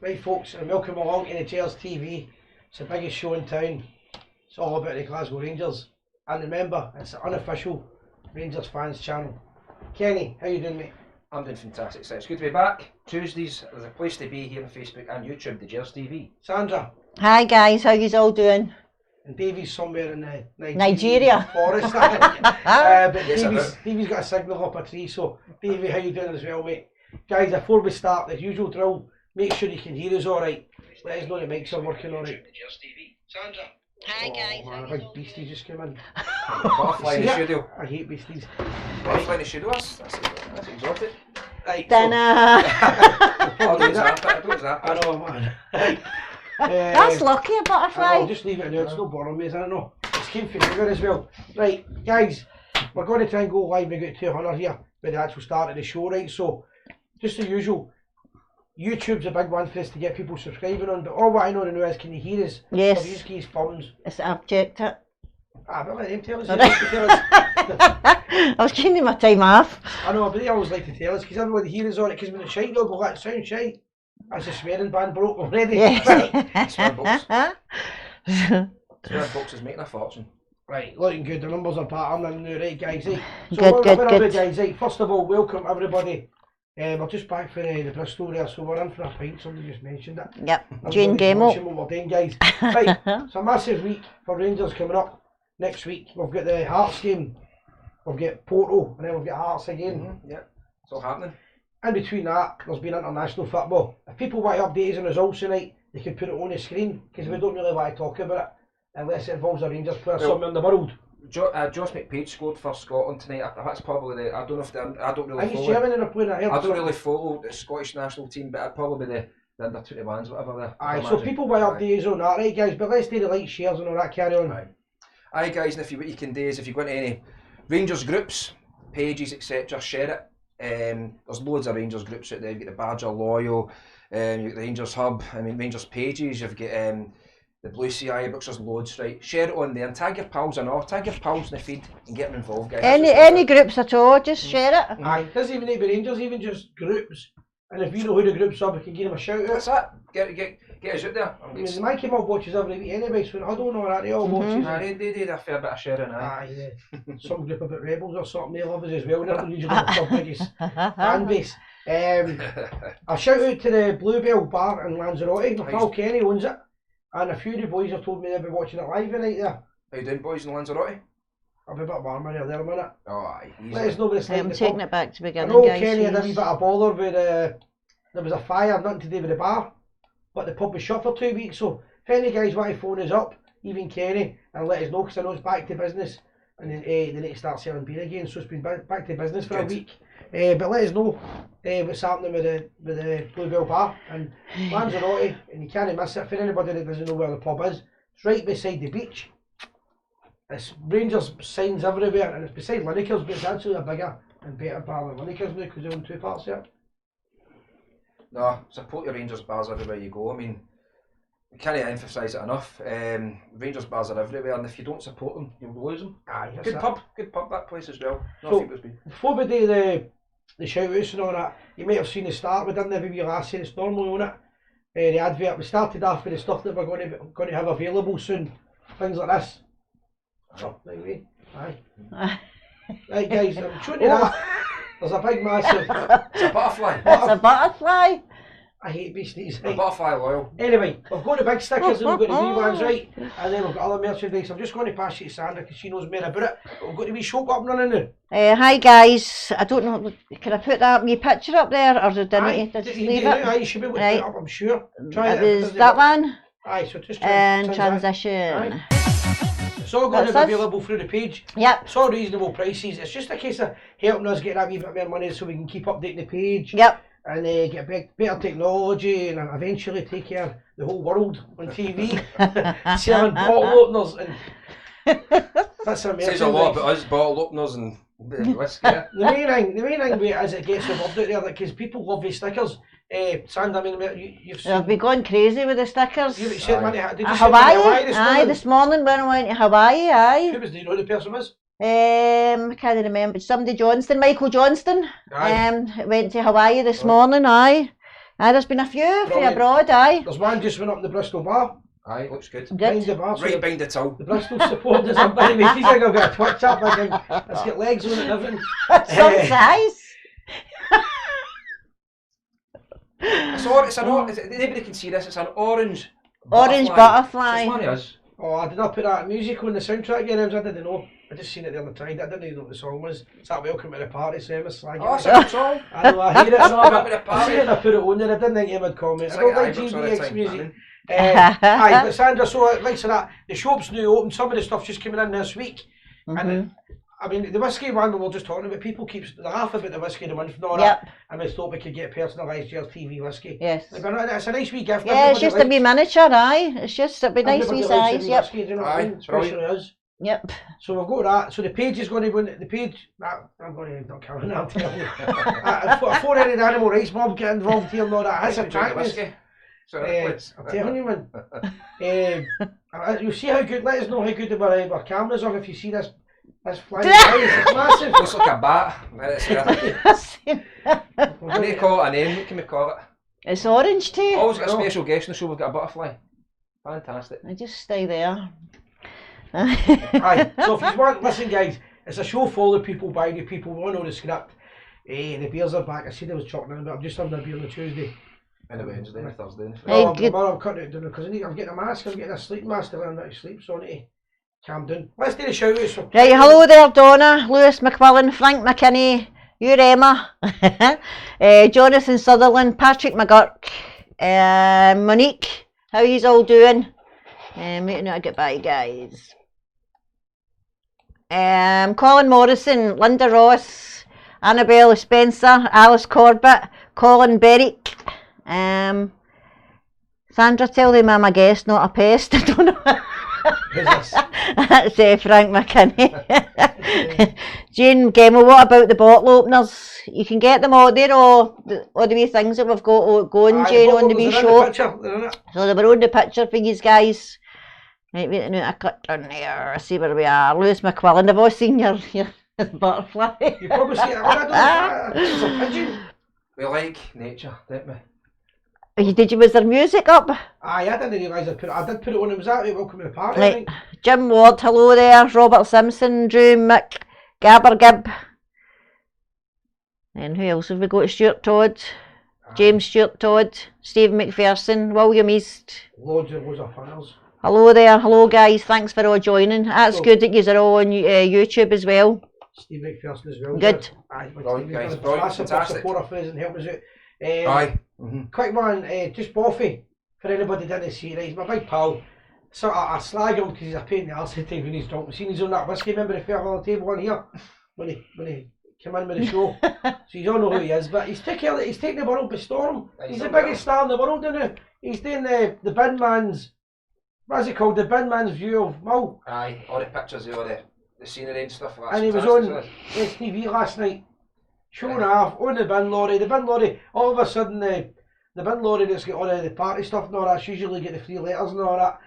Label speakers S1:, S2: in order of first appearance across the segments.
S1: Right folks, and welcome along to the Gers TV. It's the biggest show in town. It's all about the Glasgow Rangers. And remember, it's the unofficial Rangers fans channel. Kenny, how you doing, mate?
S2: I'm doing fantastic, so it's good to be back. Tuesdays, there's a place to be here on Facebook and YouTube, the Gers TV.
S1: Sandra.
S3: Hi guys, how you all doing?
S1: And Davey's somewhere in the
S3: Nigeria.
S1: forest. But Davey's got a signal up a tree, so Davey, how you doing as well, mate? Guys, before we start, the usual drill, make sure you can hear us alright. Let us know the mics are working alright. Sandra.
S3: Hi guys.
S1: Oh man, a big beastie just came in.
S2: Butterfly in the studio.
S1: I hate beasties.
S2: Butterfly in the studio, that's exotic.
S1: Right,
S3: Dinner.
S2: I don't zap it.
S1: I know, man.
S3: That's lucky, a butterfly.
S1: I'll just leave it in there, it's no bothering me, I don't know. It's came for sugar as well. Right, guys, we're going to try and go live. We got 200 here with the actual start of the show, right? So, just the usual. YouTube's a big one for us to get people subscribing on, but all what I know to know is, can you hear us?
S3: Yes.
S1: Use keys, thumbs.
S3: I've checked it.
S1: But let them tell us.
S3: I was keeping my time off.
S1: I know, but they always like to tell us, because everybody hears us on it, because when it's shite, they'll go, that sounds shite. That's a swearing ban broke already.
S3: Yes.
S2: Swear box is making a fortune.
S1: Right, looking good, the numbers are patterned now, right guys, right? So
S3: Good.
S1: Guys, right, first of all, welcome everybody. We're just back for the Bristol there, so we're in for a pint, somebody just mentioned it.
S3: Yep, Jane Gamo.
S1: What we're doing, guys. Right, it's a massive week for Rangers coming up next week. We've got the Hearts game, we've got Porto, and then we've got Hearts again.
S2: Yeah, it's all happening.
S1: In between that, there's been international football. If people want to update us on results tonight, they can put it on the screen, because we don't really want to talk about it unless it involves a Rangers player somewhere in the world.
S2: Josh McPage scored for Scotland tonight. That's probably the. I don't know if I don't really.
S1: I think he's German and they're playing ahead.
S2: I don't really follow the Scottish national team, but I'd probably be the under 21s, whatever.
S1: Aye, so people want to update us on that, right, guys? But let's do the like, shares, and all that. Carry on.
S2: Aye, guys, and what you can do is if you go into any Rangers groups, pages, etc., share it. There's loads of Rangers groups out there. You've got the Badger Loyal, you've got the Rangers Hub, Rangers pages, you've got the Blue Sea iBooks, there's loads, right? Share it on there and tag your pals and all. Tag your pals in the feed and get them involved, guys.
S3: Any groups at all, just share it.
S1: Aye, it doesn't even need to be Rangers, even just groups. And if you know who the groups are, we can give them a shout out.
S2: That's it. Get us out there.
S1: I mean, my came up watches every week anyway, so I don't know that, they all watches.
S2: Aye, they did a fair bit of sharing,
S1: Aye, some group about rebels or something, they love us as well, they're usually the biggest fan base. A shout out to the Bluebell Bar in Lanzarote, my pal Kenny owns it. And a few of the boys have told me they'll be watching it live tonight there.
S2: How you doing, boys in Lanzarote?
S1: I'll be a bit warmer there a minute.
S2: Oh, aye. Easy.
S1: Let us know what it's like.
S3: I'm taking it back to beginning,
S1: I know
S3: guys.
S1: Kenny had a wee bit of bother with there was a fire, nothing to do with the bar, but the pub was shut for 2 weeks. So if any guys want to phone us up, even Kenny, and let us know, because I know it's back to business, and then they need to start selling beer again. So it's been back to business for a week. But let us know what's happening with the Bluebell Bar and Lanzarote, and you can't miss it. For anybody that doesn't know where the pub is, it's right beside the beach. It's Rangers signs everywhere, and it's beside Lineker's, but it's actually a bigger and better bar than Lineker's now, because they're on 2 parts there.
S2: No, support your Rangers bars everywhere you go. I mean, we can't emphasise it enough. Rangers bars are everywhere, and if you don't support them, you'll lose them.
S1: Aye,
S2: good pub, that place as well.
S1: So, before we do the shout outs and all that, you might have seen the start. We didn't have a wee last year, it's normally on it. The advert, we started off with the stuff that we're going to have available soon. Things like this. Oh, anyway. Aye. Right guys, I'm showing you that. There's a big massive...
S2: It's a butterfly.
S3: It's a butterfly.
S1: I hate beasties.
S2: A butterfly loyal.
S1: Anyway, we've got the big stickers and we've got the wee ones, right? And then we've got other merchandise. I'm just going to pass you to Sandra because she knows more about it. But we've got the wee shop up and running now.
S3: Hi guys, I don't know, can I put that me picture up there, or did I need to just leave it?
S1: Aye, you should be able to put it up, I'm sure.
S3: Try it. Is that one?
S1: Aye, so just
S3: and transition.
S1: Aye. It's all going to be available through the page.
S3: Yep.
S1: It's all reasonable prices. It's just a case of helping us get that wee bit more money so we can keep updating the page.
S3: Yep.
S1: And get better technology and eventually take care of the whole world on TV. Selling bottle openers and that's a
S2: says a lot about us bottle openers and whiskey.
S1: The main thing with it is it gets the word out there because people love these stickers. Sand, I mean, you've seen...
S3: I've been going crazy with the stickers.
S1: You've sent money, did you
S3: Hawaii?
S1: This morning?
S3: Aye, this morning when I went to Hawaii, aye.
S1: Who was, do you know who the person was?
S3: I can't remember. Somebody Johnston, Michael Johnston.
S1: Aye.
S3: Went to Hawaii this morning, aye. Aye, there's been a few from
S2: Brilliant.
S3: abroad, aye.
S1: There's one just went up in the Bristol bar.
S2: Aye, looks good.
S1: Behind
S3: Good.
S1: the bar. So
S2: Right behind the till.
S1: the Bristol supporters are behind me. He's like I've got a Twitch up. It's got legs on it and everything.
S3: Some size.
S2: Nobody can see this. It's an orange
S3: Butterfly.
S2: It's one of us.
S1: Oh, I did not put that music on the soundtrack again. I didn't know. I just seen it the other time. I didn't even know what the song was. It's that Welcome to the Party service.
S2: Oh, it's a good song.
S1: I know, I hear it.
S2: It's all about the
S1: I
S2: party.
S1: seen it and I put it on there. I didn't think anyone would comment.
S2: It's
S1: I don't
S2: like
S1: like
S2: Ibrox all the
S1: GBX
S2: time,
S1: music.
S2: man.
S1: Aye, but Sandra, so like so that the shop's new open. Some of the stuff's just coming in this week, and I mean the whiskey one we were just talking about. People keep laughing about the whiskey of the month and all that, and we thought we could get personalised Gers TV whiskey.
S3: Yes.
S1: Like, it's a nice wee gift.
S3: Yeah, it's
S1: Everybody
S3: just a wee
S1: likes-
S3: miniature, aye. It's just, it'd be nice
S1: everybody
S3: wee
S1: likes a
S3: size,
S1: wee
S3: yep.
S1: whiskey, do you know what
S2: Aye,
S1: I mean?
S2: it's brilliant.
S1: Especially us.
S3: Yep.
S1: So we've got that. So the page is going to win. The page. I'm going to end up killing that. I'm telling you. A four-headed animal rights mob get involved here and all that. That's a
S2: Drink the
S1: track.
S2: whiskey.
S1: I'm telling you, man. You see how good. Let us know how good our cameras are. If you see this flying guys, it's massive.
S2: Looks like a bat. We need to call it a name. What can we call it?
S3: It's orange too.
S2: Always got a special guest on the show. We've got a butterfly. Fantastic.
S3: I just stay there.
S1: Aye. So if you want, listen, guys. It's a show full of people, by the people. We all know the script. The beers are back. I said I was chalking in, but I'm just having a beer on a Tuesday.
S2: And a Wednesday and a Thursday. And a
S3: Hey,
S1: I'm,
S3: good.
S1: I'm cutting it down because I'm getting a mask. I'm getting a sleep mask to learn how to sleep, so I need to calm down. Let's do the shout outs.
S3: Right, hello there, Donna, Lewis McMillan, Frank McKinney, you're Emma, Jonathan Sutherland, Patrick McGurk, Monique, how yous all doing? Waiting to get by, guys. Colin Morrison, Linda Ross, Annabelle Spencer, Alice Corbett, Colin Berrick. Sandra, tell them I'm a guest, not a pest. I don't know.
S1: Who's this?
S3: That's Frank McKinney. Jane Gemmell, what about the bottle openers? You can get them all there, all the wee things that we've got going, Jane, on the wee show. So they were on the picture for you guys. Right, wait a minute, I click down there, see where we are. Lewis McQuillan, I've all seen your butterfly.
S1: You probably see it. I don't know, it's a pigeon.
S2: We like nature, don't we?
S3: Was there music up?
S1: Aye, I didn't realise I did put it on. It was that Welcome to the Party, I
S3: Right.
S1: think.
S3: Jim Ward, hello there. Robert Simpson, Drew Mick, Gabbergib. And who else have we got? Stuart Todd, James Stuart Todd, Stephen McPherson, William East.
S1: Loads of fans.
S3: Hello there, hello guys, thanks for all joining. That's
S1: So-
S3: good that you're all on YouTube as well.
S1: Steve McPherson as well.
S3: Good.
S1: Aye,
S2: Brilliant,
S1: Steve
S2: guys,
S1: McPherson,
S2: brilliant,
S1: massive
S2: fantastic.
S1: supporter for us and helping us out.
S2: Aye.
S1: Quick one, just Boffy, for anybody that didn't see it, he's my big pal. So I slag him because he's a pain in the arse at when he's drunk. Seen he's on that whiskey, remember the fella on the table on here? When he came in with the show. So you don't know who he is, but he's taking the world by storm. He's the biggest star in the world, isn't he? He's doing the bin man's, what's it called, the bin man's view of Mull.
S2: Aye, all the pictures of all the scenery and stuff like that.
S1: And he was on STV last night, showing off on the bin lorry. The bin lorry, all of a sudden, the bin lorry that's got all the party stuff and all that's usually get the 3 letters and all that.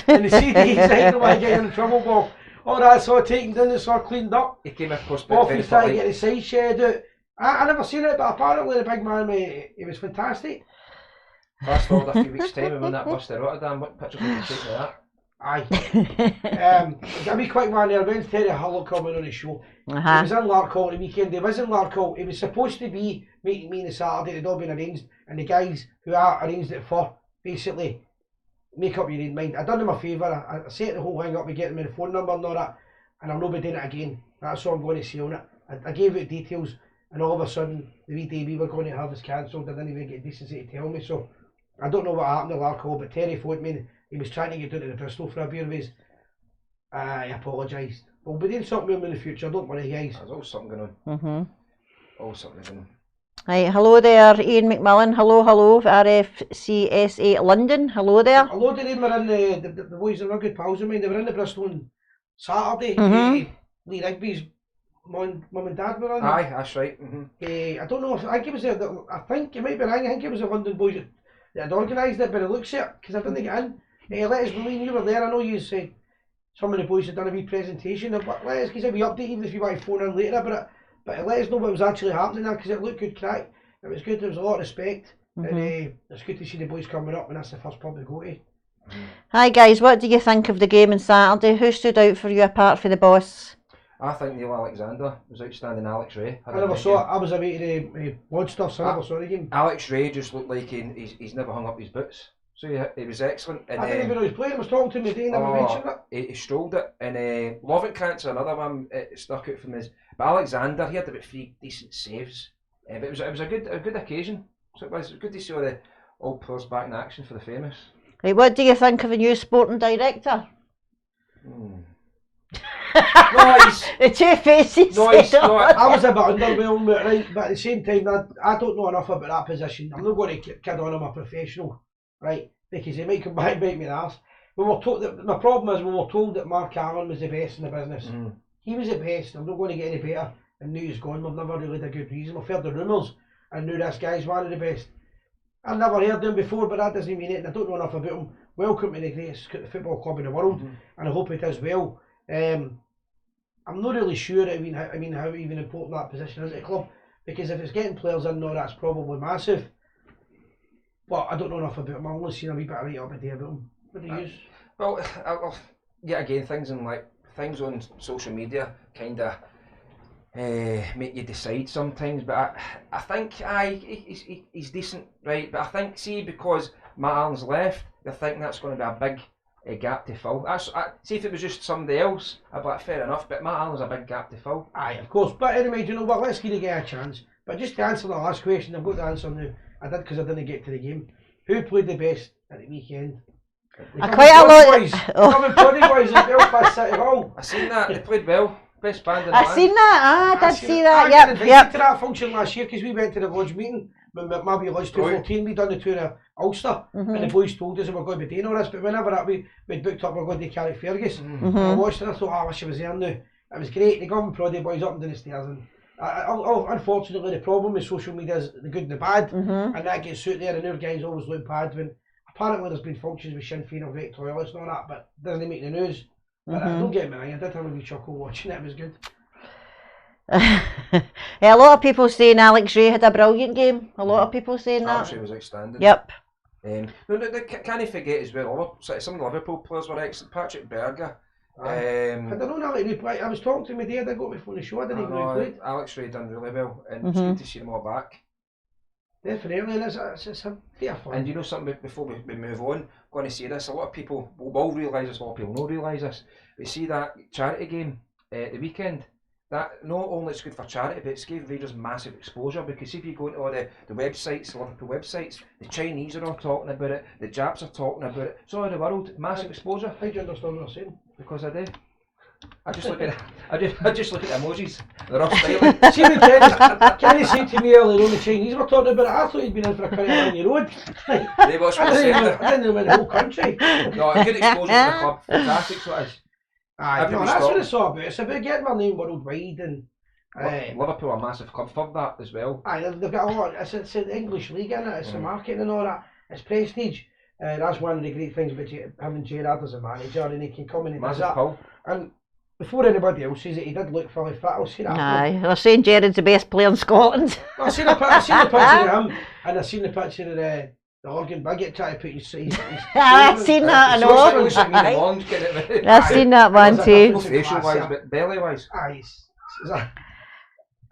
S1: And the CDs, I don't want to get in trouble, Bob. All that's all taken down, it's all cleaned up.
S2: He came across very
S1: Boffy's trying to
S2: funny.
S1: get the side shed out. I never seen it, but apparently the big man, he was fantastic.
S2: Fast forward a few weeks' time, we won that bus to Rotterdam. What pictures we can take of that?
S1: Aye. Give me a quick one there. When's Terry Hullock coming on the show? He was in Larkhall the weekend. He was in Larkhall. He was supposed to be meeting me on the Saturday. It had all been arranged. And the guys who I arranged it for, basically, make up your own mind. I done him a favour. I set the whole thing up. We get him the phone number and all that. And I'll not be doing it again. That's all I'm going to say on it. I gave out details. And all of a sudden, the wee day we were going to have is cancelled. I didn't even get decency to tell me. So I don't know what happened to Larkhall, but Terry phoned me. He was trying to get down to the Bristol for a beer with us. I apologised. We'll be doing something with him in the future, don't worry guys.
S2: There's always something going on. Always something going on.
S3: Right, hello there, Ian McMillan. Hello, RFCSA London. Hello there.
S1: A load of them were in the boys that were good pals of mine. They were in the Bristol on Saturday. Lee Rigby's mum and dad were on.
S2: Aye, that's right.
S1: I don't know if I think it was I think it might be wrong. I think it was the London boys that had organised it, but it looks it because I didn't get in. Let us know when you were there. I know you said some of the boys had done a wee presentation, but let us give us a wee update even if you want to phone in later about it. But let us know what was actually happening there because it looked good crack. It was good. There was a lot of respect. and it's good to see the boys coming up, and that's the first pub to go to.
S3: Hi guys, what do you think of the game on Saturday? Who stood out for you apart from the boss?
S2: I think Neil Alexander was outstanding. Alex Ray.
S1: I never saw it. I was away to the Blood stuff, so I never saw the game.
S2: Alex Ray just looked like he's never hung up his boots. So he was excellent. And,
S1: I didn't even know he was playing. I was talking to him today and never mentioned it.
S2: He strolled it. And Lovenkranz, another one, stuck out from his. But Alexander, he had about 3 decent saves. But it was a good occasion. So it was good to see all the old players back in action for the famous.
S3: Right, what do you think of the new sporting director? The two faces.
S1: I was a bit underwhelmed, right? But at the same time, I don't know enough about that position. I'm not going to kid on him a professional, right? Because he might come back and bite me in the arse. We were told that my problem is we were told that Mark Allen was the best in the business. He was the best. I'm not going to get any better. And now he's gone. We've never really had a good reason. We've heard the rumours, and now this guy's one of the best. I've never heard him before, but that doesn't mean it. And I don't know enough about him. Welcome to the greatest football club in the world, and I hope it is well. I'm not really sure. How even important that position is at the club, because if it's getting players in, that's probably massive. But I don't know enough about him. I've only seen a wee bit of write up a day about him. What do you use?
S2: Well, yet again, things on social media kind of make you decide sometimes. But I think he's decent, right? But I think, see, because Matt Allen's left, I think that's going to be a big gap to fill. See, if it was just somebody else, I'd be like, fair enough. But Matt Allen's a big gap to fill.
S1: Aye, of course. But anyway, you know what? Let's give the guy a chance. But just to answer the last question, I've got the answer now. I did, because I didn't get to the game. Who played the best at the weekend?
S3: Quite a lot.
S1: Boys at Belfast City Hall.
S2: I seen that. They played well. Best band in the land.
S3: I seen that. I did see that.
S1: I got invited to that function last year because we went to the lodge meeting when my wee lodge 214. We done the tour of Ulster, and the boys told us that we're going to be doing all this. But whenever we'd booked up, we're going to Carrickfergus. And I watched it and I thought, I wish I was there now. It was great. They got Proddy boys up and down the stairs. And unfortunately, the problem with social media is the good and the bad, and that gets out there. And our guys always look bad when apparently there's been functions with Sinn Féin of wrecked toilets and all that, but it doesn't make the news. But don't get me wrong, I did have a wee chuckle watching it. It was good.
S3: A lot of people saying Alex Ray had a brilliant game. A lot of people saying that.
S2: Alex Ray was outstanding.
S3: Yep.
S2: Can't forget as well, some of the Liverpool players were excellent. Patrick Berger.
S1: I don't know, I was talking to him today, I got me from the show, I didn't even know he played.
S2: Alex Ray done really well, and it's good to see them all back.
S1: Definitely, and it's a fair fun.
S2: And you know something, before we move on, I'm going to say this, a lot of people will realise this, a lot of people don't realise this, but see that charity game at the weekend, that not only it's good for charity, but it's gave Rangers massive exposure, because if you go into all the websites, the Liverpool websites, the Chinese are all talking about it, the Japs are talking about it, it's all over the world, massive exposure.
S1: How do you understand what I'm saying?
S2: Because I do. I just look at the emojis. They're all styling.
S1: See what Kenny said to me earlier on, the Chinese were talking about it. I thought he'd been in for a curry on the road.
S2: They watch what they
S1: I didn't know in the whole country.
S2: No, a good exposure to the club. Fantastic, so it is.
S1: Aye, no, that's what it's all about. It's about getting our name worldwide, and
S2: Liverpool are a massive club for that as well.
S1: Aye, they've got a lot. It's the English league, in it. It's the marketing and all that. It's prestige. That's one of the great things about him and Gerard as a manager, and he can come in and does that.
S2: Pull.
S1: And before anybody else says it, he did look fairly fit. I'll say that.
S3: Aye, they're saying Gerard's the best player in Scotland.
S1: I've seen the picture of him, and I've seen the picture of the organ bigot trying to put his
S3: I've seen that, I know. I've seen that one too.
S2: Facial wise, but belly wise.
S1: Aye,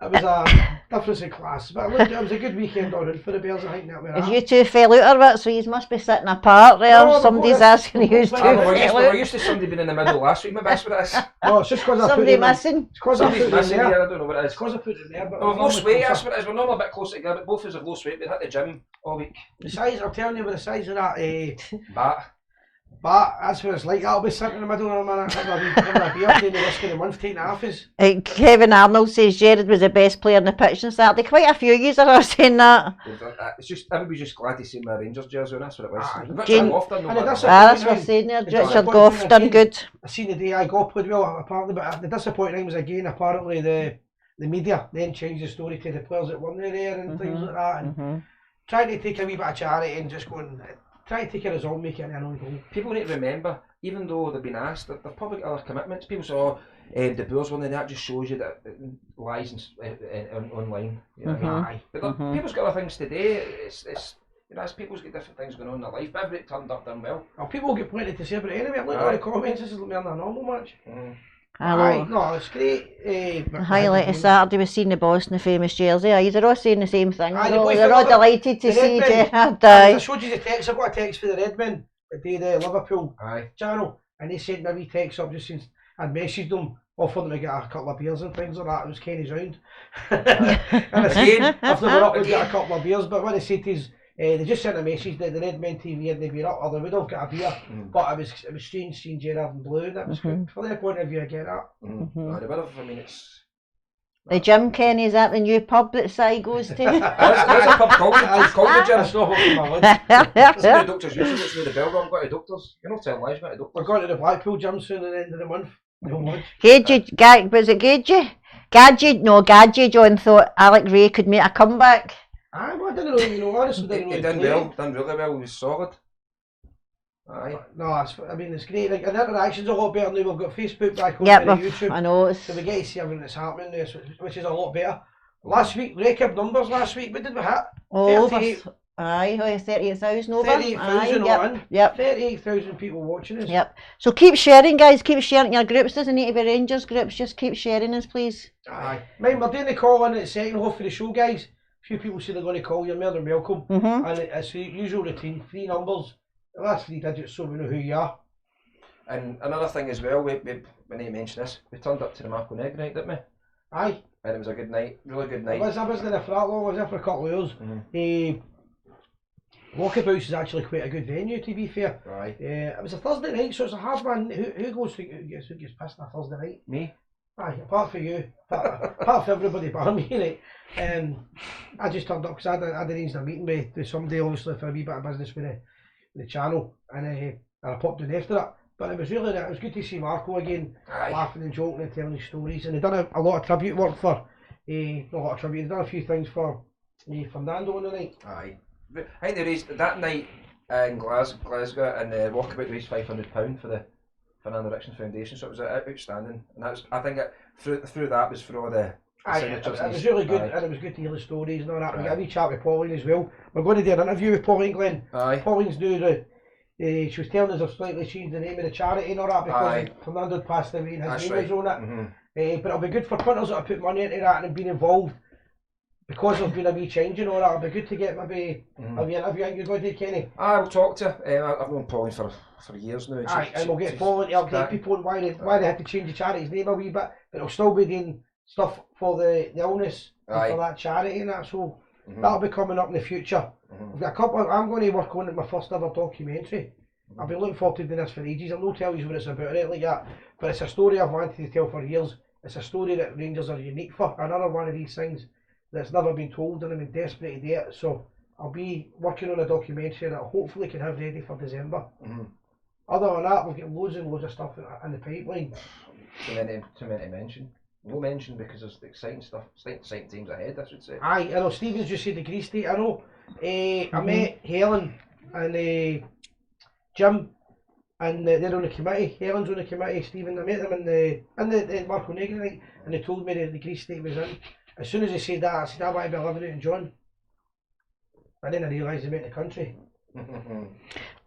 S1: it was a difference in class, but look, it was a good weekend on for the Bears. I think that
S3: If you two fell out of it, so you must be sitting apart there.
S1: No,
S3: somebody's asking you two
S2: we're used to somebody being in the middle last week. Maybe that's what it is.
S1: No, it's just because I
S3: somebody missing.
S1: It's because I put it in there.
S2: I don't know what it is.
S1: It's because I put it in there. But
S2: we've lost weight. That's what it is. We're normally a bit closer together, but both of us have lost weight. We've hit the gym all week.
S1: The size, I'm telling you, with the size of that
S2: bat.
S1: But that's what it's like. I'll be sitting in the middle of a beer taking the risk of the month, taking half his.
S3: Kevin Arnold says Gerard was the best player in the pitch on Saturday. Quite a few users are saying that.
S2: It's just everybody's just glad to see my Rangers jersey, and that's what it was.
S3: That's what I'm saying there. Richard Goff done good.
S1: I seen the day Goff played well apparently, but the disappointing thing was again apparently the media then changed the story to the players that weren't there and things like that, and trying to take a wee bit of charity and just going. Try to take a result, make it an own goal.
S2: People need to remember, even though they've been asked, they've probably got other commitments. People say, the Bears one, and that just shows you that it lies online. You know what I mean? But people's got other things to do. That's people's got different things going on in their life, but everybody turned up, done well.
S1: Well, people get plenty to say about it anyway. Look at all the comments. This is more than a normal match.
S3: Hello.
S1: No, it's great.
S3: The highlight of Saturday was seeing the boss in the famous jersey. Aye, they're all saying the same thing.
S1: Aye,
S3: They're all delighted to see Gerard.
S1: I showed you the text. I got a text for the Redmen the day the Liverpool channel, and they sent me a wee text up just since I'd messaged them, offered them to get a couple of beers and things like that. It was Kenny's round. And I said, if they were up, we'd get a couple of beers. But what they said is, they just sent a message that the Redmen TV hadn't been up, or they would have got a beer. But it was strange seeing Gerard in blue. That was good. From their point of view, I get that.
S2: I mean, it's...
S3: The Gym, Kenny, is that the new pub that Si goes to?
S2: There's a pub called the Gym.
S1: That's not what my lid.
S2: It's the doctor's usually it's with the bell. I'm going to doctors. You're not telling lies, mate.
S1: We're going to the Blackpool Gym soon at the end of the month. No lunch.
S3: Was it Gadget? John thought Alec Ray could make a comeback.
S1: Aye, well, I didn't know, honestly didn't know
S2: he done well, done really well, he was solid. Aye. No,
S1: it's great, like, and the interaction's a lot better now. We've got Facebook back on YouTube.
S3: I know.
S1: So we get to see everything that's happening there, which is a lot better. Last week, record numbers last week, what did we hit?
S3: Oh, 38,000 over.
S1: 38,000 on.
S3: Yep.
S1: 38,000 people watching us.
S3: Yep. So keep sharing, guys, keep sharing your groups. Doesn't need to be Rangers groups, just keep sharing us, please.
S1: Aye. Mind, we're doing the call in at the second half of the show, guys. A few people say they're going to call you, more than welcome. And it's the usual routine, 3 numbers, the last 3 digits so we know who you are.
S2: And another thing as well, we need to mention this, we turned up to the Marco Neg night, didn't we?
S1: Aye.
S2: And it was a good night, really good night.
S1: I wasn't there for that long, I was there for a couple of hours. Walkabout's is actually quite a good venue, to be fair.
S2: Right.
S1: It was a Thursday night, so it's a hard one. Who gets pissed on a Thursday night?
S2: Me.
S1: Aye, apart from you, apart from everybody but me, right? I just turned up because I'd arranged a meeting with somebody, obviously, for a wee bit of business with the channel, and I popped in after it. But it was good to see Marco again, laughing and joking and telling his stories, and he'd done a lot of tribute work for, not a lot of tribute, he'd done a few things for Fernando on the night.
S2: Aye. I think they raised that night in Glasgow, and the Walkabout raised £500 for the Fernando Rickson Foundation, so it was outstanding. And that was, I think, through that was for all the signatures.
S1: It was really good, and it was good to hear the stories and all that. We got a wee chat with Pauline as well. We're going to do an interview with Pauline, Glenn. Pauline's new. She was telling us I've slightly changed the name of the charity and all that because Fernando had passed away and his name was on it. But it'll be good for punters that have put money into that and been involved. Because there's been a wee change and all that, it'll be good to get maybe a wee interview. You're going to, Kenny?
S2: I will talk to her. I've known Pauline for years now.
S1: And we'll get Pauline to update people on why they had to change the charity's name a wee bit, but it'll still be doing stuff for the illness and for that charity and that, so that'll be coming up in the future. I've got a couple. I'm going to work on my first ever documentary. I've been looking forward to doing this for ages. I'll not tell you what it's about or anything like that, but it's a story I've wanted to tell for years. It's a story that Rangers are unique for. Another one of these things that's never been told, and I'm desperate to do it. So I'll be working on a documentary that I hopefully can have ready for December. Other than that, we've got loads and loads of stuff in the pipeline.
S2: Too many to mention. No mention because there's exciting stuff, exciting times ahead, I should say. Aye,
S1: I know. Stephen's just said the Greece date. I know. I met Helen and Jim, and they're on the committee. Helen's on the committee. Stephen, I met them in the Marco Negri night, and they told me the Greece date was in. As soon as they said that, I said I want to be living out in John. And then I realised they meant the country.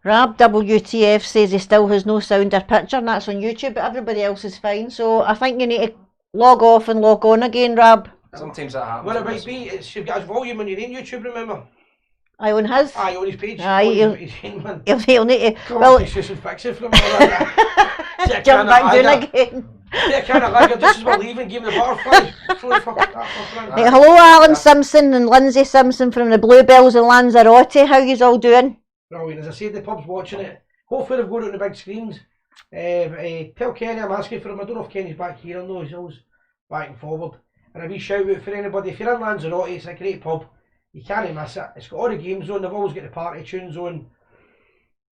S3: Rab WTF says he still has no sound or picture, and that's on YouTube, but everybody else is fine. So I think you need to log off and log on again, Rab.
S2: Sometimes that happens.
S1: Well, it might be, you've got his volume on your own YouTube, remember?
S3: Aye, on his?
S1: Aye, on his page.
S3: Aye, he'll need to.
S1: Come on, fix it from
S3: jump back down again.
S1: Yeah, kind of like just as well leaving, give him the butterfly.
S3: Right, hello, Alan Simpson and Lindsay Simpson from the Bluebells in Lanzarote. How yous all doing?
S1: Brilliant. As I said, the pub's watching it. Hopefully they've got it on the big screens. Tell Kenny I'm asking for him. I don't know if Kenny's back here or no. He's always back and forward. And a wee shout out for anybody. If you're in Lanzarote, it's a great pub. You can't miss it. It's got all the games on. They've always got the party tunes on.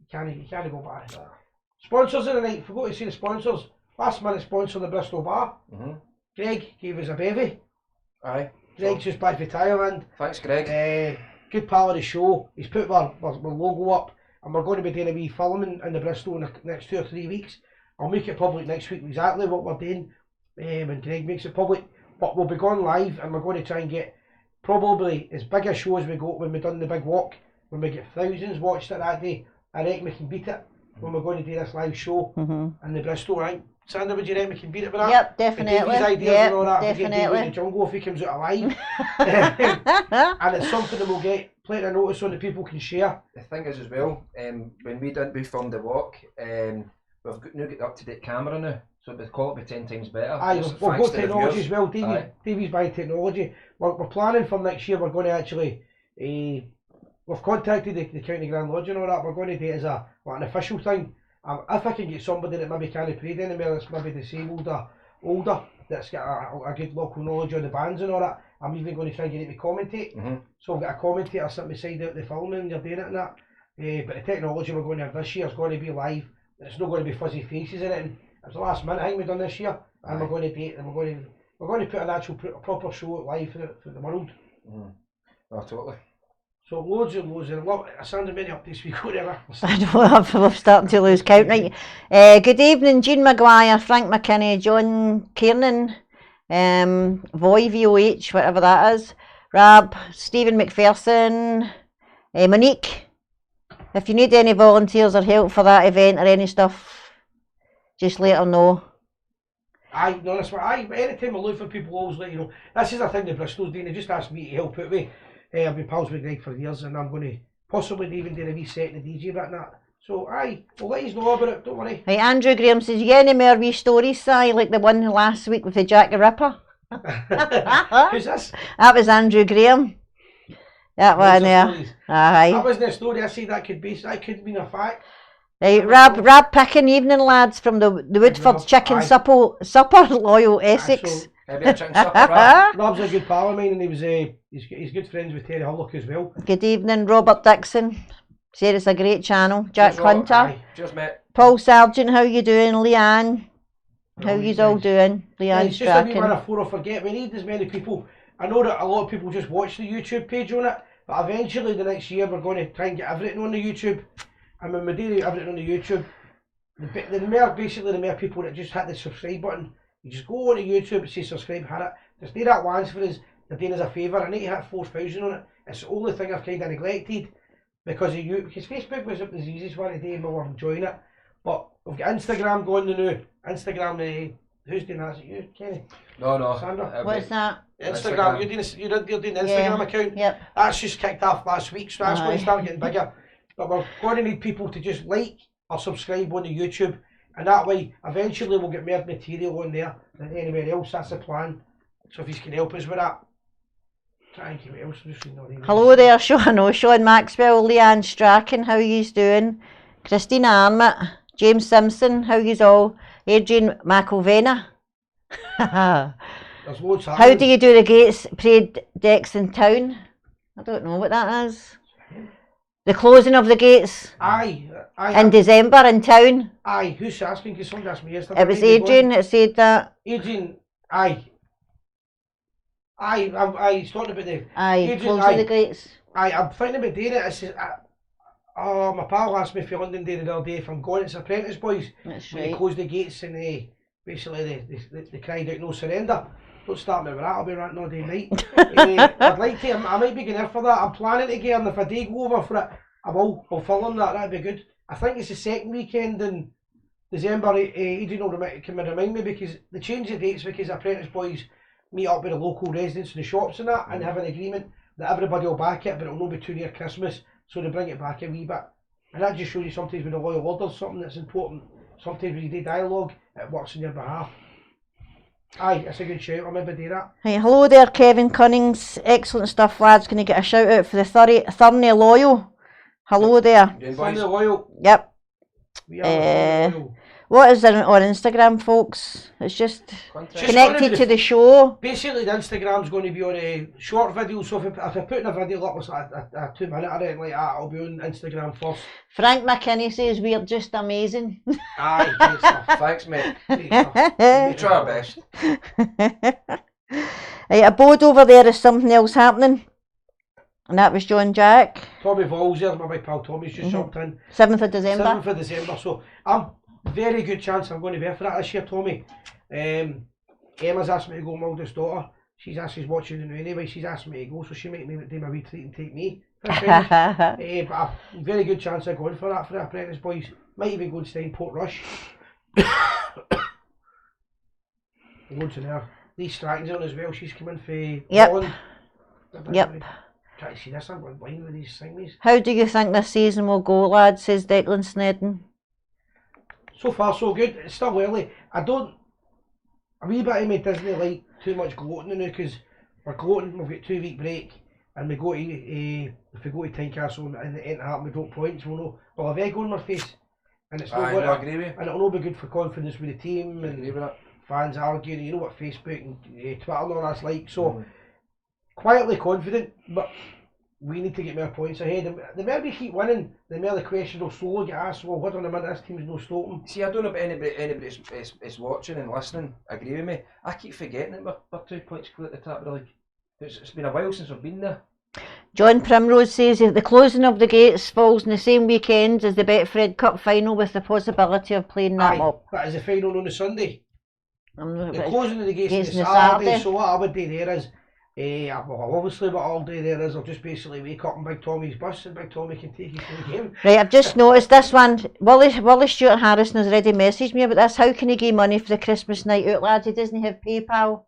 S1: You can't go back. Sponsors of the night. Forgot to say the sponsors. Last minute sponsor the Bristol Bar. Greg gave us a bevy.
S2: Aye.
S1: Greg's just back from Thailand.
S2: Thanks, Greg.
S1: Good pal of the show. He's put our logo up, and we're going to be doing a wee filming in the Bristol in the next 2 or 3 weeks. I'll make it public next week exactly what we're doing when Greg makes it public. But we'll be going live, and we're going to try and get probably as big a show as we got when we done the big walk when we get thousands watched it that day, I reckon we can beat it when we're going to do this live show in the Bristol, right? Sandra, would you reckon we can beat it with that?
S3: Yep, definitely.
S1: With Davey's ideas
S3: Yep,
S1: and all that, if we get Davey
S3: definitely.
S1: in the jungle, if he comes out alive. And it's something that will get plenty of notice on that people can share.
S2: The thing is as well, when we filmed the walk, we've now got the up-to-date camera now, so the quality will be 10 times better.
S1: Aye,
S2: Just
S1: we've
S2: thanks
S1: got
S2: to the
S1: technology
S2: viewers.
S1: as well. Davey's buying technology. We're planning for next year, we're going to actually, we've contacted the County Grand Lodge and all that, we're going to do it as an official thing. If I can get somebody that maybe can't play anymore, that's maybe disabled or older, that's got a good local knowledge of the bands and all that, I'm even going to try and get it to commentate. So I've got a commentator sitting beside out the filming and you're doing it and that. But the technology we're going to have this year is going to be live. It's not going to be fuzzy faces in it. And it was the last minute thing we've done this year, and we're going to do it, and we're going to put an actual proper show live for the world.
S2: Oh, totally.
S1: So loads and look, Sandra, many updates we go there.
S3: I know, I'm starting to lose count. Right. Good evening, Jean Maguire, Frank McKinney, John Kiernan, Voy VOH, whatever that is, Rab, Stephen McPherson, Monique. If you need any volunteers or help for that event or any stuff, just let her know.
S1: Aye, no, that's right. Anytime I look for people, always let you know. This is a thing that Bristol's doing. They just asked me to help out with. I've been pals with Greg for years, and I'm going to possibly even do a wee set in the DJ bit and that. So, aye, we'll let you know about it, don't worry.
S3: Hey, Andrew Graham says, you get any more wee stories, Si, like the one last week with the Jack the Ripper?
S1: Who's this?
S3: That was Andrew Graham. That one there. Aye.
S1: That wasn't a story, I say that could be a fact.
S3: Right, Rab Picking, evening lads from the Woodford's Chicken Supper, Loyal Essex.
S2: Maybe a chicken supper, right?
S1: Rob's a good pal of mine, and he's good friends with Terry Hullock as well.
S3: Good evening, Robert Dixon. Said it's a great channel. Jack Hunter.
S2: Aye. Cheers, mate.
S3: Paul Sargent, how you doing? Leanne, how you all doing? Leanne
S1: It's just a wee
S3: Strachan.
S1: one before I forget. We need as many people. I know that a lot of people just watch the YouTube page on it, but eventually the next year we're going to try and get everything on the YouTube. And when we do everything on the YouTube, the more people that just hit the subscribe button. You just go on to YouTube, say subscribe, hit it. Just do that once for us. They're doing us a favour. I need to hit 4,000 on it. It's the only thing I've kind of neglected because of you. Because Facebook was the easiest one to do, and we were enjoying it. But we've got Instagram going the new. Instagram, who's doing that? Is it you, Kenny?
S2: No.
S1: Sandra?
S3: What's that?
S1: Instagram. You're doing the Instagram account.
S3: Yep.
S1: That's just kicked off last week, so that's going to start getting bigger. But we're going to need people to just like or subscribe on the YouTube. And that way, eventually we'll get more material on there than anywhere else. That's the plan. So if you can help us with that, try and keep it else.
S3: Hello there, Sean Maxwell, Leanne Strachan, how yous doing? Christina Armit, James Simpson, how yous all? Adrian McElvena.
S1: There's loads happening.
S3: How do you do the Gates parade decks in town? I don't know what that is. The closing of the gates in December in town.
S1: Aye, who's asking? Because someone asked me yesterday.
S3: It was Adrian that said that.
S1: Adrian, he's talking about the...
S3: Adrian, closing the gates.
S1: I'm thinking about doing it. My pal asked me if London did it the other day if I'm going. It's Apprentice Boys.
S3: That's
S1: when
S3: right.
S1: they closed the gates and basically they cried out no surrender. Don't start me with that, I'll be ranting all day and night. I'd like to, I might be going there for that. I'm planning to get, and if I do go over for it, I'll film that, that'd be good. I think it's the second weekend in December. Adrian can remind me because they changed the dates because Apprentice Boys meet up with the local residents in the shops and that and have an agreement that everybody will back it, but it'll not be too near Christmas, so they bring it back a wee bit. And that just shows you sometimes with a loyal order, something that's important. Sometimes when you do dialogue, it works on your behalf. Aye, it's a good shout, I'll maybe do that.
S3: Hey, hello there, Kevin Cunnings. Excellent stuff, lads. Going to get a shout out for the Thurney Loyal. Hello there.
S1: Thurney Loyal.
S3: Yep.
S1: We are loyal.
S3: What is it on Instagram, folks? It's just connected to the show.
S1: Basically, the Instagram's going to be on a short video, so if I put in a video up, it's a 2 minute or anything like that, I'll be on Instagram first.
S3: Frank McKinney says we're just amazing.
S1: Aye, great stuff.
S2: Thanks, mate.
S1: Great stuff.
S2: We try our best.
S3: Right, a board over there is something else happening. And that was John Jack.
S1: Tommy Vols there, my big pal Tommy's just jumped in.
S3: 7th of December.
S1: 7th of December, so I'm very good chance I'm going to be there for that this year, Tommy. Emma's asked me to go, my oldest daughter. She's watching it anyway, she's asked me to go, so she might do my wee treat and take me But a very good chance of going for that for the apprentice boys. Might even go and stay in Portrush. Loads in there. Lee Stratton's on as well, she's coming for Holland.
S3: Yep.
S1: Try to see this, I'm going blind with these things.
S3: How do you think this season will go, lad, says Declan Snedden?
S1: So far so good, it's still early. A wee bit of me doesn't like too much gloating now because we're gloating, we've got 2 week break and we go to, if we go to Tynecastle and it ain't happening, we drop points, we'll know, we'll have egg on our face. And it's not
S2: I agree with you.
S1: And it'll not be good for confidence with the team and fans arguing, you know what Facebook and Twitter and all that's like, so quietly confident, but we need to get more points ahead. And the more we keep winning, the more the question will slowly get asked, well, hold on a minute, this team's no stopping.
S2: See, I don't know about anybody is watching and listening, agree with me. I keep forgetting that we're 2 points clear at the top of the league. It's been a while since we've been there.
S3: John Primrose says if the closing of the gates falls on the same weekend as the Betfred Cup final with the possibility of playing that up.
S1: That is the final on the Sunday. The closing of the gates on the Saturday, so what I would do there is, well, obviously what I'll do there is I'll just basically wake up in Big Tommy's bus and Big Tommy can take you to the game.
S3: Right, I've just noticed this one. Willie Stewart Harrison has already messaged me about this. How can he give money for the Christmas night out, lads? He doesn't have PayPal.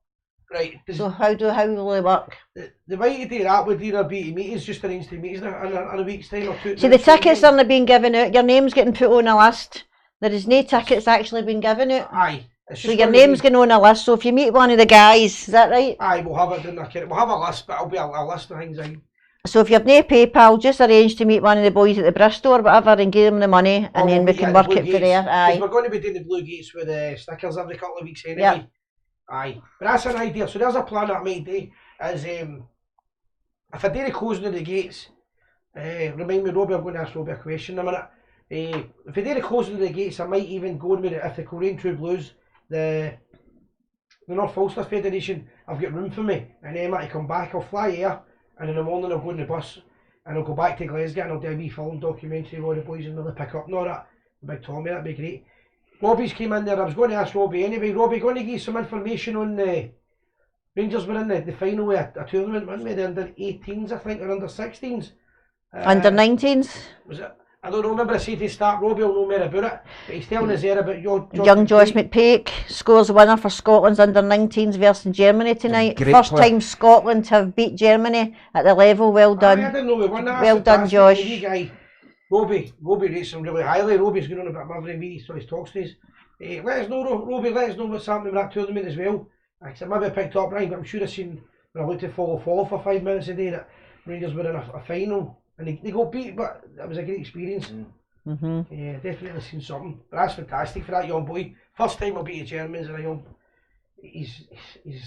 S1: Right.
S3: So how will it work?
S1: The way to do that would either be to meet us, just arrange to meet us in a week's time or 2.
S3: See, the tickets aren't being given out. Your name's getting put on a list. There is no tickets actually being given out.
S1: Aye.
S3: So your name's going on a list, so if you meet one of the guys, is that right?
S1: Aye, we'll have it in there. We'll have a list, but it'll be a list of things. Aye.
S3: So if you have no PayPal, just arrange to meet one of the boys at the Bristol or whatever and give them the money and then we can work it for there. Aye.
S1: We're going to be doing the Blue Gates with the stickers every couple of weeks anyway.
S3: Yep.
S1: Aye. But that's an idea. So there's a plan that I might do, is if I do the closing of the gates, remind me, Robbie, I'm going to ask Robbie a question in a minute. If I do the closing of the gates, I might even go with it if the Korean True Blues, the North Ulster Federation, I've got room for me, and then I come back, I'll fly here, and in the morning I'll go on the bus, and I'll go back to Glasgow and I'll do a wee film documentary with all the boys and really pick up and all that. Big Tommy, that'd be great. Robbie's came in there, I was going to ask Robbie anyway. Robbie, going to give you some information on the Rangers were in the final of a tournament, weren't we? The under 18s, I think, or under 16s.
S3: Under 19s?
S1: Was it? I don't remember I said to start, Robbie will know more about it, but he's telling us there about
S3: young Josh McPake scores a winner for Scotland's under 19s versus Germany tonight. First time Scotland have beat Germany at the level. Well done.
S1: I didn't know we won that.
S3: Well done, Josh.
S1: Guy, Robbie rates him really highly. Robbie's going on about him every week, so he talks to us. Let us know, Robbie, let us know what's happening with that tournament as well. I said maybe I picked up right, but I'm sure I've seen when I looked at follow for 5 minutes a day that Rangers were in a final. And they got beat, but that was a great experience. Yeah, definitely seen something. But that's fantastic for that young boy. First time I'll beat the Germans and a young. He's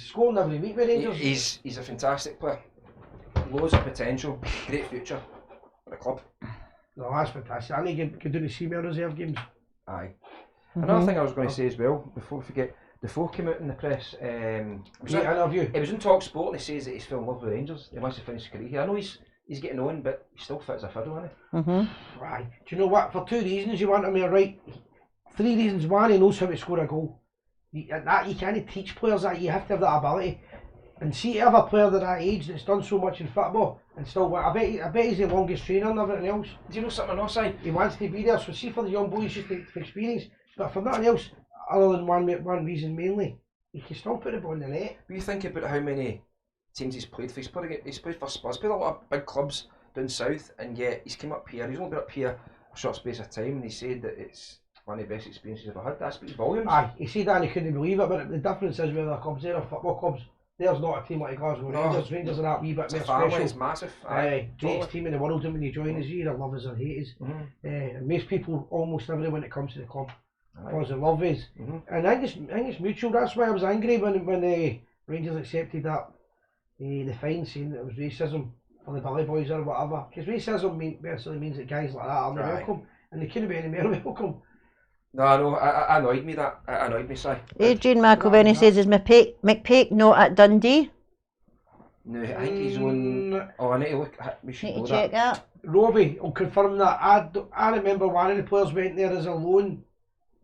S1: scoring every week with Rangers.
S2: He's a fantastic player. Loads of potential. Great future for the club.
S1: No, that's fantastic. I think he could do the senior reserve games.
S2: Aye. Another thing I was going to say as well, before we forget, Defoe came out in the press.
S1: Interview.
S2: He was in Talk Sport and he says that he's still in love with Rangers. He wants to finish his career here. I know he's getting on, but he's still fit as a fiddle, isn't he?
S1: Right. Do you know what? For 2 reasons you want him here, right? 3 reasons. One, he knows how to score a goal. You can't teach players that. You have to have that ability. And see, to have a player at that age that's done so much in football and still, I bet he's the longest trainer and everything else.
S2: Do you know something on our side?
S1: He wants to be there. So see, for the young boys, just for experience. But for nothing else, other than one reason mainly, he can still put the ball in the net.
S2: But you think about how many teams he's played for. He's played for Spurs, played a lot of big clubs down south, and yet he's come up here. He's only been up here a short space of time, and he said that it's one of the best experiences he's ever had. That speaks volumes.
S1: Aye, he said that and he couldn't believe it, but the difference is with other clubs, there are football clubs. There's not a team like Glasgow Rangers. Rangers are that wee bit more special.
S2: It's massive.
S1: Greatest team in the world, and when you join us, you either love us or hate us. And most people, almost everyone when it comes to the club, falls in love with us. And I think it's mutual. That's why I was angry when the Rangers accepted that. The fine, saying that it was racism for the Billy Boys or whatever, because racism basically means that guys like that aren't welcome, and they couldn't be any more welcome.
S2: No, I annoyed me that. It annoyed me, Si.
S3: Adrian McElvenny says, is McPake not at Dundee?
S2: No, I think he's on. Oh, I need to look. We should
S3: need to check that.
S1: Robbie will confirm that. I remember one of the players went there as a loan,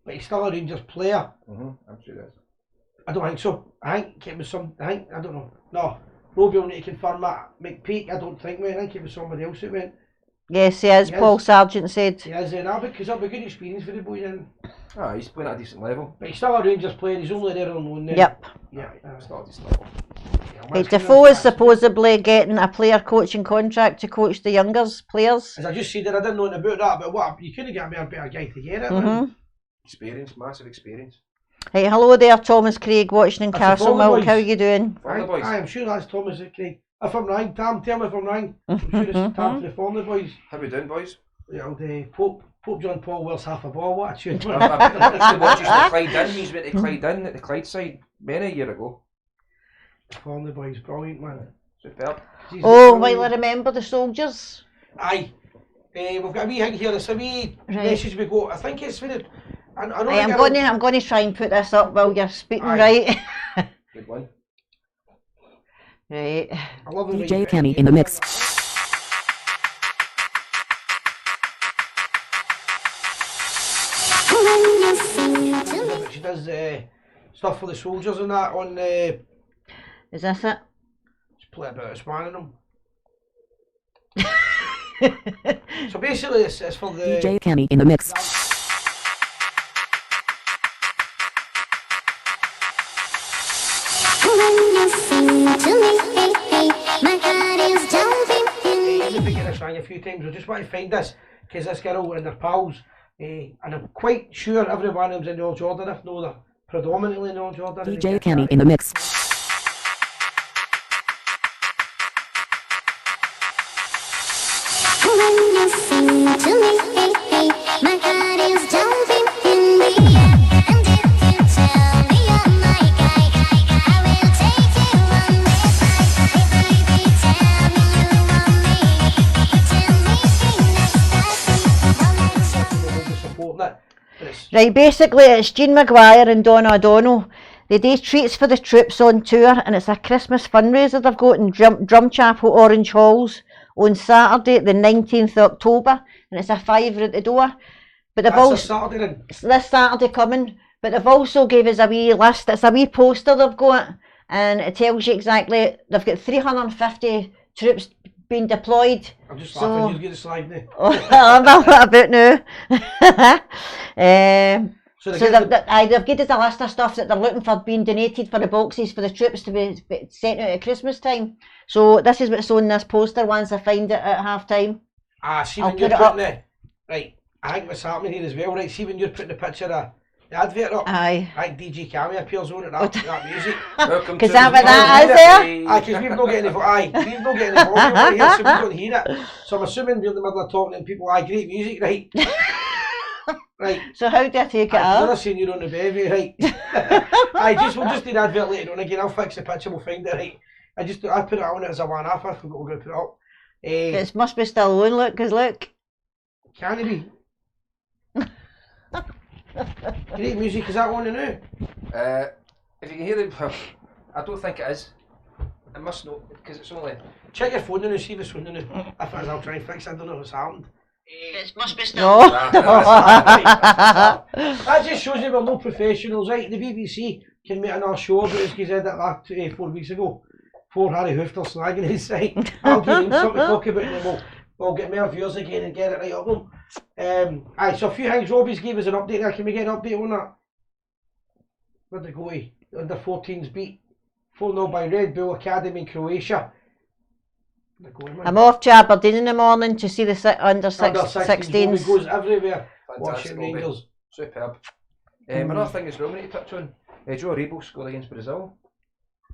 S1: but he's still a Rangers player.
S2: I'm sure it is.
S1: I don't think so. I think it was I don't know. No. Robbie will need to confirm that. McPeak, I don't think went. I think it was somebody else that went.
S3: Yes, he is.
S1: He
S3: Paul
S1: is.
S3: Sargent said.
S1: He is there now because that'll be a good experience for the boys. And
S2: He's playing at a decent level.
S1: but he's still a Rangers player. He's only there on loan now.
S3: Yep.
S1: Yeah.
S2: Still at a decent level.
S3: Hey, Defoe is supposedly getting a player coaching contract to coach the younger players.
S1: As I just said, I didn't know anything about that, but what you couldn't get a better guy to get it.
S3: Mm-hmm.
S2: Experience, massive experience.
S3: Hey, hello there, Thomas Craig, watching in
S1: That's the
S3: Castlemilk.
S1: boys.
S3: How are you doing?
S2: Former boys.
S1: I'm sure that's Thomas Craig. If I'm wrong, Tam, tell me if I'm wrong. I'm sure it's Tam for the former boys.
S2: How we doing, boys?
S1: Yeah, the Pope John Paul wears half a ball. What a tune.
S2: I used to watch the Clyde He's went to Clyde at the Clyde side many a year ago.
S1: Former boys, brilliant man.
S2: Superb.
S1: Jesus,
S3: Oh,
S1: brilliant.
S3: while I remember the soldiers.
S1: Aye. We've got a wee thing here. It's a wee
S3: Right.
S1: message we got. I think it's for the. I know
S3: Hey, I'm going to try and put this up while you're speaking,
S1: Aye.
S3: right?
S2: Good one.
S3: Right.
S1: I love the
S4: DJ Kenny in the mix.
S1: She does stuff for the soldiers and that on.
S3: Is this it?
S1: Just play a bit of spanning them. So basically, it's for the.
S4: DJ Kenny in the mix.
S1: I've been getting this wrong a few times. I just want to find this because this girl and their pals, and I'm quite sure every one of them's in the Old Jordan. If no, they're predominantly in the Old Jordan.
S4: DJ Kenny in the mix.
S1: Supporting it. But it's
S3: Right, basically it's Jean Maguire and Donna O'Donnell. They do treats for the troops on tour, and it's a Christmas fundraiser they've got in Drumchapel Orange Halls on Saturday the 19th of October, and it's a £5 at the door. But they've
S1: that's a
S3: also
S1: Saturday then.
S3: it's this Saturday coming, but they've also gave us a wee list. It's a wee poster they've got, and it tells you exactly they've got 350 troops being deployed.
S1: I'm just
S3: So-
S1: laughing. You get the slide now.
S3: I'm a bit now.
S1: So they
S3: So
S1: get
S3: they've given us a list of stuff that they're looking for being donated for the boxes for the troops to be sent out at Christmas time. So this is what's on this poster once I find it at half time.
S1: see
S3: I'll
S1: when you're
S3: put it up.
S1: putting the right. I think what's happening here as well. Right, see when you're putting the picture of the advert up.
S3: Aye.
S1: I think DJ Cammy appears on it. That music.
S2: Welcome
S3: Is
S2: to
S3: that
S2: the
S3: what that is there?
S1: Aye, because we've not getting we've not getting any volume right here, so we don't hear it. So I'm assuming we're in the middle of talking and people, great music, right? Right.
S3: So how do I take it
S1: I've never
S3: up?
S1: seen you on the bevy, right? we'll just do the advert later on again. I'll fix the picture, we'll find it, right? I put it on it as a one-off. I forgot we're going to put it up.
S3: It must be still on, look, because look.
S1: Can it be? Great music, is that on now?
S2: If you can hear the, I don't think it is. I must know because it's only.
S1: Check your phone now, see if it's on now. If it is, I'll try and fix it. I don't know what's happened.
S3: It must be still. No.
S1: That just shows you we're no professionals, right? The BBC can make another show about this because they did that 4 weeks ago. Poor Harry Hoofter slagging his site. I'll give him something to talk about and then we'll get more viewers again and get it right up them. So a few things. Robbie's gave us an update there. Can we get an update on that? Where'd they go to? Under 14s beat 4-0 by Red Bull Academy in Croatia. Where'd they go, man?
S3: I'm off to Aberdeen in the morning to see the under
S1: Under 16s. Robbie
S3: 16s.
S1: goes everywhere.
S2: Fantastic,
S1: Watching
S2: Robbie.
S1: Rangers.
S2: Superb. Another thing as well we need to touch on. Joe Aribo scored against Brazil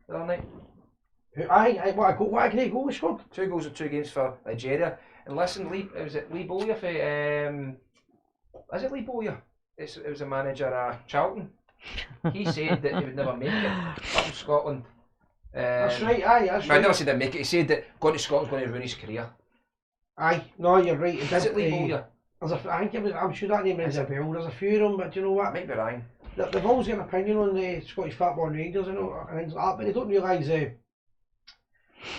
S2: the other night.
S1: What a great goal he scored.
S2: 2 goals in 2 games for Nigeria. And listen, Lee Bowyer for is it Lee Bowyer? It was a manager at Charlton. He said that he would never make it up in Scotland.
S1: That's right, that's
S2: I
S1: right.
S2: never said he'd make it. He said that going to Scotland's going to ruin his career.
S1: No, you're right.
S2: Is it Lee Bowyer?
S1: I'm sure that name rings a bell. There's a few of them, but do you know
S2: I
S1: what?
S2: might be wrong.
S1: They've always got an opinion on the Scottish football and Rangers and things like that, but they don't realise.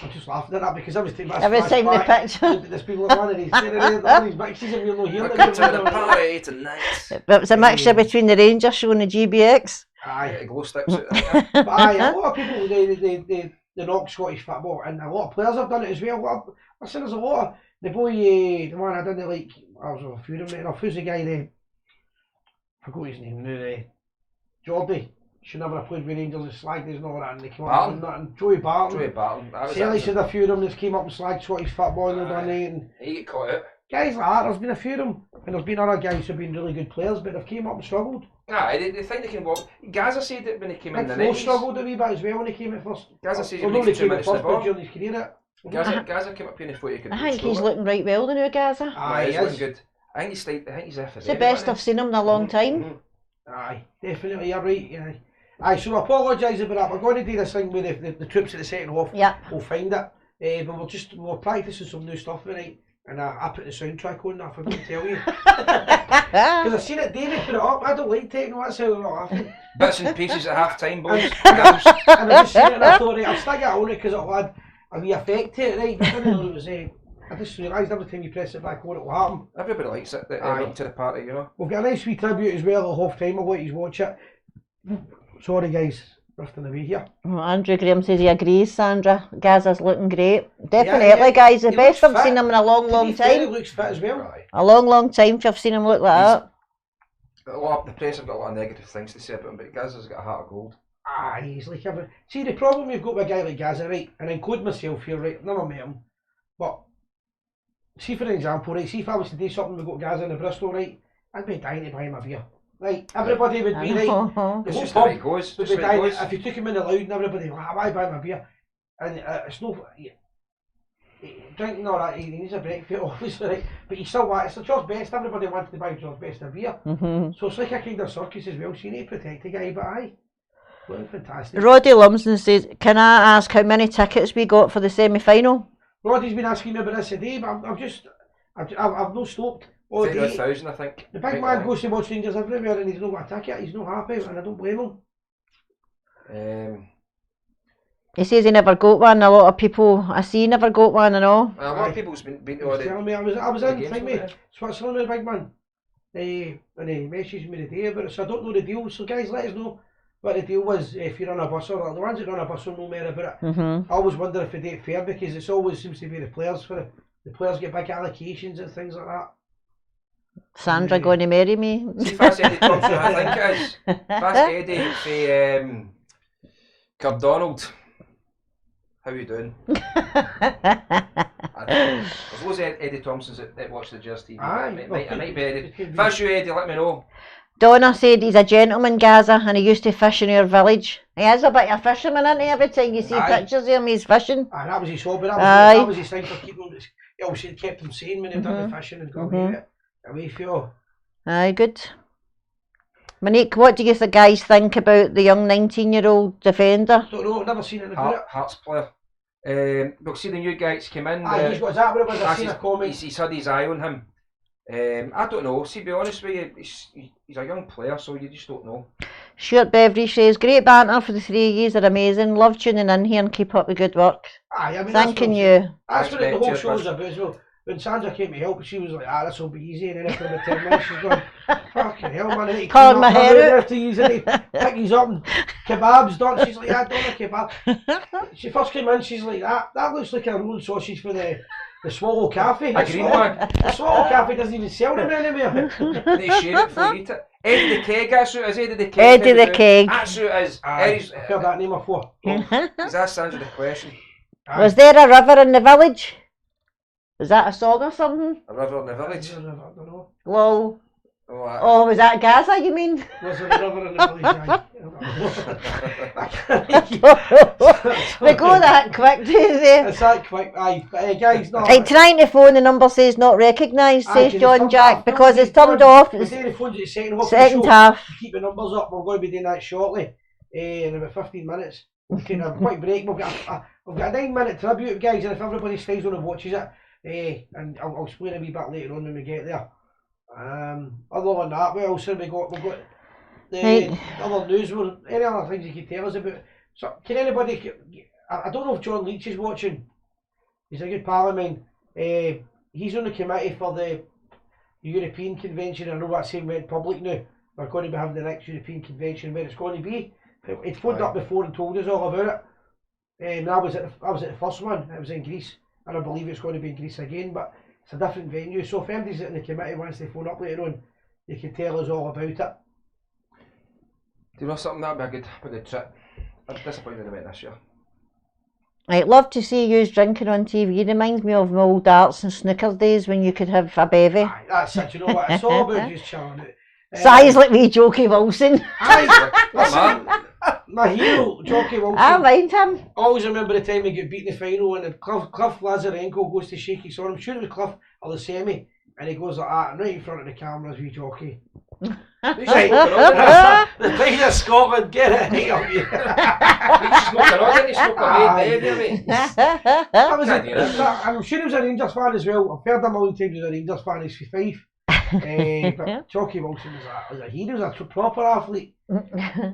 S1: I'm just laughing at that because every time
S3: Every time the picture.
S1: there's people that run and these mixes and we're not here.
S2: Welcome to the party tonight.
S3: It was a mixture between the Rangers show and the GBX.
S2: Aye, glow sticks out there.
S1: But a lot of people they knock Scottish football, and a lot of players have done it as well. Listen, there's a lot of the boy, the one I didn't like. I was a few of them enough. Who's the guy? I forgot his name now. Geordie. Should never have played with Rangers. He slagged his not that, and they came up with nothing. Joey Barton. Celtic had a few of them that came up and slagged Scottish football and done it. And
S2: he get caught out.
S1: Guys like that, there's been a few of them, and there's been other guys who've been really good players, but they've came up and struggled.
S2: They think they can walk. Gaza said it when he came in the 90s.
S1: Struggled a wee bit as well when he came at first.
S2: Gaza said
S1: he came at first, but during his career.
S2: Gaza came up here and thought he could.
S3: I think he's looking right well the new Gaza.
S2: Aye, he's looking good. I think he's there for
S3: It's the best I've seen him in a long time.
S1: Aye, definitely, you're right. Yeah. Aye, so I apologise about that. We're going to do this thing with the troops at the second half.
S3: Yeah.
S1: We'll find it. But we're practising some new stuff tonight. And I put the soundtrack on, I forgot to tell you. Because I've seen it, David put it up. I don't like techno, that's how I'm not laughing.
S2: Bits and pieces at half time, boys.
S1: And I just seen it and I thought, right, I'll stick it on it because it'll add a wee effect to it, right? I didn't know it was. I just realised every time you press it back on, it will happen.
S2: Everybody likes it, welcome to the party, you know.
S1: We've got a nice wee tribute as well at half time. I'll let you watch it. Sorry, guys. Drifting away here.
S3: Andrew Graham says he agrees, Sandra. Gaza's looking great. Definitely, guys. The best I've seen him in a long time.
S1: He looks fit as well.
S3: A long time if I've seen him look like that.
S2: The press have got a lot of negative things to say about him, but Gaza's got a heart of gold.
S1: He's like every... See, the problem we've got with a guy like Gaza, right, and I include myself here, right, never met him, but see for example, right, see if I was to do something we got Gaza in the Bristol, right, I'd be dying to buy him a beer. Right, everybody would be right.
S2: It's just the way it goes.
S1: If you took him in the loud and everybody would like, why buy him a beer? And it's no... Drinking all that, he needs a break for it, obviously, right? But you still want, it's the George Best, everybody wanted to buy George Best a beer. So it's like a kind of circus as well, so you need to protect the guy, but aye. Looking fantastic.
S3: Roddy Lumsden says, can I ask how many tickets we got for the semi-final?
S1: Roddy's been asking me about this today, but I've not stopped.
S2: 1,000, I think.
S1: The big man goes to watch Rangers everywhere and he's not got a ticket, he's not happy, and I don't blame him.
S3: He says he never got one. A lot of people I see never got one and all.
S2: A lot of people's been to all
S1: me, I was in Switzerland with the big man. And he messaged me today about it, so I don't know the deal. So guys, let us know what the deal was if you're on a bus, or the ones that run a bus will know more about it. I always wonder if they do it fair, because it always seems to be the players the players get big allocations and things like that.
S3: Sandra going to marry me.
S2: See if that's Eddie Thompson, I think it is. If that's Eddie for Cardonald. How you doing? There's loads of Eddie Thompsons that watch the Gers TV. It might be Eddie. If that's you, Eddie, let me know.
S3: Donna said he's a gentleman, Gaza, and he used to fish in our village. He is a bit of a fisherman, isn't he? Every time you see pictures of him, he's fishing.
S1: That was his hobby. That was his thing for keeping him. He always kept him sane when he done the fishing and got away for you.
S3: Aye, good. Monique, what do you guys think about the young 19-year-old defender?
S1: Don't know, I've never seen it about it.
S2: Hearts player. We'll see the new guys came in.
S1: He's got that, what it was, I've seen a comment.
S2: He's had his eye on him. I don't know, see, to be honest with you, he's a young player, so you just don't know.
S3: Stuart Beveridge says, great banter for the 3 years, are amazing. Love tuning in here and keep up the good work. Thanking you.
S1: That's what the whole show's about as well. When Sandra came to help, she was like, this will be easy, and then after about 10 minutes she's gone, fucking hell man, I need to
S3: pulling my hair out.
S1: To use it, pick these up and kebabs, don't she's like, I don't like kebab. She first came in, she's like, that looks like a rolling sausage for the Swallow Cafe.
S2: A green one.
S1: The Swallow Cafe doesn't even sell them anymore.
S2: They share it before you eat it. Eddie the Keg, that's who it is, Eddie the Keg.
S3: Eddie the Keg.
S2: That's who it is.
S1: I've heard that name before.
S2: He's asked Sandra the question.
S3: Was there a river in the village? Was that a song or something?
S2: A river in the village?
S1: I don't know.
S3: Lol. Oh, was that Gaza, you mean?
S1: Was there a river in the village?
S3: They go that quick, do they?
S1: It's that quick, aye. Guys, no.
S3: Right, trying to phone, the number says not recognised, says John Jack, because it's turned off.
S1: We're doing the phones at the
S3: second half.
S1: Keep the numbers up, we're going to be doing that shortly. In about 15 minutes. We'll take a quick break. We've got a 9-minute tribute, guys, and if everybody stays on and watches it, and I'll explain a wee bit later on when we get there. Other than that, what else have we got? We've got the other news. Any other things you can tell us about? So, can anybody? I don't know if John Leach is watching. He's a good pal of mine. He's on the committee for the European Convention. I know that's saying went public now. We're going to be having the next European Convention where it's going to be. He'd phoned up before and told us all about I was at the first one. It was in Greece, and I believe it's going to be in Greece again, but it's a different venue. So if anybody's in the committee wants to phone up later on, they can tell us all about it.
S2: Do you know something? That'd be a good trip. I'm disappointed I went this year.
S3: I'd love to see you drinking on TV. Reminds me of my old darts and snooker days when you could have a bevy.
S1: Aye, that's it. You know what? It's all about just chilling out.
S3: Size like me, Jokey Wilson.
S1: Aye, listen, my hero, Jockey Wilson.
S3: I mind him.
S1: Always remember the time he got beat in the final and Cliff Lazarenko goes to shake his arm. I'm sure it was Cliff or the semi, and he goes like that, and right in front of the cameras with Jockey. The pride of Scotland, get it right up here.
S2: He's smoking on, didn't he? Smoking away, baby.
S1: I'm sure he was a Rangers fan as well. I've heard him a million times. He was a Rangers fan. He's 5. But Jockey Wilson was a hero. He was a proper athlete.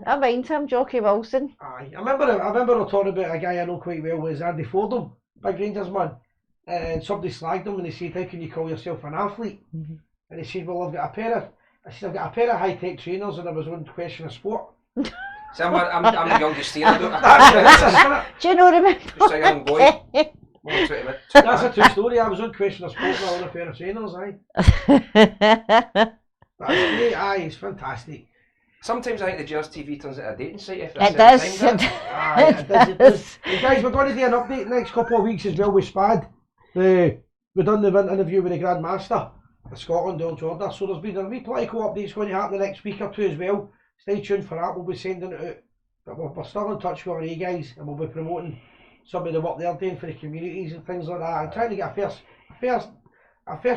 S3: I mind him, Jockey Wilson.
S1: Aye, I remember talking about a guy I know quite well was Andy Fordham, big Rangers man, and somebody slagged him and they said, "How can you call yourself an athlete?" And he said, "Well, I've got a pair of high-tech trainers and I was on Question of Sport."
S2: See, I'm the youngest here.
S1: Do
S3: you know remember?
S2: Just a young boy.
S1: That's a true story. I was on Question of Sport and I own a pair of trainers. Aye. That's great. Aye, it's fantastic.
S2: Sometimes I think the Gers TV turns into a dating site. If
S3: It does.
S1: It does. Hey guys, we're going to do an update next couple of weeks as well with Spad. We done the interview with the Grand Master of Scotland, Del Jordan. So there's been a wee political updates going to happen the next week or two as well. Stay tuned for that. We'll be sending it out. But we're still in touch with our guys and we'll be promoting some of the work they're doing for the communities and things like that. I'm trying to get a first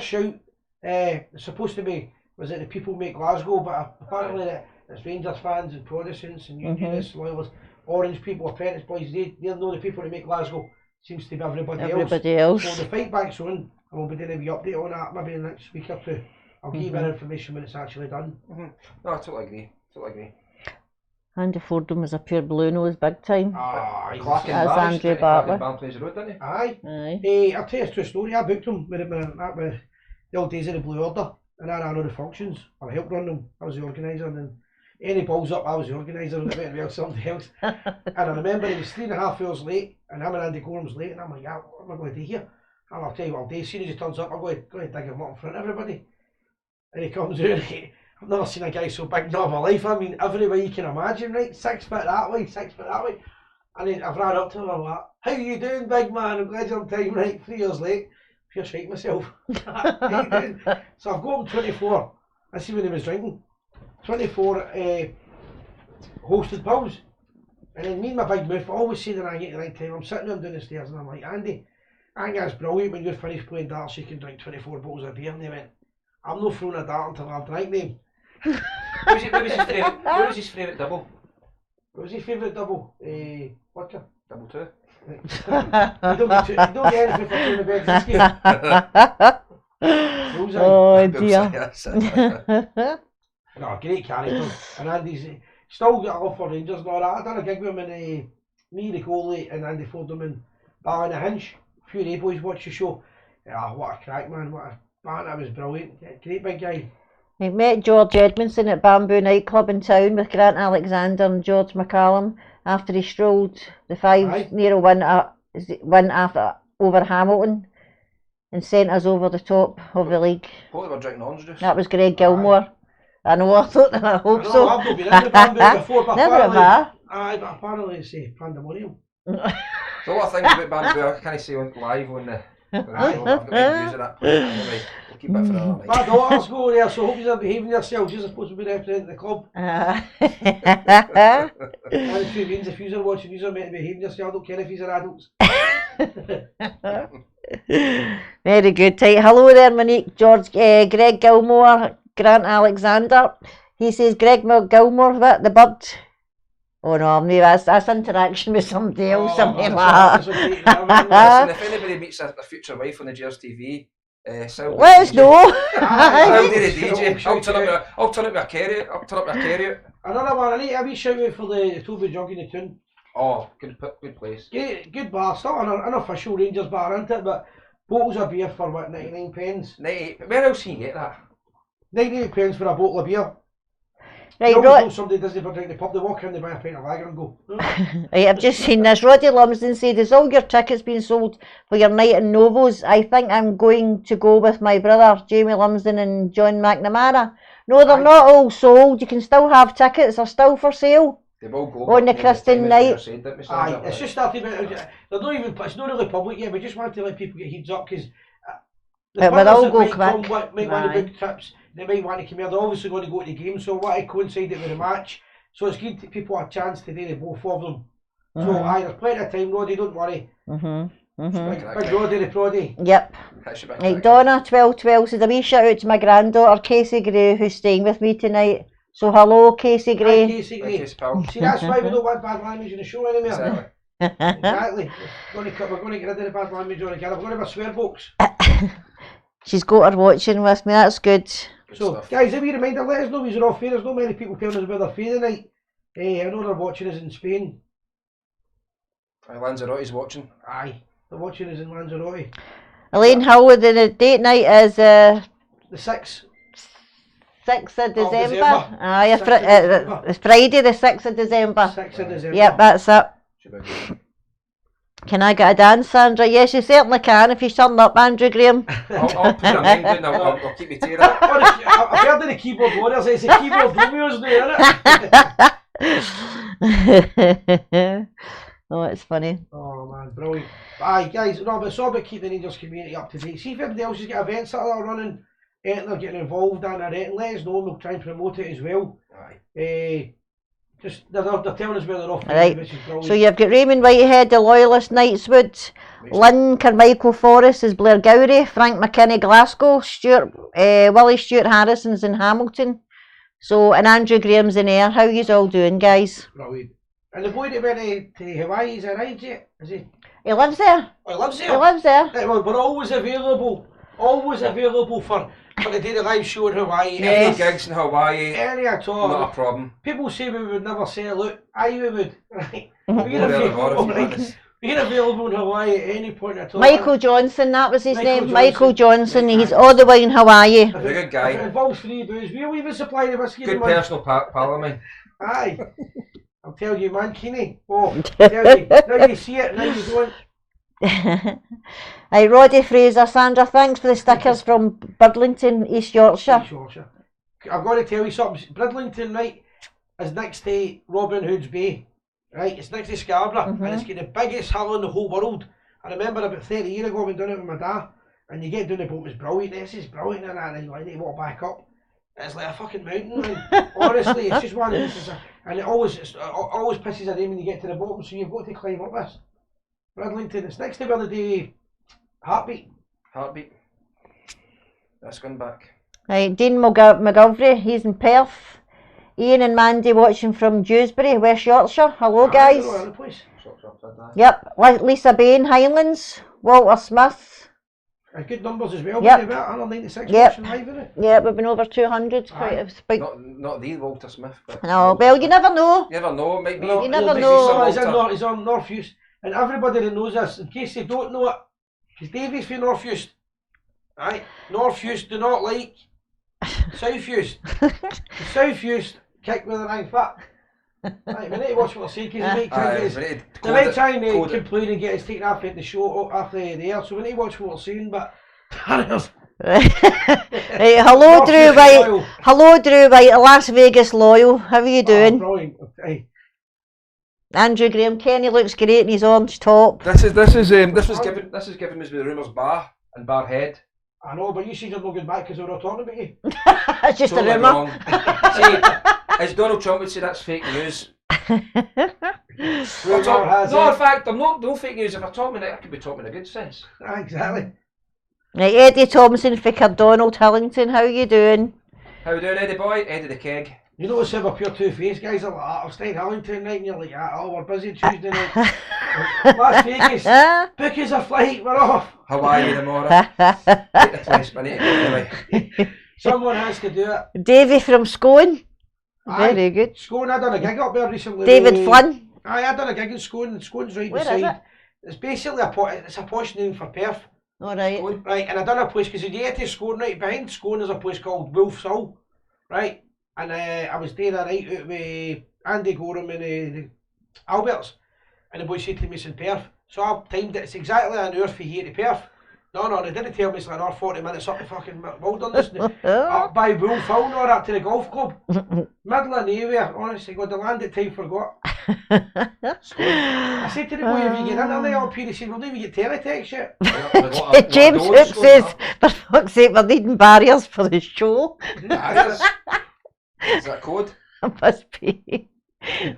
S1: shout. It's supposed to be, was it the People Make Glasgow, but apparently it's Rangers fans and Protestants and Unionists, loyalists, Orange people, Apprentice boys, they know the people that make Glasgow. Seems to be everybody else. So the fight back's on and we'll be doing a wee update on that maybe next week or two. I'll give you more information when it's actually done.
S2: No, I totally agree.
S3: Andy Fordham was a pure blue nose big time.
S2: That's
S3: Andrew Bartley.
S2: Road, didn't he?
S1: Aye. I'll tell you a true story. I booked him with the old days of the Blue Order, and I ran all the functions. I helped run them. I was the organiser, and then any balls up, I was the organiser, and it went well something else. And I remember he was 3.5 hours late, and him and Andy Gorham's late, and I'm like, what am I going to do here? And I'll tell you what I'll do. As soon as he turns up, I'm going to dig him up in front of everybody. And he comes out. I've never seen a guy so big in my life. I mean, every way you can imagine, right? 6 foot that way, 6 foot that way. And then I've ran up to him and I'm like, "How you doing, big man? I'm glad you're on time, right? 3 years late." Pure shite myself. How you doing? So I've got him 24. I see when he was drinking. 24 hosted pubs. And then me and my big mouth always say that I get the right time. I'm sitting down the stairs and I'm like, "Andy, I think that's brilliant when you're finished playing darts, you can drink 24 bottles of beer." And they went, "I'm not throwing a dart until I've drank them."
S2: What was his favourite double?
S1: What was his favourite double? Vodka.
S2: Double 2.
S1: You don't get anything for doing the Bedsky.
S3: Oh dear.
S1: No, great character. And Andy's still got a love for Rangers and all that. I done a gig with him in me, the goalie, and Andy Fordham and Ballynahinch. A few of the boys watch the show. What a crack, man. What a banter. It was brilliant. Great big guy.
S3: I met George Edmondson at Bamboo nightclub in town with Grant Alexander and George McCallum after he strolled the 5-0 win after over Hamilton and sent us over the top of the league.
S2: Thought they were drinking orange juice.
S3: That was Greg Gilmore. I know, I hope so.
S1: I've not been in the Bamboo before, but
S3: never have I.
S1: Aye, but apparently it's pandemonium.
S2: So a lot of things about Bamboo I can't say live on the show. I've got views of that. Anyway, we'll keep it for another night.
S1: My daughters go there, so hope you're behaving yourselves. You're supposed to be representing the club. And if you means if you're watching, you're meant to behave yourself. I don't care if you're adults.
S3: Very good. Right. Hello there, Monique, George, Greg Gilmore, Grant Alexander. He says Greg Gilmore, the bird. Oh no, maybe that's interaction with somebody else, something like that.
S2: Listen, if anybody meets their future wife on the Gers TV,
S3: let us know.
S2: I'll do the DJ. I'll turn up my carry.
S1: Another one, I need a wee shout out for the Toby Jug in the Tune.
S2: Oh, good place.
S1: Good bar, still an unofficial Rangers bar, isn't it? But bottles of beer for what, 99 pence?
S2: 98. Where else can you get that?
S1: 98 pence for a bottle of beer.
S3: Right,
S1: you always know somebody doesn't ever drink the pub, they walk in, they buy a pint of lager and go,
S3: Right, I've just seen this. Roddy Lumsden said, "Has all your tickets been sold for your night at Novo's? I think I'm going to go with my brother, Jamie Lumsden and John McNamara." No, they're not all sold. You can still have tickets. They're still for sale.
S2: They will go.
S3: On the Christian night.
S1: Aye, it's just started. They're not even. It's not really public yet. We just want to let people get heads up because the
S3: It will
S1: punters
S3: all
S1: that
S3: go
S1: might
S3: quick.
S1: might want to book trips. They might want to come here. They're obviously going to go to the game, so I want to coincide it with the match. So it's good that people have a chance to do the both of them. So aye, there's plenty of time, Roddy. Don't worry. Big Roddy the Proddy.
S3: Yep. Right, Donna 1212 says, "A wee shout out to my granddaughter Casey Gray, who's staying with me tonight. So hello, Casey
S1: Aye,
S3: Gray."
S1: Casey Gray. See, that's why we don't want bad language in the show anymore. Exactly. We're going to get rid of the bad language on again. We're going to have a swear box.
S3: She's got her watching with me. That's good.
S1: So, guys, a wee reminder, let us know if you're off here. There's not many people telling us where they're free tonight. I know they're watching us in Spain.
S2: Lanzarote's watching.
S1: Aye, they're watching us in Lanzarote.
S3: Elaine Howard, the date night is
S1: The 6th.
S3: 6th of December.
S1: December.
S3: Aye,
S1: 6th of December.
S3: it's Friday the 6th of December.
S1: 6th of December.
S3: Yep, that's it. Can I get a dance, Sandra? Yes, you certainly can if you turn up, Andrew Graham.
S2: I'll put your name down, I'll keep you to that.
S1: I've heard of the keyboard warriors, it's the keyboard Romeos now, isn't it?
S3: Oh, it's funny.
S1: Oh man, brilliant. Aye, guys, no, but it's all about keeping the Rangers community up to date. See if everybody else has got events that are running, and they're getting involved in it, and let us know and we'll try and promote it as well. Aye. Just they're telling us where they're off.
S3: Right.
S1: Which is brilliant.
S3: So you've got Raymond Whitehead, the Loyalist, Knightswood, Lynn Carmichael Forrest is Blairgowrie, Frank McKinney Glasgow, Willie Stewart Harrison's in Hamilton. So and Andrew Graham's in Ayr. How yous all doing, guys?
S1: Brilliant. And the boy that went to Hawaii, is arrived yet? Is he?
S3: He lives there.
S1: Oh, he lives there.
S3: He lives there.
S1: Right, well, we're always available for the day the live show in Hawaii.
S2: Any gigs in Hawaii,
S1: Any at all.
S2: not a problem.
S1: People say we would never sell out. Aye, we would. Right. We're available in Hawaii at any point at all.
S3: Michael Johnson, that was his name.
S1: Johnson.
S3: Michael Johnson. He's all the way in Hawaii.
S2: Very good guy.
S1: If it involves free booze, we'll even supply the whiskey.
S2: Good personal pal of mine.
S1: Aye. I'll tell you, man, Keeney. Oh, I tell you. Now you see it, now you don't.
S3: Right, Roddy Fraser, Sandra, thanks for the stickers from Bridlington, East Yorkshire.
S1: East Yorkshire. I've got to tell you something. Bridlington, right, is next to Robin Hood's Bay. Right, it's next to Scarborough, and it's got the biggest hill in the whole world. I remember about 30 years ago when done it with my dad, and you get down the boat, it's brilliant, this is brilliant, and then you need to walk back up. It's like a fucking mountain, man. Honestly, it's just one of those, and it always pisses a rain when you get to the bottom, so you've got to climb up this. Bridlington, it's next to where the Heartbeat.
S2: That's going back.
S3: Right, Dean McGovry, he's in Perth. Ian and Mandy watching from Dewsbury, West Yorkshire. Hello, guys. Yep, Lisa Bain, Highlands. Walter Smith.
S1: Good numbers as well.
S3: Yep.
S1: 196
S3: Yep.
S1: watching live, isn't it?
S3: Yeah, we've been over 200.
S2: Not the Walter Smith. But
S3: No, well, you never know.
S2: You never know, it might be.
S3: You never
S1: He's
S3: know.
S1: he's on North Eust. And everybody that knows this, in case they don't know it, because Davey's from North Eust. Right? North Eust do not like South Eust. South Eust kick with the right foot. Right, we need to watch what we're saying because they might try and complain and get us taken off the show after the air, so we need to watch what we're saying, but
S3: Right, hello Drew White. Hello Drew White, Las Vegas Loyal. How are you doing?
S1: Brilliant. Hey.
S3: Andrew Graham, Kenny looks great in his orange top.
S2: This is given us with the Rumours Bar and Barhead.
S1: I know, but you see you're not going back because we're not talking about you.
S3: It's just
S2: Totally
S3: a rumour.
S2: wrong. See, as Donald Trump would say, that's fake news. No, in fact, I'm not no fake news. If I talk I could be talking in a good sense.
S1: Exactly.
S3: Right, Eddie Thompson for Donald Hillington, how are you doing?
S2: How we doing, Eddie boy? Eddie the keg.
S1: You know what's ever pure two-faced guys are like that. I'm staying Hillington night and you're like, oh, we're busy Tuesday night. Las Vegas, book us a flight, we're off.
S2: Hawaii tomorrow. Take the place, I need to go anyway.
S1: Someone has to do it.
S3: Davey from Scone.
S1: Aye.
S3: Very good.
S1: Scone, I done a gig up there recently.
S3: David Flynn.
S1: Aye, I done a gig in Scone, and Scone's right
S3: Where
S1: beside.
S3: is it?
S1: It's basically a posh name for Perth.
S3: Alright.
S1: Right, and I done a place, because you get to Scone, right behind Scone is a place called Wolf's Hill. Right, and I was doing a night out with Andy Gorham and the Alberts, and the boy said to me it's in Perth, so I timed it, it's exactly an hour for here to Perth. No, they didn't tell me it's like an hour 40 minutes up the fucking wilderness, up by Wolf Hill and all that to the golf club. Middle of nowhere, honestly, God, the land at time forgot. I said to the boy, have you get into there up here? He said, we'll not even get teletext yet.
S3: James Hook says, for fuck's sake, we're needing barriers for the show.
S2: Barriers? Is that code?
S3: Must be.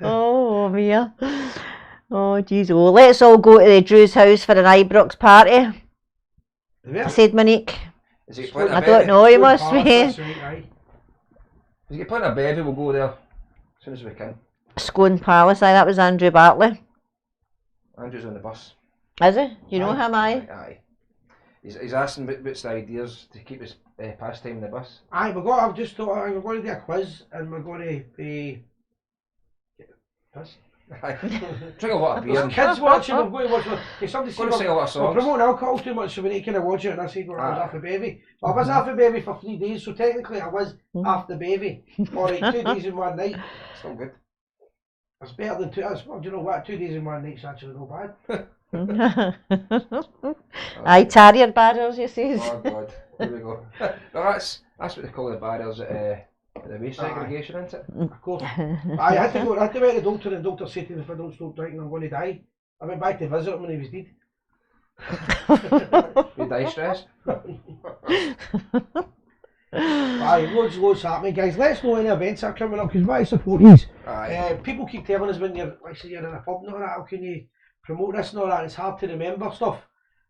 S3: Oh, Mia. Oh, jeez. Oh, let's all go to the Drew's house for an Ibrox party. Said Monique.
S2: Is he playing a
S3: I
S2: bevy?
S3: don't know, he must be.
S2: Is he playing a bevy? We'll go there as soon as we can.
S3: Scone Palace, aye, that was Andrew Bartley.
S2: Andrew's on the bus.
S3: Is he? You know him, aye?
S2: Aye. He's asking what's the ideas to keep his pastime in the bus.
S1: Aye, I've just thought we're going to do a quiz and we're going to be...
S2: Drink a lot of beer.
S1: There's kids watching, we're going to watch... Somebody
S2: Going to sing a lot of
S1: we're
S2: songs.
S1: promoting alcohol too much, so we need to kind of watch it, and I said, well, I was half a bevy. Well, I was half a bevy for 3 days, so technically I was half the bevy. Alright, 2 days in 1 night.
S2: Still good.
S1: It's better than 2, do you know what, 2 days in 1 night's actually no bad.
S3: Aye, Terrier barriers, you see.
S2: Oh God, here we go. No, that's what they call the barriers at the waste segregation, isn't it?
S1: Of course. I had to go to the doctor, and the doctor said to me, if I don't stop drinking I'm going to die. I went back to visit him when he was dead.
S2: You die stressed?
S1: Aye, loads happening, guys. Let's know any events that are coming up, because what I support is people keep telling us when you're in a pub and all that, how can you promote this and all that, it's hard to remember stuff.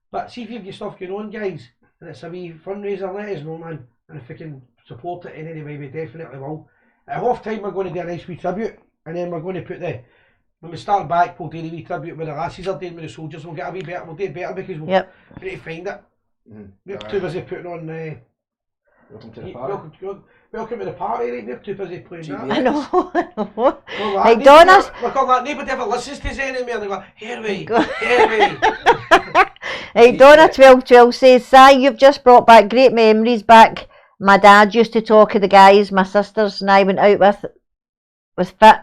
S1: But see if you've got stuff going on, guys, and it's a wee fundraiser, let us know, man. And if we can support it in any way, we definitely will. At half time we're going to do a nice wee tribute, and then we're going to put when we start back, we'll do the wee tribute with the lasses are doing with the soldiers. We'll get a wee better, we'll do it better because we need to find it. We're too busy putting on
S2: Welcome to the party.
S1: Welcome to the party, right? We're too busy playing that.
S3: I know.
S1: Like
S3: Donna's.
S1: Look all that, nobody ever listens to us anymore. They go, here we.
S3: Hey, Donna 1212 says, Si, you've just brought back great memories back. My dad used to talk of the guys my sisters and I went out with Fit.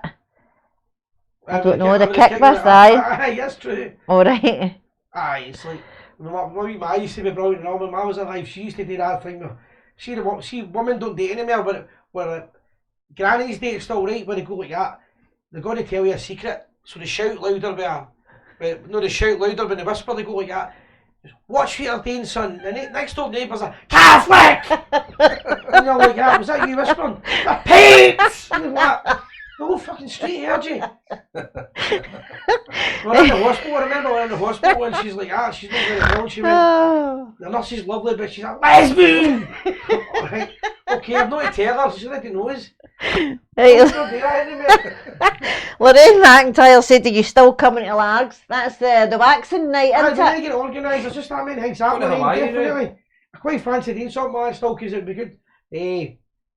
S3: I don't know, the kick with, aye.
S1: Aye, that's true.
S3: Alright.
S1: Aye, it's like, my ma used to be brilliant and all, when ma was alive, she used to do that thing. See, women don't date anymore, but where grannies date still right, when they go like that, they're going to tell you a secret, so they shout louder they shout louder when they whisper, they go like that. Watch what you're doing, son. The next door neighbours are Catholic! And you're like, was that you whispering? The Pates! And you're like, the whole fucking street heard you. We're in the hospital, I remember we're in the hospital and she's like, she's not very well. She went, the nurse is lovely, but she's like, lesbian! Alright, okay, I'm not to tell her, she's already knows.
S3: Lorraine McIntyre said, are you still coming to Largs? That's the waxing night, isn't it?
S1: I didn't get it organised, there's just that many things happening, definitely. I quite fancy doing something like that still, because it'd be good.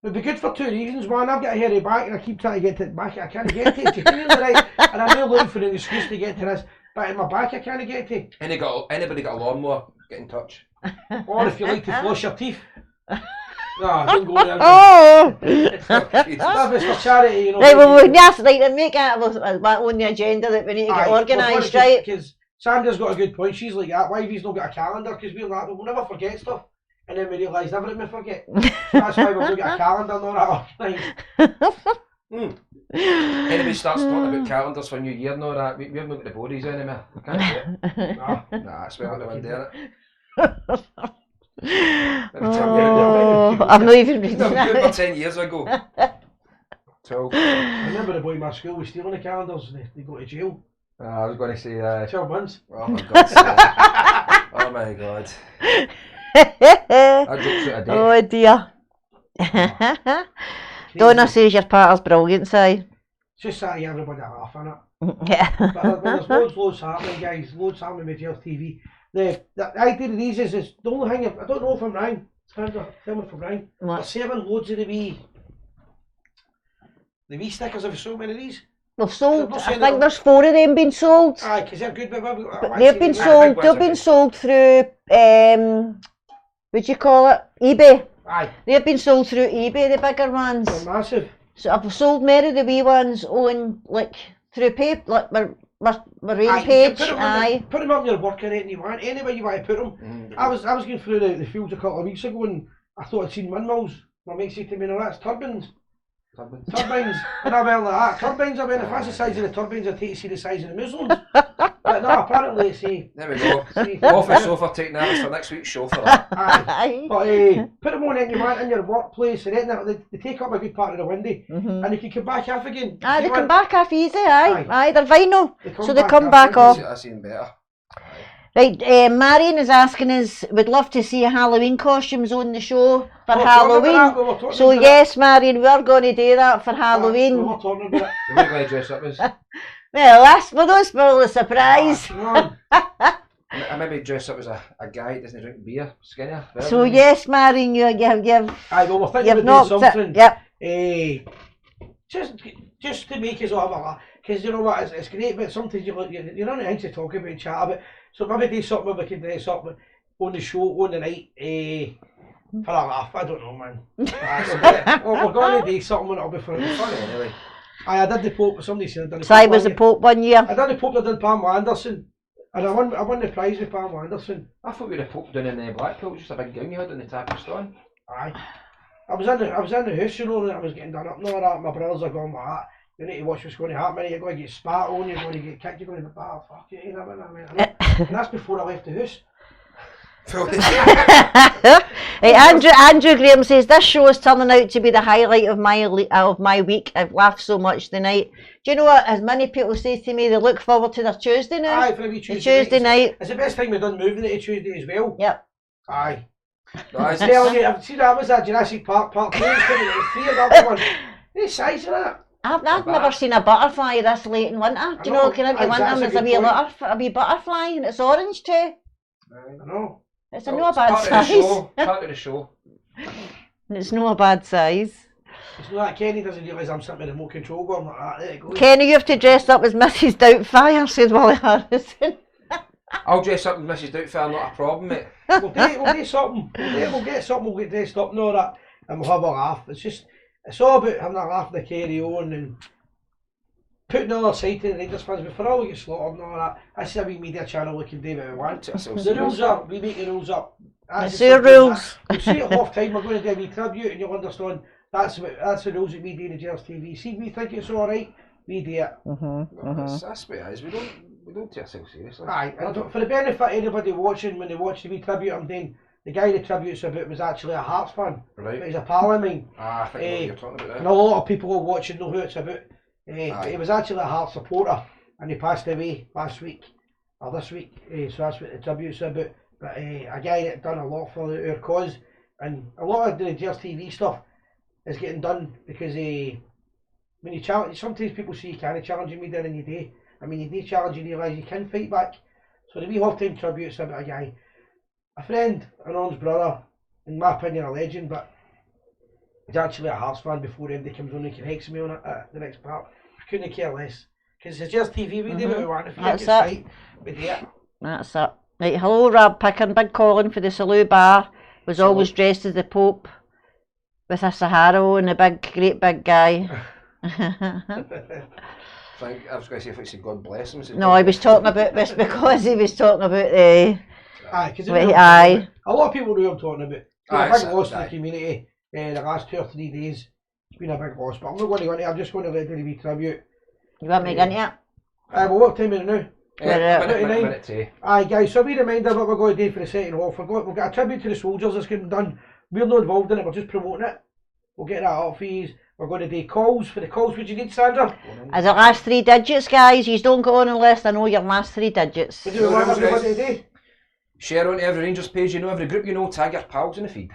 S1: It'd be good for 2 reasons. One, I've got a hairy back and I keep trying to get to it back. I can't get to it. Right? And I'm really looking for an excuse to get to this. But in my back I can't get to it.
S2: Anybody got a lawnmower? Get in touch.
S1: Or if you like to floss your teeth. No, don't go there.
S3: Oh!
S1: If it's for charity, you know.
S3: Right, well, yes, right, and make that on the agenda that we need to get organised, right?
S1: Because Sandra's got a good point. She's like that. Why have you not got a calendar? Because we're like, we'll never forget stuff. And then we realised everything we forget. So that's why we've got a calendar and all that.
S2: Anybody starts talking about calendars for New Year and all that, we haven't got the bodies anymore. We can't do it. Nah, it's well out the window,
S3: I'm not even reading
S2: that. 10 years ago. 12.
S1: I remember the boy in my school was stealing the calendars and they go to jail.
S2: I was going to say
S1: 12 months.
S2: Oh my God. Oh my God. That joke's out of date.
S3: Oh dear. Donna says your partner's brilliant, Si.
S1: It's just that everybody laugh on it.
S3: Yeah.
S1: But there's loads happening, guys. Loads happening with your TV. The idea of these is the only thing, I don't know if I'm wrong. Tell me if I'm wrong. They're saving loads of the wee stickers. Have you sold many of these?
S3: They've sold, I think there's 4 of them being sold.
S1: Aye, because they're good,
S3: but they've been sold through, what do you call it, eBay.
S1: Aye.
S3: They've been sold through eBay, the bigger ones.
S1: They're massive.
S3: So I've sold many of the wee ones on, like, through paper, like my rain
S1: Aye,
S3: page.
S1: you can put them up your work or anything you want, anywhere you want to put them. I was going through the fields a couple of weeks ago and I thought I'd seen windmills. My mate said to me, no, that's turbines. Turbines. And I went like that. Turbines, I went, if that's the size of the turbines, I'd take to see the size of the Muslims. But no, apparently it's
S2: there we go. Office sofa, taking that for next week's show for that.
S1: Aye. But put them on anything you want in your workplace and anything. They take up a good part of the window. And you can come back off again.
S3: Aye, they come back off easy, aye, they're vinyl. So they come back off.
S2: That's even better.
S3: Right, Marion is asking us, would love to see Halloween costumes on the show for Halloween. So yes, Marion, we're going to do that for Halloween.
S1: We were talking about it.
S2: We're going to dress up as...
S3: Well, don't spoil the surprise.
S2: I maybe dress up as a guy that doesn't drink beer, Skinner.
S3: So yes, Marion, you've
S1: aye, well, we're thinking about doing something.
S3: Yep.
S1: Just to make us all have a laugh. Because you know what, it's great, but sometimes you're not things to talk about and chat about. So maybe do something where we can dress up on the show, on the night, for a laugh. I don't know, man. We're going to do something when it'll be fun anyway. I did the Pope, somebody said I did the Pope.
S3: So I was the Pope 1 year.
S1: I did the Pope, I did Pamela Anderson. And I won the prize with Pamela Anderson.
S2: I thought we were the Pope down in Blackpool, just a big gown you had on the top of the stone.
S1: Aye. I was in the house, you know, and I was getting done up and all that. My brothers are going like that. You need to watch what's going to happen. You're going to get spat on, you're going to get kicked, you're going to be bad. Fuck you, you know what I mean? And that's before I left the house.
S3: Hey, Andrew Graham says this show is turning out to be the highlight of my week. I've laughed so much tonight. Do you know what? As many people say to me, they look forward to their Tuesday now.
S1: Aye, for a wee Tuesday
S3: night.
S1: It's the best time we've done moving it to Tuesday as well.
S3: Yep.
S1: Aye. I'm telling you, I've seen that was that Jurassic Park 2. It's 3 of that one. The size of that.
S3: I've never seen a butterfly this late in winter. Do you know, can I winter there's a wee butterfly and it's orange too.
S1: I know.
S3: It's no a bad size.
S2: Part of the show.
S3: It's no a bad size.
S1: It's not like Kenny doesn't realise I'm sitting with the remote control going like that. There it goes.
S3: Kenny, you have to dress up as Mrs. Doubtfire, said Wally Harrison.
S2: I'll dress up as Mrs. Doubtfire, not a problem, mate.
S1: We'll do something. We'll get something, we'll get dressed up and all that, and we'll have a laugh. It's all about having a laugh and a carry on and putting the other side to the Rangers fans before all we get slaughtered and all that. That's a wee media channel we can do what we want. The rules are, we make the rules up.
S3: It's their rules.
S1: We'll see it half time, we're going to do a wee tribute and you'll understand that's the rules that we do in the Gers TV. See, we think it's alright, we do it.
S2: That's what it is, we don't take ourselves seriously.
S1: Aye, and for the benefit of anybody watching, when they watch the wee tribute I'm doing, the guy the tribute's about was actually a Hearts fan. Right. But he's a pal of mine.
S2: I think what you're talking about there.
S1: And a lot of people who are watching know who it's about. But he was actually a Hearts supporter and he passed away last week, or this week, so that's what the tribute's about. But a guy that done a lot for our cause, and a lot of the Gers TV stuff is getting done because when you challenge, sometimes people say you can't challenge me there and you do. I mean, you do challenge and you realise you can fight back. So the wee half-time tribute's about a guy, a friend, an On's brother, in my opinion a legend, but he's actually a Hearts fan before anybody comes on and corrects me on it at the next part. I couldn't care less. Because it's just TV, we do what we want. If we think it's right, we do it.
S3: That's it. Right, hello Rab Picken, Big Colin for the Salou Bar was always dressed as the Pope with a Sahara and a great big guy.
S2: I was going to say if it's God bless him.
S3: No, I was talking about this because he was talking about the...
S1: Aye, a lot of people know what I'm talking about. It's been a big loss to the community the last 2 or 3 days. It's been a big loss, but I'm not going to go into it. I'm just going to let the wee tribute.
S3: You want me to get into it?
S1: Well, what time is it now?
S2: Minute 2.
S1: Aye guys, so a wee reminder what we're going to do for the second half. We've got a tribute to the soldiers that's getting done. We're not involved in it, we're just promoting it. We'll get that up for you. We're going to do calls. For the calls, what do you need, Sandra?
S3: As the last 3 digits, guys. You don't go on unless I know your last 3 digits.
S1: What do we want everybody to do?
S2: Share on every Rangers page, you know, every group you know, tag your pals in the feed.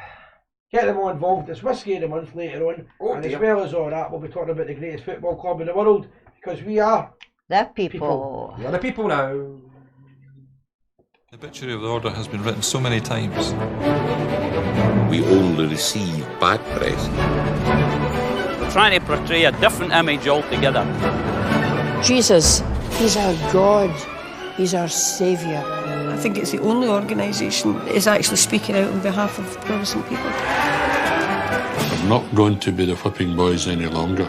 S1: Get them all involved. It's Whiskey of the Month later on. And as well as all that, we'll be talking about the greatest football club in the world, because we are
S3: the people.
S2: We are the people now.
S5: The obituary of the Order has been written so many times.
S6: We only receive bad press.
S7: We're trying to portray a different image altogether.
S8: Jesus, he's our God. He's our saviour.
S9: I think it's the only organisation that is actually speaking out on behalf of Protestant people.
S6: not going to be the whipping boys any longer.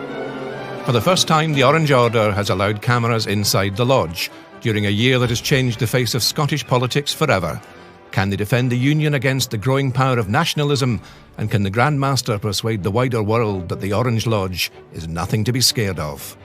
S9: For the first time, the Orange Order has allowed cameras inside the lodge during a year that has changed the face of Scottish politics forever. Can they defend the Union against the growing power of nationalism? And can the Grand Master persuade the wider world that the Orange Lodge is nothing to be scared of?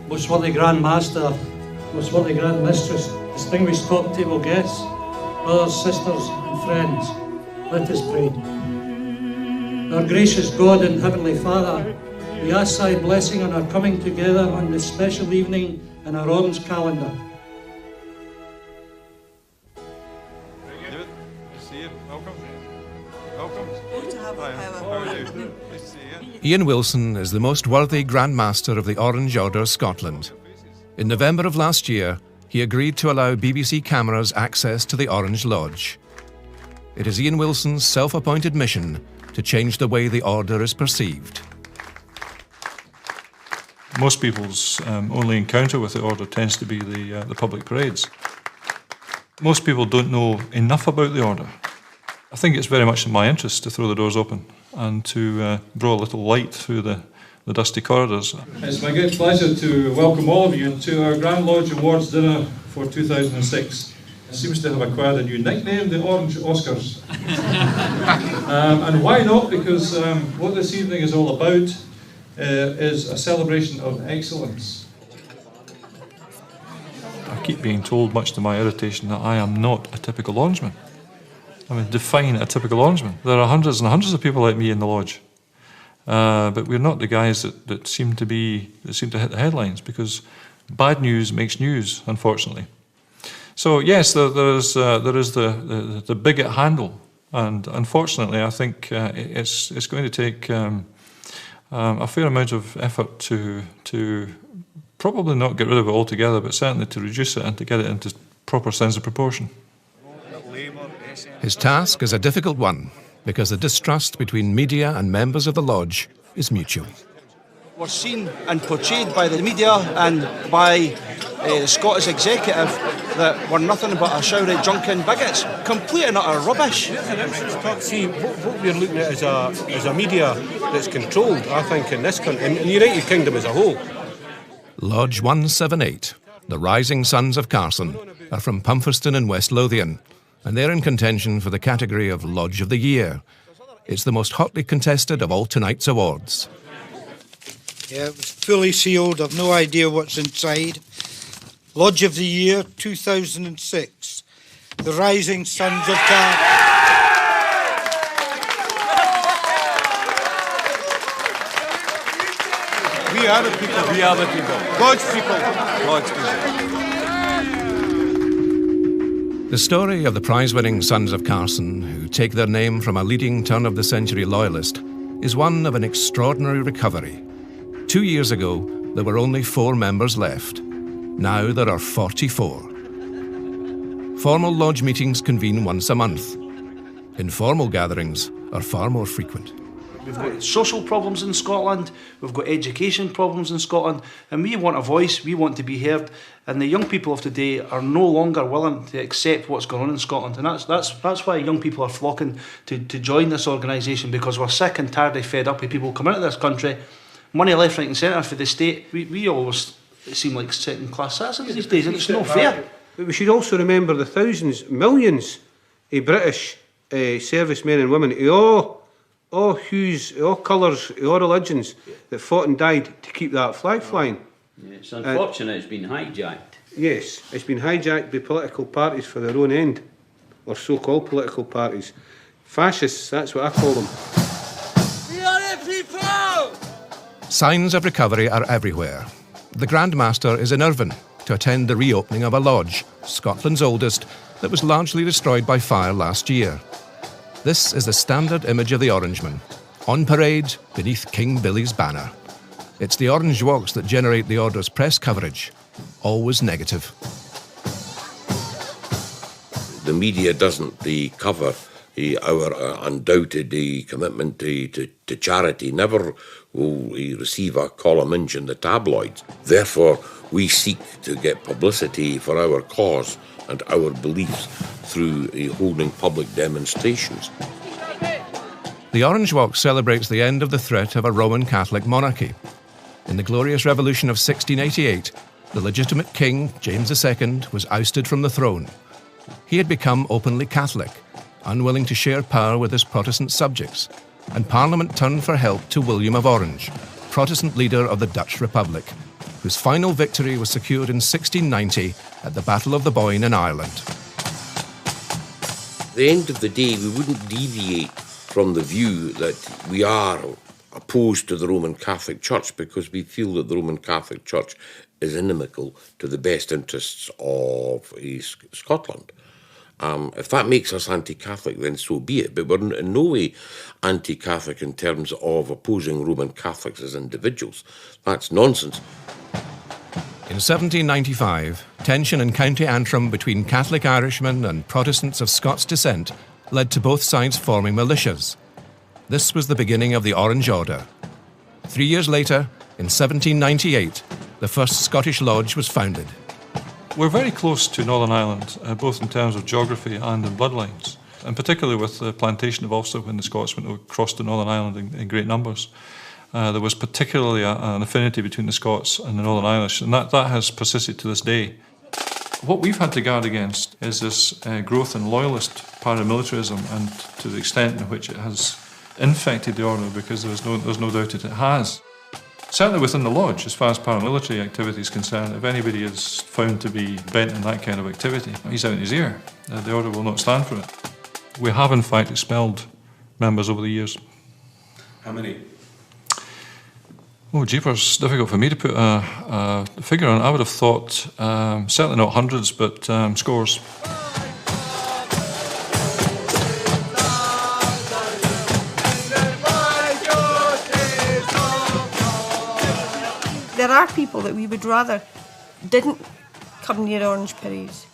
S10: Most worthy Grand Master, most worthy Grand Mistress, distinguished top table guests, brothers, sisters and friends, let us pray. Our gracious God and Heavenly Father, we ask thy blessing on our coming together on this special evening in our Orange calendar.
S5: David, nice to see you. Welcome. Welcome. Good to have you. How are you? Nice to see you.
S9: Ian Wilson is the most worthy Grand Master of the Orange Order Scotland. In November of last year, he agreed to allow BBC cameras access to the Orange Lodge. It is Ian Wilson's self-appointed mission to change the way the Order is perceived.
S5: Most people's only encounter with the Order tends to be the public parades. Most people don't know enough about the Order. I think it's very much in my interest to throw the doors open and to draw a little light through the dusty corridors.
S10: It's my great pleasure to welcome all of you to our Grand Lodge Awards dinner for 2006. It seems to have acquired a new nickname, the Orange Oscars. And why not? Because what this evening is all about is a celebration of excellence.
S5: I keep being told, much to my irritation, that I am not a typical Orangeman. I mean, define a typical Orangeman. There are hundreds and hundreds of people like me in the lodge. But we're not the guys that seem to hit the headlines, because bad news makes news, unfortunately. So yes, there is the bigot handle, and unfortunately, I think it's going to take a fair amount of effort to probably not get rid of it altogether, but certainly to reduce it and to get it into proper sense of proportion.
S9: His task is a difficult one, because the distrust between media and members of the lodge is mutual.
S11: We're seen and portrayed by the media and by the Scottish executive that we're nothing but a shower of drunken bigots. Complete and utter rubbish.
S12: See, what we're looking at is a media that's controlled, I think, in this country, in the United Kingdom as a whole.
S9: Lodge 178, the Rising Sons of Carson, are from Pumferston in West Lothian, and they're in contention for the category of Lodge of the Year. It's the most hotly contested of all tonight's awards.
S13: Yeah, it was fully sealed. I've no idea what's inside. Lodge of the Year 2006. The Rising Sons of Carson.
S12: We are the people. We are the people. God's people. God's people.
S9: The story of the prize-winning Sons of Carson, who take their name from a leading turn-of-the-century loyalist, is one of an extraordinary recovery. 2 years ago, there were only 4 members left. Now there are 44. Formal lodge meetings convene once a month. Informal gatherings are far more frequent.
S11: We've got social problems in Scotland, we've got education problems in Scotland, and we want a voice, we want to be heard, and the young people of today are no longer willing to accept what's going on in Scotland, and that's why young people are flocking to join this organisation, because we're sick and tired and fed up with people coming into this country, money left, right and centre for the state. We always seem like second-class citizens these days, and it's not fair.
S12: But we should also remember the thousands, millions of British servicemen and women of all hues, all colours, all religions that fought and died to keep that flag flying.
S14: Yeah, it's unfortunate it's been hijacked.
S12: Yes, it's been hijacked by political parties for their own end, or so-called political parties. Fascists, that's what I call them.
S15: We are the people!
S9: Signs of recovery are everywhere. The Grand Master is in Irvine to attend the reopening of a lodge, Scotland's oldest, that was largely destroyed by fire last year. This is the standard image of the Orangeman, on parade beneath King Billy's banner. It's the orange walks that generate the Order's press coverage, always negative.
S16: the media doesn't cover our undoubted commitment to charity, never will receive a column inch in the tabloids. Therefore, we seek to get publicity for our cause and our beliefs through holding public demonstrations.
S9: The Orange Walk celebrates the end of the threat of a Roman Catholic monarchy. In the Glorious Revolution of 1688, the legitimate king, James II, was ousted from the throne. He had become openly Catholic, unwilling to share power with his Protestant subjects, and Parliament turned for help to William of Orange, Protestant leader of the Dutch Republic, whose final victory was secured in 1690 at the Battle of the Boyne in Ireland.
S16: At the end of the day, we wouldn't deviate from the view that we are opposed to the Roman Catholic Church because we feel that the Roman Catholic Church is inimical to the best interests of Scotland. If that makes us anti-Catholic, then so be it. But we're in no way anti-Catholic in terms of opposing Roman Catholics as individuals. That's nonsense.
S9: In 1795, tension in County Antrim between Catholic Irishmen and Protestants of Scots descent led to both sides forming militias. This was the beginning of the Orange Order. 3 years later, in 1798, the first Scottish Lodge was founded.
S5: We're very close to Northern Ireland, both in terms of geography and in bloodlines, and particularly with the plantation of Ulster when the Scots went across to Northern Ireland in great numbers. There was particularly an affinity between the Scots and the Northern Irish, and that has persisted to this day. What we've had to guard against is this growth in loyalist paramilitarism, and to the extent in which it has infected the order, because there's no doubt that it has. Certainly within the lodge, as far as paramilitary activity is concerned, if anybody is found to be bent in that kind of activity, he's out in his ear. The order will not stand for it. We have in fact expelled members over the years.
S17: How many?
S5: Oh, jeepers, difficult for me to put a figure on. I would have thought certainly not hundreds, but scores.
S18: There are people that we would rather didn't come near Orange Parades.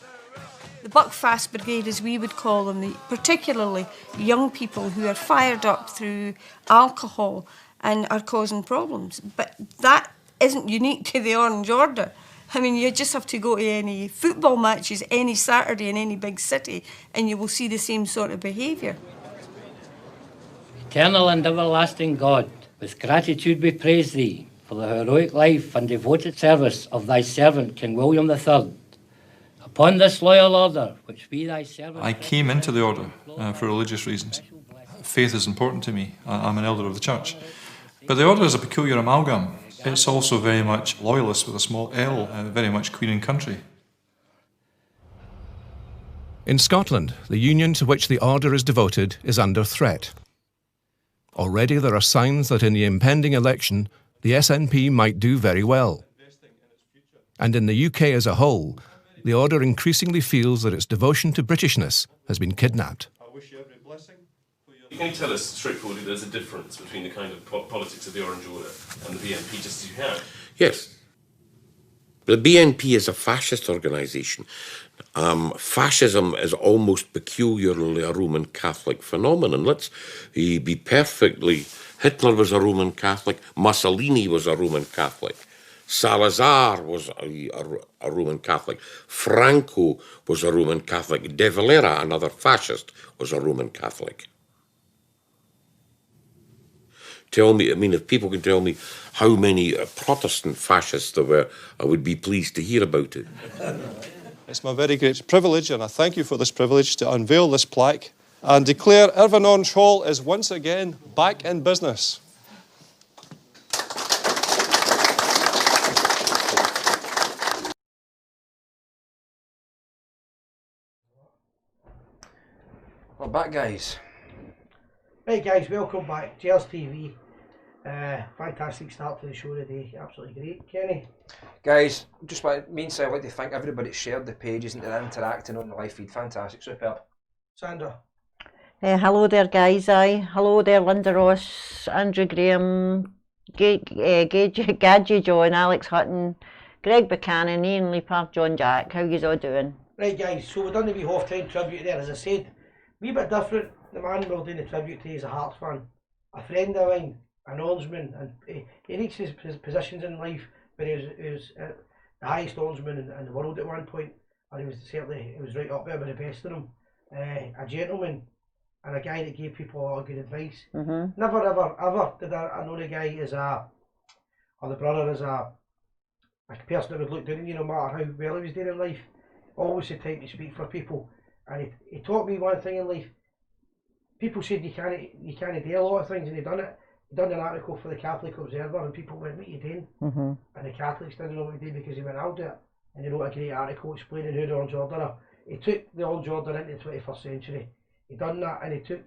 S18: The Buckfast Brigade, as we would call them, particularly young people who are fired up through alcohol and are causing problems. But that isn't unique to the Orange Order. I mean, you just have to go to any football matches any Saturday in any big city and you will see the same sort of behaviour.
S19: Eternal and everlasting God, with gratitude we praise thee for the heroic life and devoted service of thy servant King William III. Upon this loyal order, which we thy servant...
S5: I came into the order for religious reasons. Faith is important to me. I'm an elder of the church. But the order is a peculiar amalgam. It's also very much loyalist with a small L, very much Queen and country.
S9: In Scotland, the union to which the order is devoted is under threat. Already there are signs that in the impending election, the SNP might do very well. And in the UK as a whole, the order increasingly feels that its devotion to Britishness has been kidnapped.
S17: Can you tell us straightforwardly there's a difference between the kind of politics of the Orange Order and the BNP, just as you have?
S16: Yes. The BNP is a fascist organisation. Fascism is almost peculiarly a Roman Catholic phenomenon. Let's be perfectly... Hitler was a Roman Catholic, Mussolini was a Roman Catholic, Salazar was a Roman Catholic, Franco was a Roman Catholic, De Valera, another fascist, was a Roman Catholic. Tell me, I mean, if people can tell me how many Protestant fascists there were, I would be pleased to hear about it.
S20: It's my very great privilege, and I thank you for this privilege, to unveil this plaque and declare Irvine Orange Hall is once again back in business.
S2: We're back, guys.
S1: Right, guys, welcome back. Gers TV. Fantastic start to the show today. Absolutely great. Kenny?
S2: Guys, just by means, I'd like to thank everybody that shared the pages and they're interacting on the live feed. Fantastic, superb.
S1: Sandra?
S3: Hello there, guys. Hello there, Linda Ross, Andrew Graham, Gadgie John, Alex Hutton, Greg Buchanan, Ian Leaper, John Jack. How you all doing?
S1: Right guys, so we've done the wee half-time tribute there, as I said. Wee bit different, the man we're doing the tribute to is a Hearts fan. A friend of mine, an Orangeman, and he reached his positions in life where he was the highest Orangeman in the world at one point, and he was right up there with the best of them. A gentleman and a guy that gave people a lot of good advice. Never ever did I know the guy or the brother as a person that would look down on you no matter how well he was doing in life. Always the type to speak for people, and he taught me one thing in life. People said you can't do a lot of things, and he done it. He done an article for the Catholic Observer, and people went, "What are you doing?" And the Catholics didn't know what to do because he went, "I'll do it." And he wrote a great article explaining who the Orange Order are. He took the Orange Order into the 21st century. He done that, and he took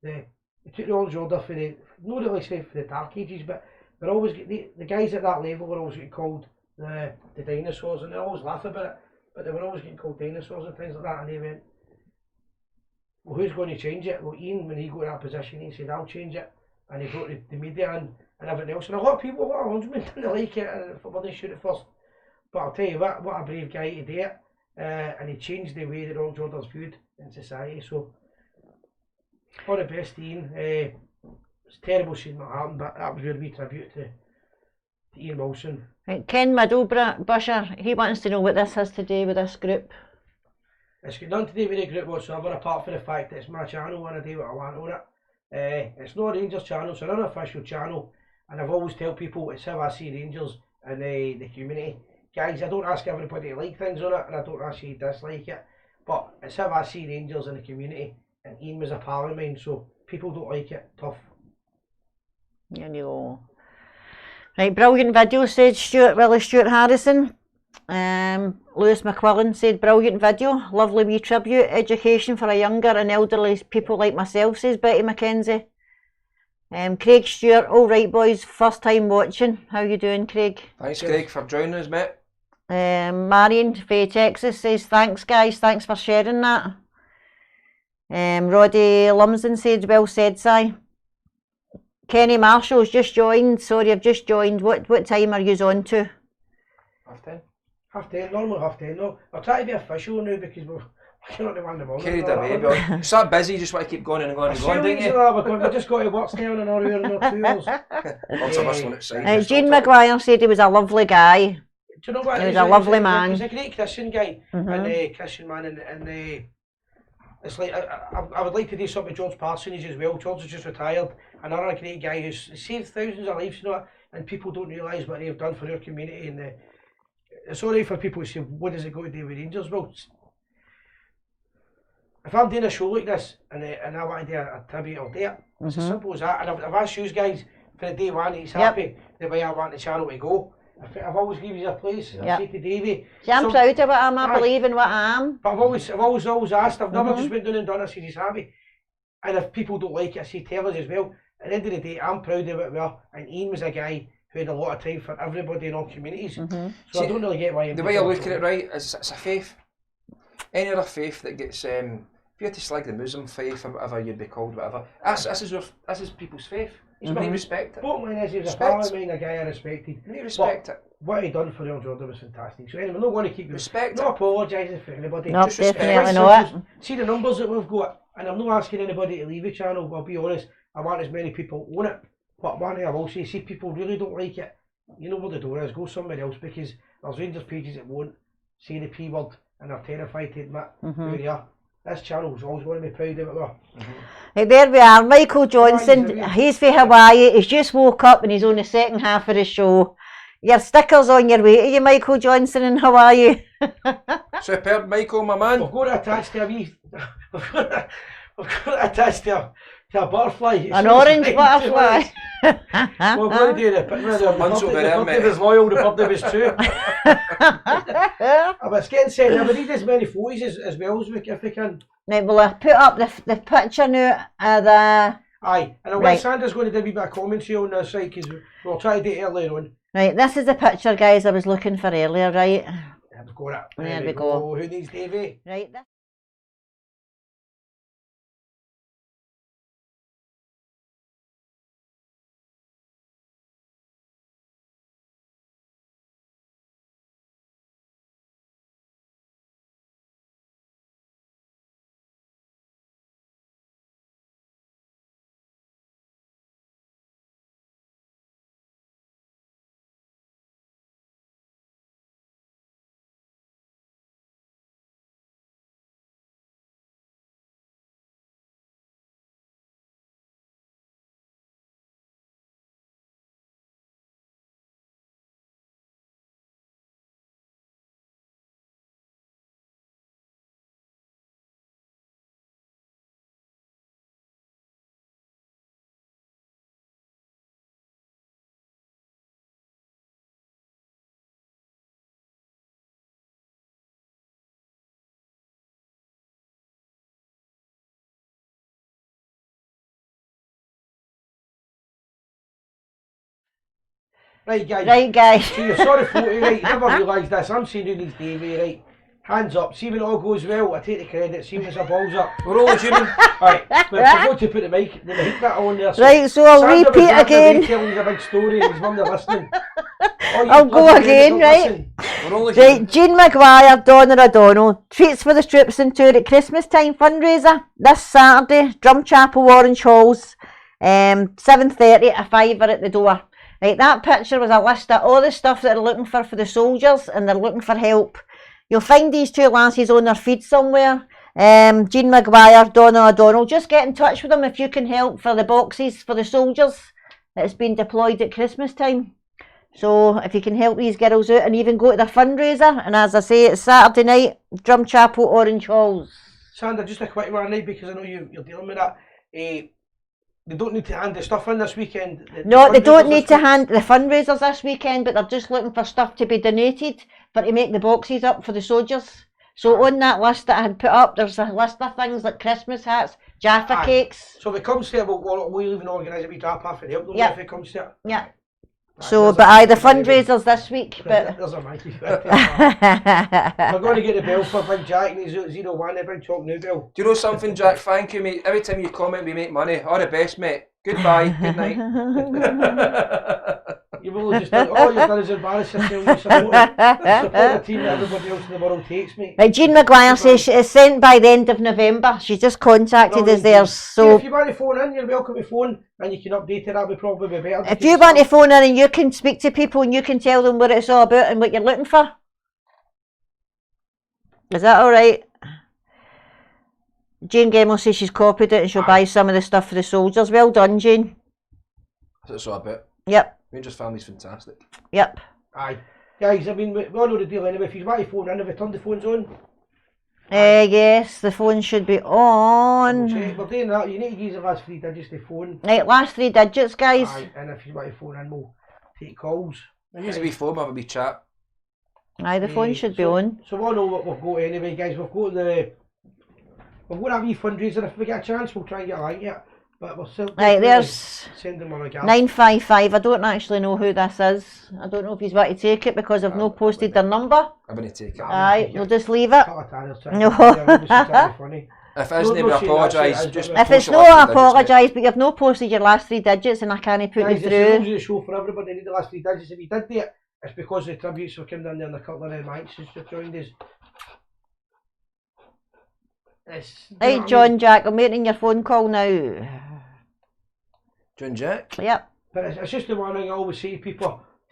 S1: the Orange Order for the, not really say for the Dark Ages, but they're always the guys at that level were always getting called the dinosaurs, and they always laugh about it, but they were always getting called dinosaurs and things like that. And they went, "Well, who's going to change it?" Well, Ian, when he got that position, he said, "I'll change it," and he brought the media in and everything else. And a lot of people, a lot of Orangemen didn't like it, and when they shoot it first. But I'll tell you what a brave guy to do it, and he changed the way the Orange Order's viewed in society. So, all the best, Ian. It's terrible seeing what happened, but that was a wee tribute to Ian Wilson.
S3: Right, Ken Middlebusher, he wants to know what this has to do with this group.
S1: It's got nothing to do with the group whatsoever, apart from the fact that it's my channel and I do what I want on it. It's not a Rangers channel, it's an unofficial channel, and I've always tell people it's how I see Rangers and the community. Guys, I don't ask everybody to like things on it, and I don't ask you to dislike it, but it's how I see Rangers in the community, and Ian was a pal of mine, so people don't like it, tough.
S3: There you go. Right, brilliant video, said Stuart Harrison. Lewis McQuillan said, brilliant video, lovely wee tribute, education for a younger and elderly people like myself, says Betty McKenzie. Craig Stewart, all right boys, first time watching. How you doing, Craig?
S2: Thanks, Craig, for joining us, mate.
S3: Marion from Texas says, thanks guys, thanks for sharing that. Roddy Lumsden said, well said, Si. Kenny Marshall's just joined. Sorry, I've just joined. What time are you on to?
S2: 10:30.
S1: 10:30, normally 10:30. No, I'll try to be official now because we're not the one the morning.
S2: Carried away, but you're so busy, you just want to keep going and going and going, don't you?
S1: We just got to work still in our hour and our 2 hours.
S2: Lots of us on outside.
S3: Gene McGuire said he was a lovely guy.
S1: Do you know what?
S3: He was a lovely man.
S1: He's a great Christian guy, and Christian man, and it's like I would like to do something with George Parsonage as well. George is just retired. Another great guy who's saved thousands of lives, you know, and people don't realise what they've done for our community. And it's alright for people to say, what does it got to do with Rangers? Well, if I'm doing a show like this and I want to do a tribute, I'll do it. It's as simple as that. And I've asked you guys for the day one, he's happy the way I want the channel to go. I've always given you a place. I say to Davey.
S3: See, I'm proud of what I am. I believe in what I am.
S1: But I've always asked. I've never just went down and done it. I said he's happy. And if people don't like it, I say tell us as well. At the end of the day, I'm proud of it. And Ian was a guy who had a lot of time for everybody in all communities. So see, I don't really get why.
S2: The way I look at it, right, is it's a faith. Any other faith that gets, if you had to slag the Muslim faith or whatever you'd be called, whatever, this is people's faith. You need to respect it.
S1: Bottom line is, he was a pal of mine, a guy I respected.
S2: You need to respect it.
S1: What he done for the Orange Order was fantastic. So anyway, I'm not going to keep
S2: respect.
S1: Not apologising for anybody.
S3: No,
S1: just
S3: definitely not.
S1: See the numbers that we've got, and I'm not asking anybody to leave the channel. I'll be honest. I want as many people on it. But one thing I will say, see people really don't like it. You know where the door is. Go somewhere else, because there's Rangers pages that won't say the P word and are terrified to admit who they are. This channel's always going to be proud of it.
S3: Right, there we are, Michael Johnson. He's from Hawaii. He's just woke up and he's on the second half of the show. Your sticker's on your way to you, Michael Johnson in Hawaii.
S2: Superb, Michael, my man.
S1: We've got to attach to a wee. We've got to attach to a butterfly.
S3: An orange butterfly.
S1: We're going to do the birthday was loyal, the birthday was true. But it's getting said, I would need as many photos as well as if we can.
S3: Right, well, I'll put up the picture now of the...
S1: Aye, and right. Sandra's going to do a wee bit of commentary on this, right, because we'll try to do it earlier on.
S3: Right, this is the picture, guys, I was looking for earlier, right?
S1: There we go. Who needs Davey?
S3: Right,
S1: Right, guys.
S3: Right, guys.
S1: So you're sorry for it, right? You never realised this. I'm saying who needs Davey, right? Hands up. See when it all goes well, I take the credit. See when there's a balls up.
S2: We're all human.
S1: Right, but I forgot to put the mic bit on there.
S3: Right, so I'll
S1: Sandra
S3: repeat
S1: was
S3: again.
S1: telling you a big story and his mum they're listening.
S3: I'll go again, right? Right, Jean Maguire, Donna O'Donnell, Treats for the Troops and Tour at Christmas time fundraiser this Saturday, Drum Chapel, Orange Halls, 7:30 a fiver at the door. Right, that picture was a list of all the stuff that they're looking for the soldiers, and they're looking for help. You'll find these two lasses on their feed somewhere. Jean Maguire, Donna O'Donnell. Just get in touch with them if you can help for the boxes for the soldiers that's been deployed at Christmas time. So if you can help these girls out and even go to their fundraiser, and as I say, it's Saturday night, Drum Chapel, Orange Halls.
S1: Sandra, just a quick one, right? Because I know you're dealing with that. They don't need to hand the stuff in this weekend.
S3: No, they don't need to hand the fundraisers this weekend, but they're just looking for stuff to be donated for to make the boxes up for the soldiers. So on that list that I had put up, there's a list of things like Christmas hats, Jaffa cakes.
S1: So if it comes to it, we'll even organise a wee drop off and help them if it comes to it.
S3: Yeah. So, but the fundraisers this week. But
S1: there's a Mikey. We're going to get the bell for Big Jack and he's 01, the big talk new bell.
S2: Do you know something, Jack? Thank you, mate. Every time you comment, we make money. All the best, mate. Goodbye. Good night.
S1: You've only just done, all you've done is embarrass yourself. You support the team that everybody else in the world takes, mate.
S3: Right, Jean Maguire says she is sent by the end of November. She's just contacted us there. So
S1: if you want to phone in, you're welcome to phone and you can update her. That would probably be better.
S3: If you want to phone in and you can speak to people and you can tell them what it's all about and what you're looking for. Is that alright? Jane Gemmell says she's copied it and she'll buy some of the stuff for the soldiers. Well done, Jane.
S2: That's what it's all about.
S3: Yep.
S2: Rangers family's fantastic.
S3: Yep.
S1: Aye. Guys, I mean, we all know the deal anyway. If you want to phone in, have we turned the phones on?
S3: Yes, the phone should be on.
S1: We're doing that. You need to use the last 3 digits to phone.
S3: Right, last 3 digits, guys.
S1: Aye, and if you want to phone in, we'll take calls.
S2: Use a wee phone, have a wee chat.
S3: Aye, the phone should be on.
S1: So we all know what we've got anyway, guys. We've got a wee fundraiser. If we get a chance, we'll try and get a line yet. But we'll still
S3: there's
S1: send them on a gas.
S3: 955. I don't actually know who this is. I don't know if he's about to take it because I've not posted their number.
S2: I'm going to take it.
S3: Aye, we'll just leave it. No.
S2: If it isn't, we apologise.
S3: If it's no, I apologise, but you've not posted your last 3 digits and I can't put you through.
S1: It's the show for everybody. They need the last 3 digits. If you did it, it's because the tributes were coming in there and a couple of mics just joined us.
S3: Right, John Jack, I'm waiting your phone call now.
S2: John Jack?
S3: Yep.
S1: But it's just the one thing I always say to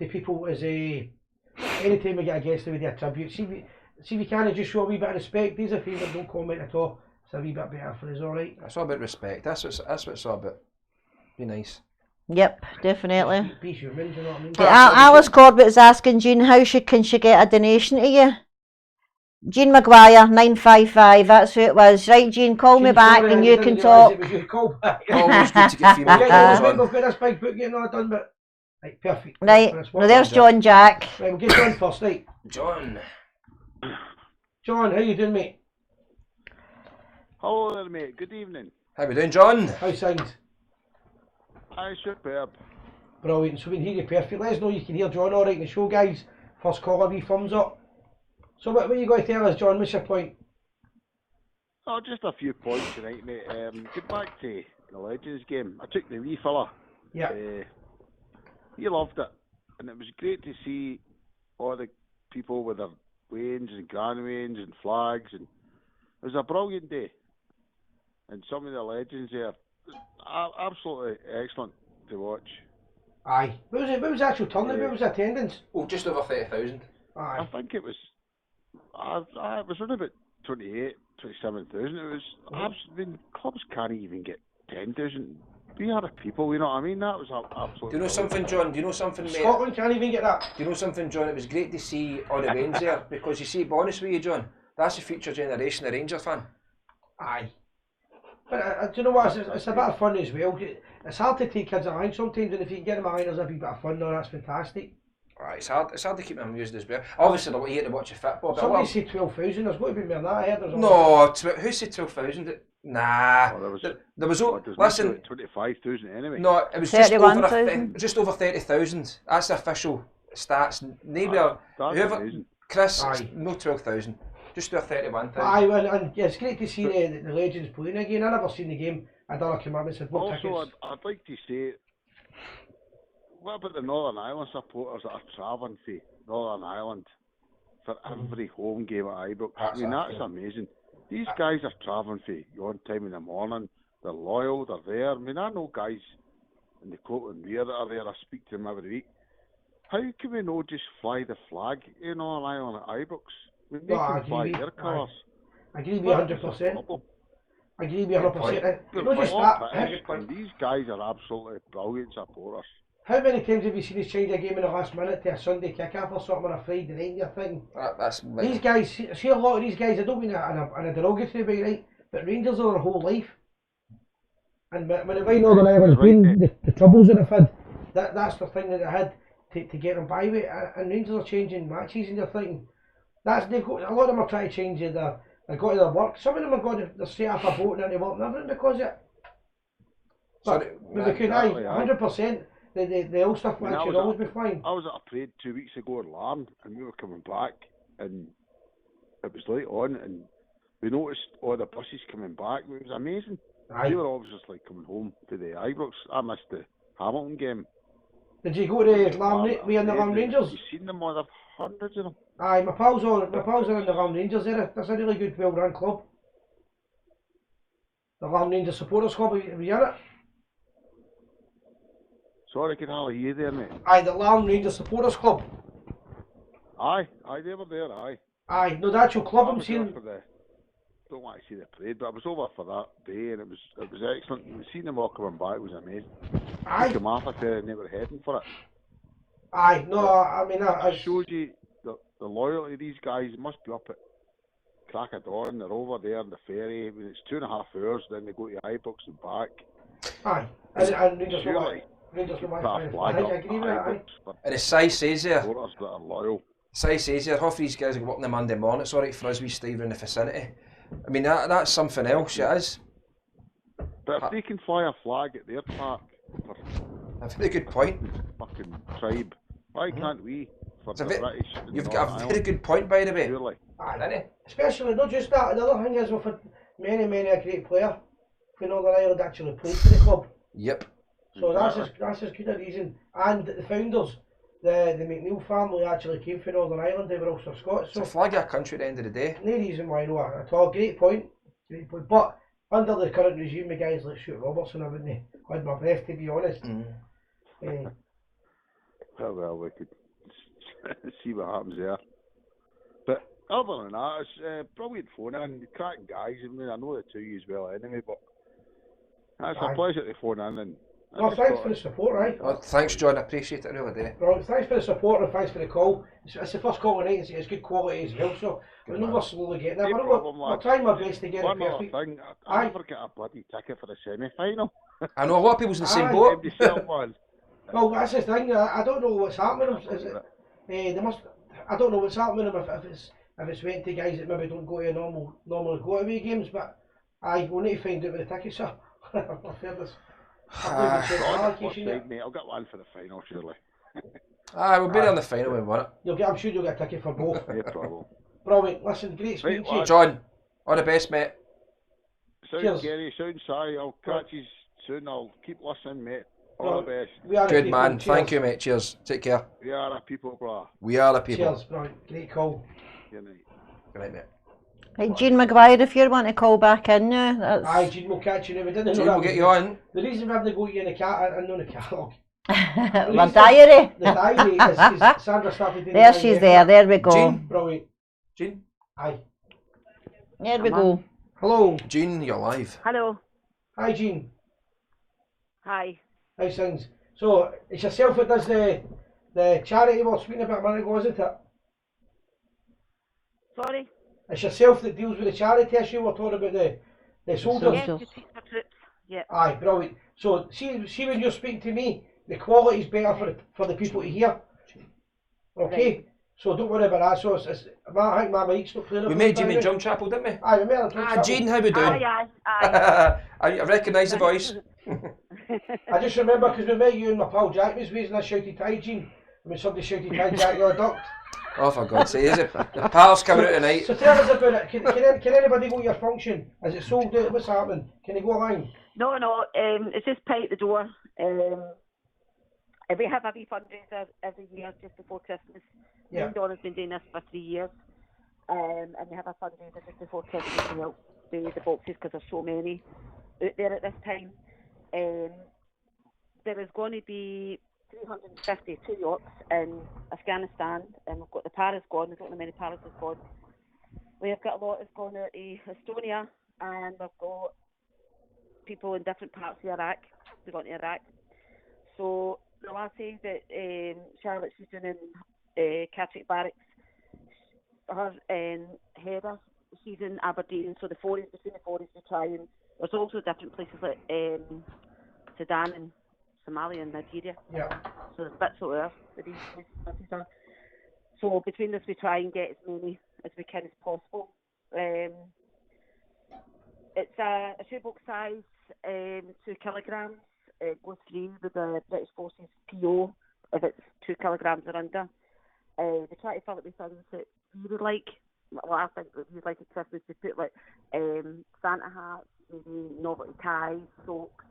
S1: people is anytime we get a guest, we do a tribute. See if you can just show a wee bit of respect. These are favour, don't comment at all. It's a wee bit better for us, alright?
S2: It's all about respect. That's what it's all about. Be nice.
S3: Yep, definitely.
S1: Be human, do you know what I mean?
S3: Alice Corbett is asking Jean how can she get a donation to you? Jean Maguire, 955, that's who it was. Right, Jean, call me back and you can talk.
S1: It was you call back.
S2: Always good to get female calls on.
S1: We've got this big book getting all done, but... Right, perfect.
S3: Right, well there's John Jack.
S1: Right, we'll get John first, right?
S2: John,
S1: how you doing, mate?
S21: Hello there, mate. Good evening.
S2: How we doing, John?
S1: How's things?
S21: Aye, superb.
S1: Brilliant, so we can hear you perfect. Let us know you can hear John alright in the show, guys. First call, a wee thumbs up. So what are you going to tell us, John? What's your point?
S21: Oh, just a few points tonight, mate. Get back to the Legends game. I took the wee fella.
S1: Yeah.
S21: He loved it. And it was great to see all the people with their wains and grand wains and flags. And it was a brilliant day. And some of the legends there, absolutely excellent to watch.
S1: Aye. What was the actual turnout? What was the attendance?
S2: Oh, just over 30,000.
S21: I think it was... it was around about 28, 27,000. It was absolutely... Clubs can't even get 10,000. We had a people, you know what I mean? That was absolutely...
S2: Do you know something, John? Do you know something, mate?
S1: Scotland can't even get that.
S2: Do you know something, John? It was great to see all the Wains there, because you see, to be honest with you, John, that's the future generation of Rangers fan.
S1: Aye. But do you know what? It's a bit of fun as well. It's hard to take kids along sometimes, and if you can get them along, there's a wee bit of fun there. That's fantastic.
S2: Right, it's hard to keep them amused as well. Obviously, you hate to watch the football. But
S1: somebody said 12,000. There's got to be more than that. I heard there's
S2: no, who said 12,000? Nah.
S21: Oh,
S2: There was
S21: listen. 25,000 anyway.
S2: No, it was just over 30,000. That's the official stats. Maybe
S21: That's
S2: whoever,
S21: amazing.
S2: Chris,
S1: Aye.
S2: no 12,000. Just do a 31,000.
S1: Aye, and it's great to see the legends playing again. I never seen the game. I done a commitments and bought
S21: Also,
S1: tickets.
S21: I'd like to say, what about the Northern Ireland supporters that are travelling to Northern Ireland for every home game at Ibrox? I mean, that's amazing. These guys are travelling for on time in the morning. They're loyal, they're there. I mean, I know guys in the Copeland Weir that are there. I speak to them every week. How can we not just fly the flag in Northern Ireland at Ibrox? We
S1: No,
S21: make
S1: I
S21: them fly
S1: agree.
S21: their colours.
S1: I agree with you 100%. I agree with you 100%. Not just that.
S21: These guys are absolutely brilliant supporters.
S1: How many times have you seen us change a game in the last minute to a Sunday kick-off or something on a Friday night? You're thinking, these guys, see a lot of these guys, I don't mean that in a derogatory way, right? But Rangers are their whole life. And when the way Northern Ireland's been, the troubles that they've had, that's the thing that they had to get them by with. And Rangers are changing matches and you're thinking, they've got, a lot of them are trying to change they've got to their work. Some of them are going to set up a boat and into work and everything because of it. But we could, 100%. The Ulster flag should always be flying.
S21: I was at a parade 2 weeks ago in Larne and we were coming back and it was late on and we noticed all the buses coming back. It was amazing.
S1: Aye.
S21: They were obviously coming home to the Ibrox. I missed the Hamilton game.
S1: Did you go to Larne, we in the Larne Rangers?
S21: You've seen them, there's hundreds of them.
S1: Aye, my pals are in the Larne Rangers there. That's a really good, well-run club. The Larne Rangers Supporters Club, have you in it?
S21: Sorry, I can hardly hear you there, mate.
S1: Aye, the Larne Rangers Supporters Club.
S21: Aye, they were there, aye.
S1: Aye, no, the actual club I'm seeing.
S21: Don't want to see the parade, but I was over for that day and it was excellent. Seeing them all coming back was amazing.
S1: Aye.
S21: Took Martha there and they were heading for it.
S1: Aye, no, I mean
S21: that shows you the loyalty of these guys. Must be up at crack of dawn. They're over there in the ferry. I mean, it's 2.5 hours. Then they go to Ibrox and back.
S1: Aye, and Rangers
S21: surely.
S1: I agree with that.
S2: And the size says there.
S21: Supporters that are loyal.
S2: Size says there. Half of these guys are working the Monday morning. It's alright for us. We stay in the vicinity. I mean, that's something else, it is.
S21: But if they can fly a flag at their park,
S2: a very good point.
S21: Fucking tribe. Why can't we? For the British.
S2: You've got a very good point, by the way.
S21: Surely.
S1: Aye. Especially not just that. The other thing is we've had many a great player for Northern Ireland actually played for the club.
S2: Yep.
S1: So that's as good a reason. And the founders, the McNeil family actually came from Northern Ireland. They were also Scots. So
S2: it's a flag of a country at the end of the day.
S1: No reason why no at all. Great point. But under the current regime, the guys like Stuart Robertson, I wouldn't hold my breath to be honest.
S21: Well, we could see what happens there. But other than that, it's brilliant phone in. Cracking guys. I mean, I know the two of you as well anyway, but it's a pleasure to phone in. And
S1: well, thanks for the support, right?
S2: Oh, thanks, John. I appreciate it really do.
S1: Right, thanks for the support and thanks for the call. It's the first call tonight. It's good quality as well. So I know we're slowly getting there. We're trying my best to get it perfect.
S21: Thing, I never get a bloody ticket for the semi-final.
S2: I know a lot of people's in the same boat.
S21: Well,
S1: that's the thing. I don't know what's happening. Is it? They must. I don't know what's happening if it's went to guys that maybe don't go to normally go away games. But we'll need to find out where the tickets are. I've heard this.
S21: Mate, I'll get one for the final, surely.
S2: We'll be there in the final when we win it.
S1: I'm sure you'll get a ticket for both.
S21: No problem.
S1: Brilliant. Listen, great speaking to you.
S2: John, all the best, mate.
S21: Sounds Gary, sounds sorry. I'll catch you soon. I'll keep listening, mate. All the best.
S2: Good man. Thank you, mate. Cheers. Take care.
S21: We are the people, bro.
S2: We are the people.
S1: Cheers, brilliant. Great call.
S21: Good night.
S2: Good night, mate.
S3: Right, Jean Maguire, if you want to call back in now.
S1: Aye, Jean, we'll catch you now. We didn't
S2: Jean,
S1: know
S2: we'll get you on.
S1: The reason we haven't got you in the catalogue.
S3: My diary.
S1: The diary is Sandra started doing
S3: there she's there. There we go.
S2: Jean.
S1: Brilliant.
S2: Jean.
S1: Aye.
S3: There we go.
S1: Hello.
S2: Jean, you're live.
S4: Hello.
S1: Hi, Jean.
S4: Hi.
S1: How's things? So, it's yourself that does the charity we were speaking about a minute ago, isn't it?
S4: Sorry?
S1: It's yourself that deals with the charity issue. We're talking about the soldiers.
S4: Yes, just speak for troops. Yeah.
S1: Aye, brilliant. So, see when you're speaking to me, the quality's better for the people to hear. Okay? Right. So don't worry about that. So I think my mic's not playing up.
S2: We met Jim in Drum Chapel, didn't we?
S1: Aye, we met in Drum Chapel.
S2: Jane, how we doing? I recognise the voice.
S1: I just remember because we met you and my pal Jack was raising a shouty tie, Gene. I mean, somebody shouty tie, Jack, you're a duck.
S2: Oh, for God's sake, is it? The pals coming out tonight.
S1: So tell us about it. Can anybody go to your function? Is it sold out? What's happening? Can you go along?
S4: No, it's just pay at the door. We have a wee fundraiser every year just before Christmas. Me and Donna's been doing this for 3 years. And we have a fundraiser just before Christmas to help do the boxes because there's so many out there at this time. There is going to be 352 yachts in Afghanistan, and we've got the Paras gone. We don't know how many Paras have gone. We have got a lot that's gone out to Estonia, and we've got people in different parts of Iraq. We've gone to Iraq. So the last thing that Charlotte, she's doing in Catholic Barracks, her Heather, she's in Aberdeen, so between the forests we try, and there's also different places like Sudan and Somalia and Nigeria.
S1: Yeah.
S4: So there's bits of where these places are. So between this we try and get as many as we can as possible. It's a shoebox size, 2 kilograms. It goes free with the British Forces PO if it's 2 kilograms or under. We try to fill it with things that we would like. Well, I think that we'd like at Christmas to put like Santa hats, maybe novelty ties, soaps,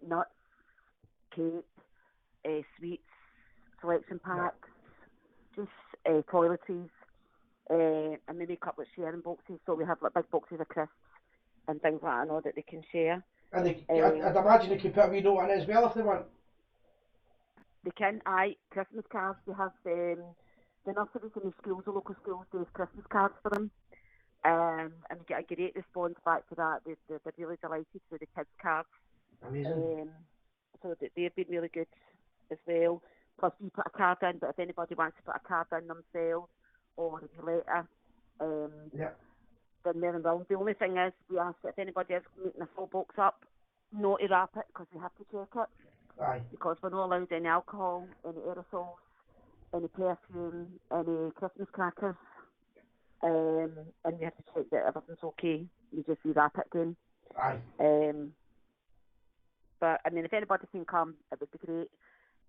S4: nuts, cake, sweets, selection packs, just toiletries, and maybe a couple of sharing boxes. So we have like big boxes of crisps and things like that, that they can share.
S1: And I'd imagine they can put a wee note on it as well if they want.
S4: They can, Christmas cards. They have the nurseries in the schools, the local schools, do Christmas cards for them. And we get a great response back to that. They're really delighted with the kids' cards.
S1: Amazing.
S4: So they've been really good as well. Plus we put a card in, but if anybody wants to put a card in themselves or a letter, then they're involved. The only thing is, we ask if anybody is making a full box up, not to wrap it because we have to check it.
S1: Aye.
S4: Because we're not allowed any alcohol, any aerosols, any perfume, any Christmas crackers, and we have to check that everything's okay. We just rewrap it again.
S1: Aye.
S4: But I mean, if anybody can come, it would be great.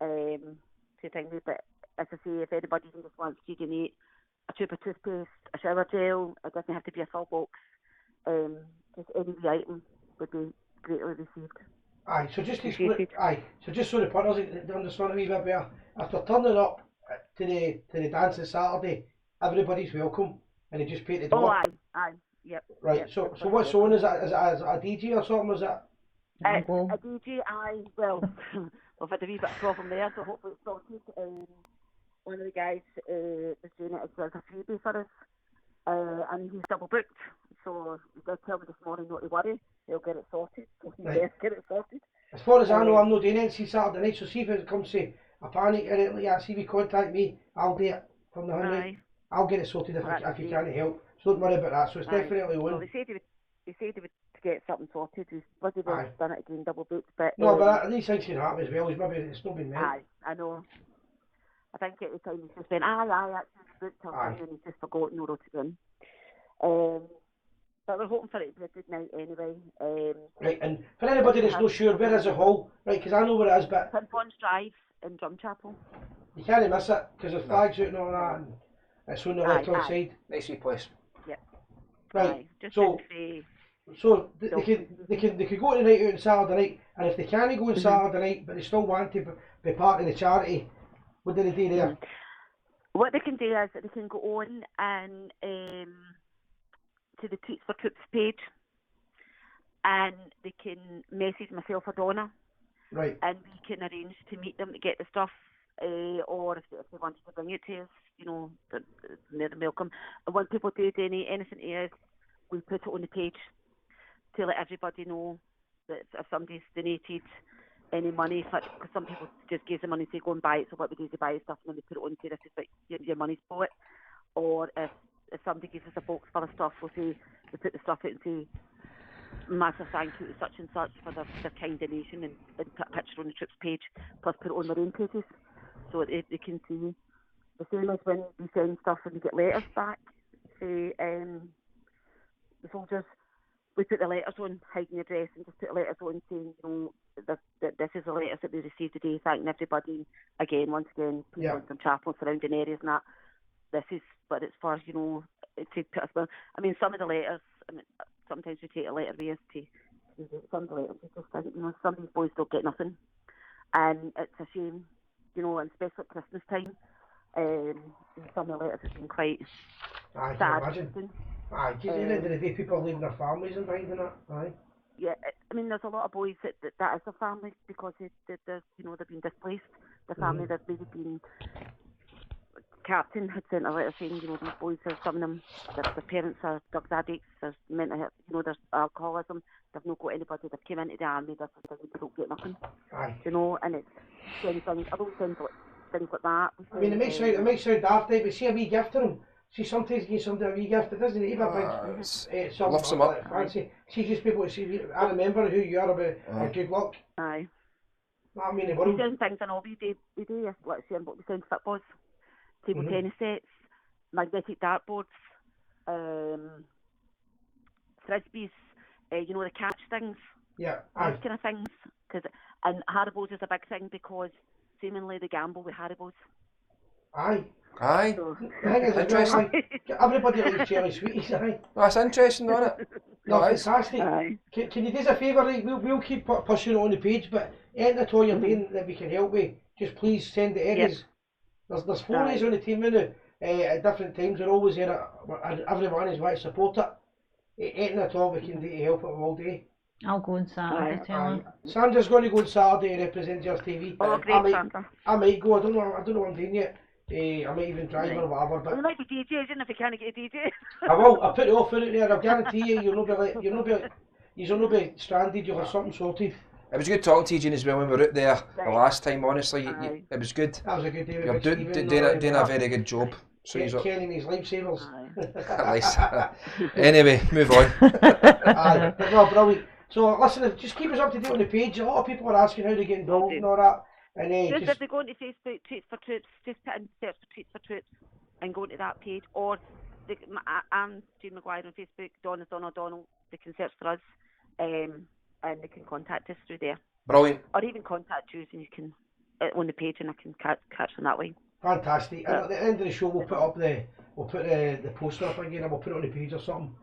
S4: To think, but as I say, if anybody just wants to donate a tube of toothpaste, a shower gel, it doesn't have to be a full box. Just any item would be greatly received.
S1: Aye, so just so the punters they understand a wee bit better, after turning up to the dance on Saturday, everybody's welcome and they just pay the door.
S4: Oh, aye, yep.
S1: Right,
S4: yep,
S1: so what's on? Is it a DJ or something? Was it?
S4: A DJ, aye. Well, we've had a wee bit of problem there, so hopefully it's sorted. One of the guys was doing it as a freebie for us, and he's double booked. So he did tell me this morning not to worry, he'll get it sorted. So he
S1: Right.
S4: get it sorted.
S1: As far as I know, I'm not doing it since Saturday night, so see if it comes to a panic or anything like that, see if you contact me, I'll do it from the hand night. I'll get it sorted if you can't help. So don't worry about that, so it's definitely on.
S4: Well, they said they would get something sorted. He's bloody well done it again, double booked. But
S1: No, but these things can happen as well, maybe it's not been meant.
S4: aye, I know. I think at the time he's just went, actually booked something, and he's just forgotten or wrote it in. But we're hoping for it to be a good night anyway.
S1: Right, and for anybody that's not sure, where is the hall? Right, because I know where it is, but
S4: St Bon's Drive in Drum Chapel.
S1: you can't miss it, because there's flags out and all that, and it's on the left-hand side.
S2: Nice wee place.
S4: Yep.
S1: Right,
S4: Just
S1: so they could go to the night out on Saturday night, and if they can't go on Saturday night, but they still want to be part of the charity, what do they do there?
S4: What they can do is that they can go on and to the Tweets for Troops page, and they can message myself or Donna,
S1: right?
S4: And we can arrange to meet them to get the stuff, or if they wanted to bring it to us, they're welcome. And when people do donate anything to us, we put it on the page to let everybody know that if somebody's donated any money, because some people just give the money to go and buy it, so what we do is they buy stuff and then we put it on to this is like your money's for it. Or if somebody gives us a box full of stuff, we'll say we put the stuff out and say massive thank you to such and such for their kind donation, and put a picture on the Troops page, plus put it on their own pages so they can see the same as when we send stuff and we get letters back to the soldiers. We put the letters on, hiding the address, and just put the letters on saying, that this is the letters that we received today, thanking everybody. Once again, people in some chapel surrounding areas and that. This is what it's for, to put us well. I mean, some of the letters, sometimes we take a letter with us to some of the letters, we just think, some of these boys don't get nothing. And it's a shame, and especially at Christmas time. Some of the letters have been quite sad.
S1: Aye, because at the end of the day, people are leaving their families and behind and that. Aye.
S4: Yeah, I mean, there's a lot of boys that is their family because they've been displaced. The family that's maybe been. Captain had sent a letter saying, these boys are, some of them, their parents are drugs addicts, there's mental health, there's alcoholism, they've not got anybody, they've came into the army, they don't get nothing.
S1: Aye.
S4: And it's things like that.
S1: I mean, it might sound daft, but see a wee gift to them. See, sometimes give somebody a wee gift, it doesn't even big something
S2: lifts them up.
S1: Like fancy. See, just people to see, I remember who you are about, good luck.
S4: Aye.
S1: I mean, the world.
S4: We send things in all we do, let's say, what we send footballs, table tennis sets, magnetic dartboards, frisbees, the catch things.
S1: Yeah,
S4: those kind of things. And Haribos is a big thing because seemingly they gamble with Haribos.
S1: Aye.
S2: Aye.
S4: So,
S2: Interesting.
S1: Everybody likes jelly sweeties, aye.
S2: That's interesting, isn't it?
S1: No,
S2: That is.
S1: fantastic.
S4: Aye.
S1: Can you do us a favour? Right? We'll keep pushing it on the page, but anything at all you're doing that we can help with, just please send the areas. There's 4 days on the team now, at different times. We're always here, everyone is right to support it. Anything at all we can do to help it all day.
S3: I'll go on Saturday, tell her.
S1: Sandra's going to go on Saturday and represent Gers TV.
S4: Oh, great, Sandra.
S1: I might go, I don't know what I'm doing yet. I might even drive or whatever. But
S4: you might be DJ, isn't it, if you can't get a DJ?
S1: I will. I'll put the offer out there. I'll guarantee you'll not be stranded. You'll have something sorted.
S2: It was good talking to you, Jean, as well when we were out there the last time. Honestly, it was good.
S1: That was a good day.
S2: You're doing a very good job. So
S1: Ken and his lifesavers.
S2: Nice. Anyway, move on.
S1: Aye, but no, brilliant. So listen, just keep us up to date on the page. A lot of people are asking how to get involved and all that. And
S4: just if they go into Facebook, Treats for Troops, just put in search for Treats for Troops and go to that page. Or I'm Jean Maguire on Facebook, Don is Don O'Donnell. They can search for us and they can contact us through there.
S2: Brilliant.
S4: Or even contact you and you can on the page and I can catch them that way.
S1: Fantastic. And at the end of the show, we'll put the poster up again, and we'll put it on the page or something,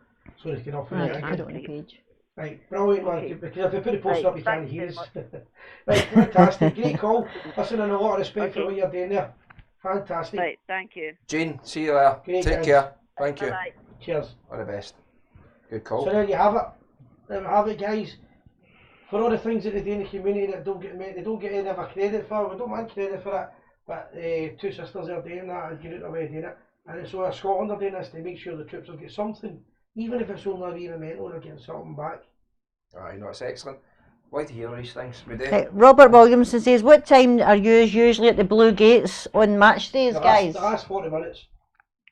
S1: so they can offer it.
S3: Put it on the page.
S1: Right, brilliant, man. Because if we put the poster up, you can't hear us. Right, fantastic, great call. Listen, and a lot of respect for what you're doing there. Fantastic.
S4: Right, thank you.
S2: Jean, see you later.
S1: Great,
S2: Take
S1: guys.
S2: care. Thank you.
S4: Bye.
S1: Cheers.
S2: All the best. Good call.
S1: So there you have it. There you have it, guys. For all the things that they do in the community that they don't get any of our credit for, we don't want credit for it. But two sisters are doing that and getting out of the way doing it. And it's so Scotland are doing this to make sure the troops will get something. Even if it's only a wee memento, they're getting something back.
S2: Aye, no, it's excellent. I like to hear these things. We do.
S3: Right, Robert Williamson says, what time are you usually at the Blue Gates on match days, guys?
S1: The last 40 minutes.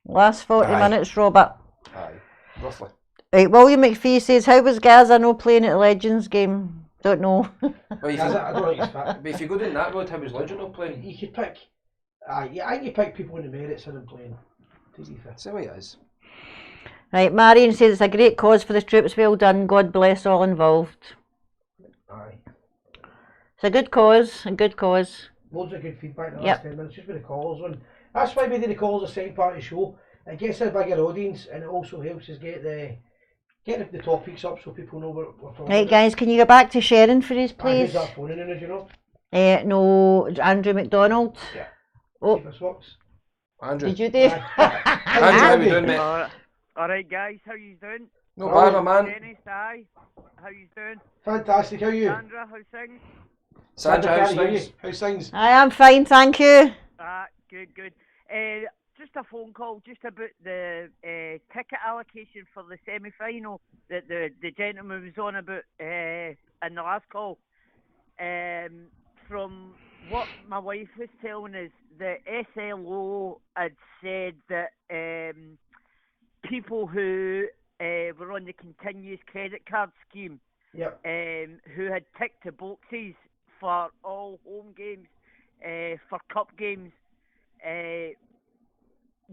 S3: Last 40 minutes, Robert.
S2: Aye, roughly.
S3: Right, William McPhee says, how was Gaza no playing at the Legends game? Don't know.
S2: Well,
S1: I don't think it's fit.
S2: But if you go down that road, how was Legend not playing?
S1: You could pick. I think you pick people on the merits of them playing.
S2: That's the way it is.
S3: Right, Marion says it's a great cause for the troops. Well done. God bless all involved.
S1: Aye.
S3: It's a good cause. A good cause.
S1: Loads of good feedback in the last 10 minutes, just with the callers on. That's why we do the calls the second part of the show. It gets a bigger audience and it also helps us get the topics up so people know what we're talking about.
S3: Right, guys, can you go back to Sharon for us, please?
S1: Who's that phoning in, do you know?
S3: No, Andrew McDonald.
S1: Yeah.
S3: Oh.
S1: See if this works.
S2: Andrew.
S3: Did you do?
S2: Andrew, how you doing, mate?
S7: Alright, guys, how you doing?
S2: No bad, my man.
S7: Dennis, aye. How you doing?
S1: Fantastic, how are you?
S7: Sandra, how's things?
S2: Sandra, how's things?
S1: How's things?
S3: I am fine, thank you.
S7: Good. Just a phone call just about the ticket allocation for the semi-final that the gentleman was on about in the last call. From what my wife was telling us, the SLO had said that people who were on the continuous credit card scheme, who had ticked the boxes for all home games, for cup games,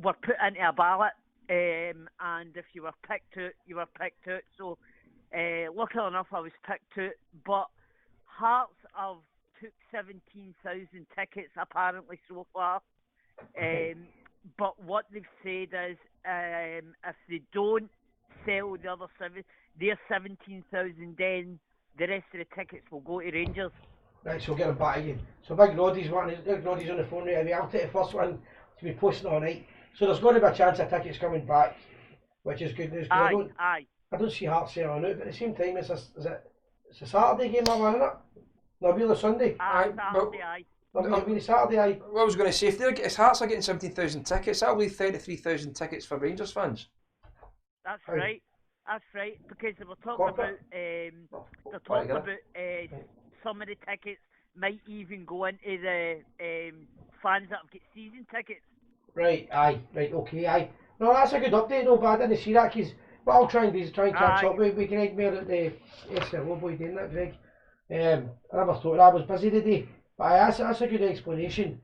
S7: were put into a ballot, and if you were picked out, you were picked out. So, luckily enough, I was picked out. But Hearts have took 17,000 tickets apparently so far. But what they've said is, if they don't sell the other their 17,000, then the rest of the tickets will go to Rangers.
S1: Right, so we'll get them back again. So Big Roddy's on the phone right away. I'll take the first one to be posting all night. So there's going to be a chance of tickets coming back, which is good news. I don't see Hearts selling out, but at the same time, it's a Saturday game, that one, isn't it? No, it'll be Sunday.
S7: Saturday,
S1: It'll be Saturday, aye.
S2: What I was going to say, if Hearts are getting 17,000 tickets, that'll leave 33,000 tickets for Rangers fans.
S7: That's right. That's right. Because they were talking about, some of the tickets might even go into the fans that have got season tickets.
S1: Right, okay, aye. No, that's a good update though, but I didn't see that, because what I'll try and do is catch up with Greg Mayer at the SLO boy doing that, Greg. I never thought I was busy today, but that's a good explanation.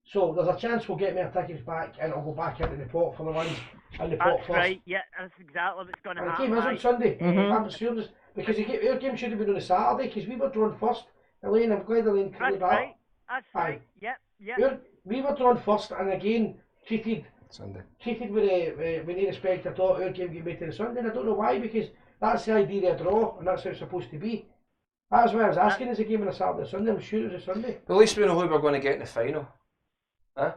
S1: So there's a chance we'll get more tickets back and it'll go back into the pot for the ones in the pot
S7: That's
S1: first.
S7: right, yeah, that's exactly what's going to
S1: And the
S7: happen.
S1: game is on Sunday. I'm sure because our game should have been on a Saturday, because we were drawn first. Elaine, I'm glad Elaine cleared that up.
S7: That's right, yep.
S1: We were drawn first and again treated
S2: Sunday.
S1: Treated with no respect at all. Our game got made to the Sunday, and I don't know why, because that's the idea of a draw and that's how it's supposed to be. That's why I was asking, is a game on a Saturday or Sunday? I'm sure it was a Sunday.
S2: At least we know who we're going to get in the final. Huh?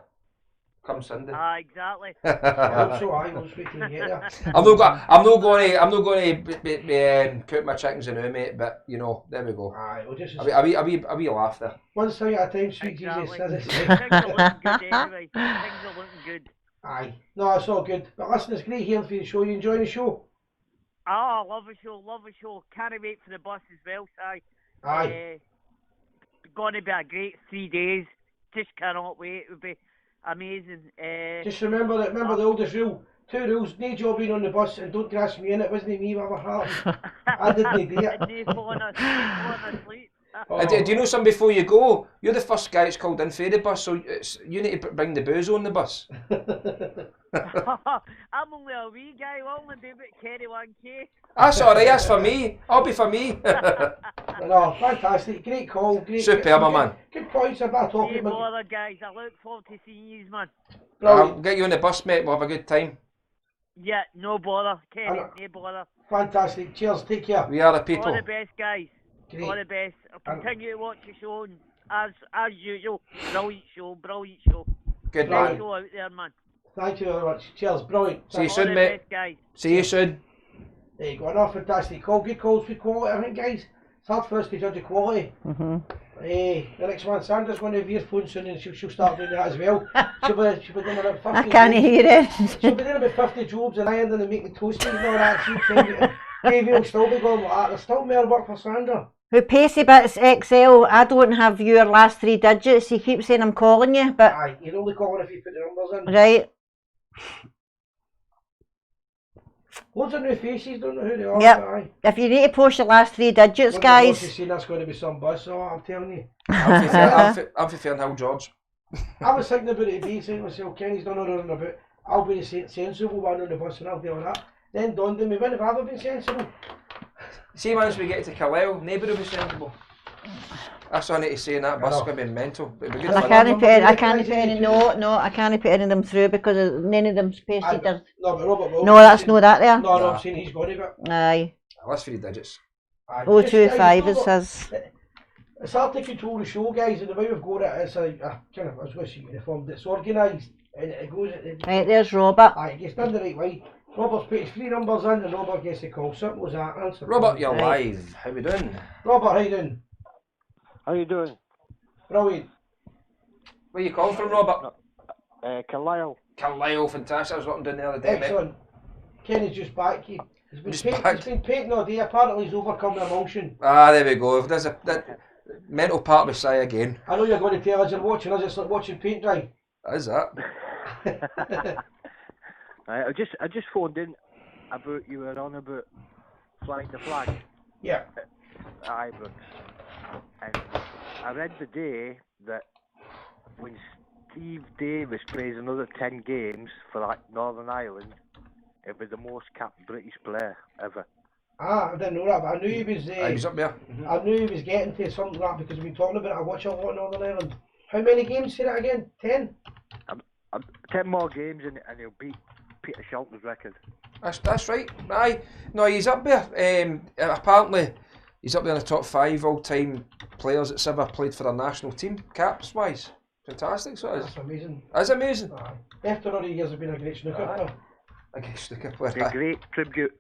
S2: Come Sunday.
S7: Exactly.
S1: I hope so. I will speak to you there.
S2: I'm not going to put my chickens in there, mate. But you know, there we go.
S1: Aye, we'll just
S2: a wee laugh there.
S1: One thing at a time, sweet Jesus. As I say.
S7: Things are looking good anyway. Things are looking good.
S1: Aye. No, it's all good. But listen, it's great hearing from you the show. You enjoying the show?
S7: Oh, love the show. Can't wait for the bus as well, Si.
S1: Aye.
S7: Going to be a great 3 days. Just cannot wait. It would be amazing.
S1: Just remember the oldest rule. 2 rules: no job being on the bus, and don't grass me in it. Wasn't me ever hard. I didn't do it.
S7: No falling asleep.
S2: Do you know something before you go? You're the first guy that's called in for the bus, so you need to bring the booze on the bus.
S7: I'm only a wee guy. I'll only be about carry 1k.
S2: That's alright, that's for me. I'll be for me.
S1: No, fantastic. Great call.
S2: Superb, man.
S1: Good points about topic.
S7: No bother, guys. I look forward to seeing you, man.
S2: I'll get you on the bus, mate. We'll have a good time.
S7: Yeah, no bother. Kenny, no bother.
S1: Fantastic. Cheers. Take care.
S2: We are the people.
S7: All the best, guys.
S1: Great.
S7: All the best. I'll continue to watch the show, and as usual, brilliant show.
S2: Good
S7: Great
S2: man.
S7: show out there, man.
S1: Thank you very much. Cheers. Brilliant.
S2: See you soon, mate.
S7: Guys.
S2: See you soon.
S1: There you go. Another fantastic call. Good calls, good quality. I think, guys, it's hard for us to judge the quality. The next one, Sandra's going to have earphones soon, and she'll start doing that as well. She'll be doing about 50
S3: I can't hear it.
S1: She'll be doing about 50 jobs and ironing and making toasties and all that. Davey will still be going like that. There's still more work for Sandra.
S3: Who Pacey Bits XL, I don't have your last 3 digits. He keeps saying I'm calling you, but...
S1: Aye, you're only calling if you put the numbers in.
S3: Right.
S1: Loads of new faces, don't know who they are.
S3: Yep.
S1: Aye.
S3: If you need to post your last 3 digits, guys.
S1: She's saying that's going to be some bus, so I'm telling you.
S2: I'm for Fernhill George.
S1: I was thinking about it today, saying to myself, Kenny's done all running about. I'll be the sensible one on the bus and I'll deal with that. Then dawned on me, when have I ever been sensible?
S2: See, once we get to Carlisle, nobody will be sensible. That's what I need to say in that bus. It's going to be mental. It'll be good
S3: I can't put any. No, I can't put any of them through because none of them's pasted.
S1: No, but Robert will.
S3: No, that's no that there.
S1: No, I'm saying he's got it.
S3: Aye.
S2: That's 3 digits.
S3: 025 is his.
S1: It's hard to control the show, guys, and the way we've got it, it's a kind of, I was going to say uniform, it's organised, and it goes...
S3: Right, there's Robert.
S1: Aye, it gets done the right way. Robert's put his 3 numbers in, and Robert gets the call. Simple as that. Answer.
S2: Robert, you're live. How we doing?
S1: Robert, how you doing?
S21: How you doing?
S1: Brilliant.
S2: Where you calling from, Robert?
S21: Carlisle.
S2: Carlisle, fantastic. I was looking down the other day,
S1: Excellent. Kenny's just back. He's been painting all day. Apparently he's overcome the emotion.
S2: Ah, there we go. If there's that mental part of Messiah again.
S1: I know you're going to tell us you're watching us. It's like watching paint dry.
S2: That is that.
S21: I just phoned in about you were on about flying the flag.
S1: Yeah.
S21: Ibrox. And I read today that when
S8: Steve Davis plays another 10 games for like Northern Ireland, he'll be the most capped British player ever.
S1: I didn't know that, but I knew he was.
S2: He was up there.
S1: I knew he was getting to something like that because we've been talking about it. I watch a lot of Northern Ireland. How many games? Say that again. 10.
S8: 10 more games and he'll beat Peter Shelton's record.
S2: That's right. Aye, no, he's up there. Apparently, he's up there in the top 5 all-time players that's ever played for their national team, caps wise. Fantastic, so it is.
S1: That's amazing.
S2: That's amazing.
S1: After all the years, have been a great snooker player.
S2: A great snooker player.
S8: A great tribute.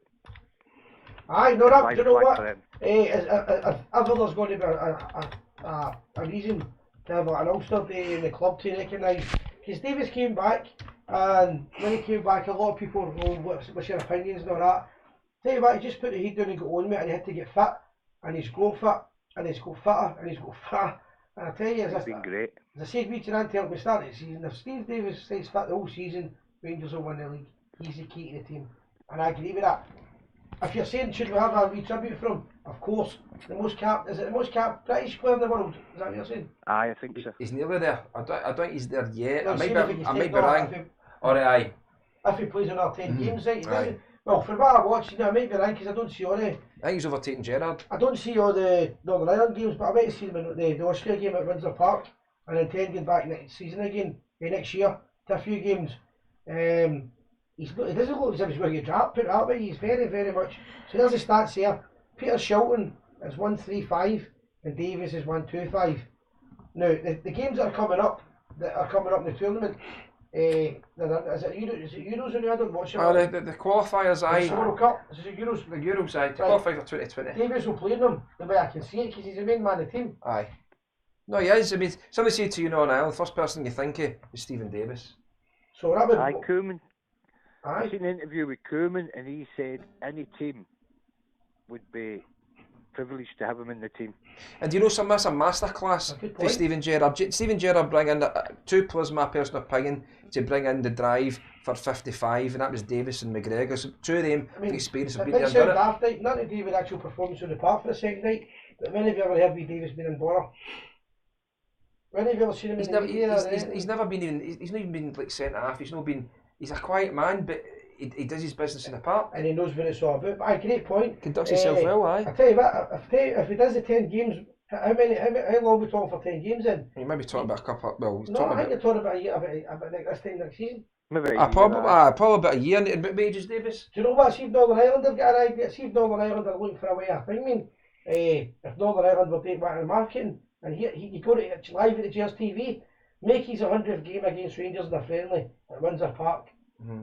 S1: Aye, no, that,
S8: Fly
S1: do you
S8: the
S1: know
S8: flag
S1: what?
S8: for him.
S1: If ever there's going to be a reason to have an Ulster Day in the club to recognise, because Davis came back, and when he came back, a lot of people were going, what's your opinions and all that. Tell you what, he just put the heat down and got on with it, and he had to get fit, and he's got fit, and he's got fitter, and he's got fitter. And I tell you,
S8: It's been great.
S1: as I said, reaching until we started the season, if Steve Davis stays fit the whole season, Rangers will win the league. He's the key to the team, and I agree with that. If you're saying should we have a wee tribute for him, of course. The most capped, is it the most capped British player in the world? Is that what you're saying?
S8: Aye, I think so.
S2: He's nearly there. I don't think he's there yet.
S1: Well,
S2: I
S1: see
S2: might
S1: if
S2: be
S1: he
S2: wrong.
S1: stays on,
S2: Aye.
S1: If he plays another 10 games, right? He
S2: Aye.
S1: doesn't. Well, from what I watched, I might be right because I don't see all the.
S2: I think he's overtaken Gerrard.
S1: I don't see all the Northern Ireland games, but I might see them in the Austria game at Windsor Park, and intend going back next season again, next year, to a few games. He doesn't look as if he's going to get dropped, put it that way. He's very, very much. So there's the stats here. Peter Shelton is 135 and Davis is 125. Now, the games that are coming up in the tournament, is it Euros or I don't watch it?
S2: The qualifiers, aye.
S1: The World Cup, is it Euros?
S2: The Euros, aye. To
S1: Right.
S2: qualify for 2020.
S1: Davis will play them the way I can see it because he's the main man of the team.
S2: Aye. No, he is. I mean, somebody said to you, Northern Ireland, the first person you think of is Stephen Davis.
S1: So that would.
S8: Aye, Koeman.
S1: Aye.
S8: I seen an interview with Koeman and he said any team would be privileged to have him in the team.
S2: And do you know something? That's a masterclass for
S8: point.
S2: Stephen Gerrard. Stephen Gerrard bring in two players, my personal opinion, to bring in the drive for 55, and that was Davis and McGregor. So two of them, the experience have
S1: It
S2: been
S1: might
S2: there and
S1: sound
S2: done it.
S1: daft, right? Nothing to do with actual performance on the park for the second night, but when have you ever heard of Davis being in Borough? When have you ever seen him
S2: He's
S1: in
S2: never,
S1: the media?
S2: he's never been even. He's not even been like centre half. He's not been. He's a quiet man, but he does his business in the park.
S1: And he knows what it's all about. But aye, great point.
S2: Conducts himself well, aye.
S1: I tell you what, if he does the 10 games, how long are we talking for 10 games in?
S2: You might be talking about a couple. Well, he's
S1: No,
S2: talking
S1: I think
S2: about.
S1: you're talking about a year, about this time next season.
S8: Maybe
S2: Probably about a year. And about wages, Davis.
S1: Do you know what? See if Northern Ireland have got an idea. See if Northern Ireland are looking for a way of thinking. If Northern Ireland were taking back the marketing, and he go to live at the Gers TV, make his 100th game against Rangers in a friendly at Windsor Park.
S2: Mm-hmm.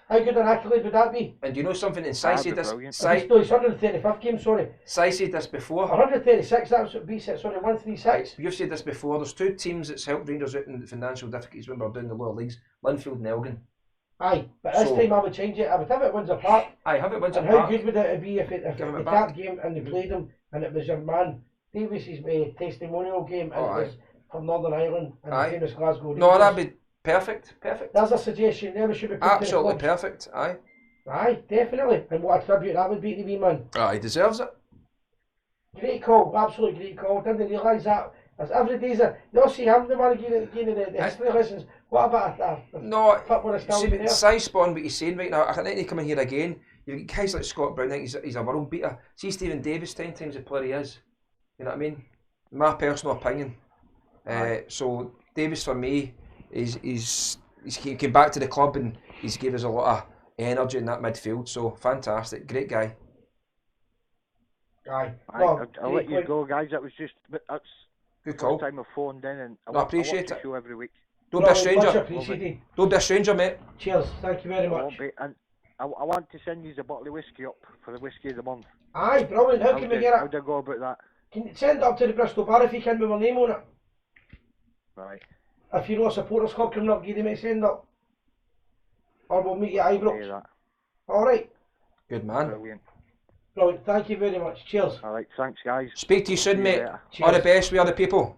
S1: How good an accolade would that be?
S2: And do you know something? And Si said this.
S1: No, it's 135th game, sorry.
S2: Si said this before.
S1: 136, that's what beats it, sorry, 136.
S2: You've said this before. There's two teams that's helped Rangers out in financial difficulties when we're down the lower leagues: Linfield and Elgin.
S1: Aye, but this time I would change it. I would have it at Windsor Park.
S2: Aye, have it at Windsor
S1: and
S2: Park.
S1: how good would it be if
S2: Give him
S1: the
S2: it back.
S1: cap game and they played him and it was your man Davis's testimonial game and
S2: Oh,
S1: it was from Northern Ireland and
S2: Aye.
S1: the famous Glasgow
S2: No,
S1: Rangers.
S2: that'd be perfect. Perfect.
S1: That's a suggestion there we should be putting
S2: Absolutely
S1: to the clubs.
S2: perfect. Aye.
S1: Aye, definitely. And what a tribute that would be to the wee man.
S2: Aye, he deserves it.
S1: Great call, absolutely great call. Didn't realise that. As every day's a. You see, I'm the one giving the history lessons. What about that?
S2: No,
S1: football is still
S2: see,
S1: there.
S2: Si spawn what he's saying right now. I think he come in here again. You've got guys like Scott Brown. I think he's a world beater. See Stephen Davis, 10 times the player he is. You know what I mean? My personal opinion. So Davis for me he's he came back to the club and he's gave us a lot of energy in that midfield. So fantastic, great guy.
S1: Aye.
S8: I'll let you go, guys. That's
S2: good call.
S8: First time I've phoned in and
S2: I appreciate
S8: watch the
S2: it.
S8: show every week.
S2: Don't be a stranger.
S1: Much appreciated.
S2: Don't be a stranger, mate.
S1: Cheers. Thank you very
S8: I
S1: much.
S8: won't be. And I want to send you a bottle of whiskey up for the whiskey of the month.
S1: Aye, brilliant. How can we get
S8: How
S1: it?
S8: do I go about that?
S1: Can you send it up to the Bristol Bar if you can with my name on it?
S8: Right.
S1: If you know a supporters club coming up, give them a send up. Or we'll meet you at Ibrox. Alright.
S2: Good man.
S8: Brilliant.
S1: Brilliant. Thank you very much. Cheers.
S8: Alright, thanks guys.
S2: Speak to you soon,
S8: See you
S2: mate.
S8: later.
S2: All the
S1: Cheers.
S2: best with other people.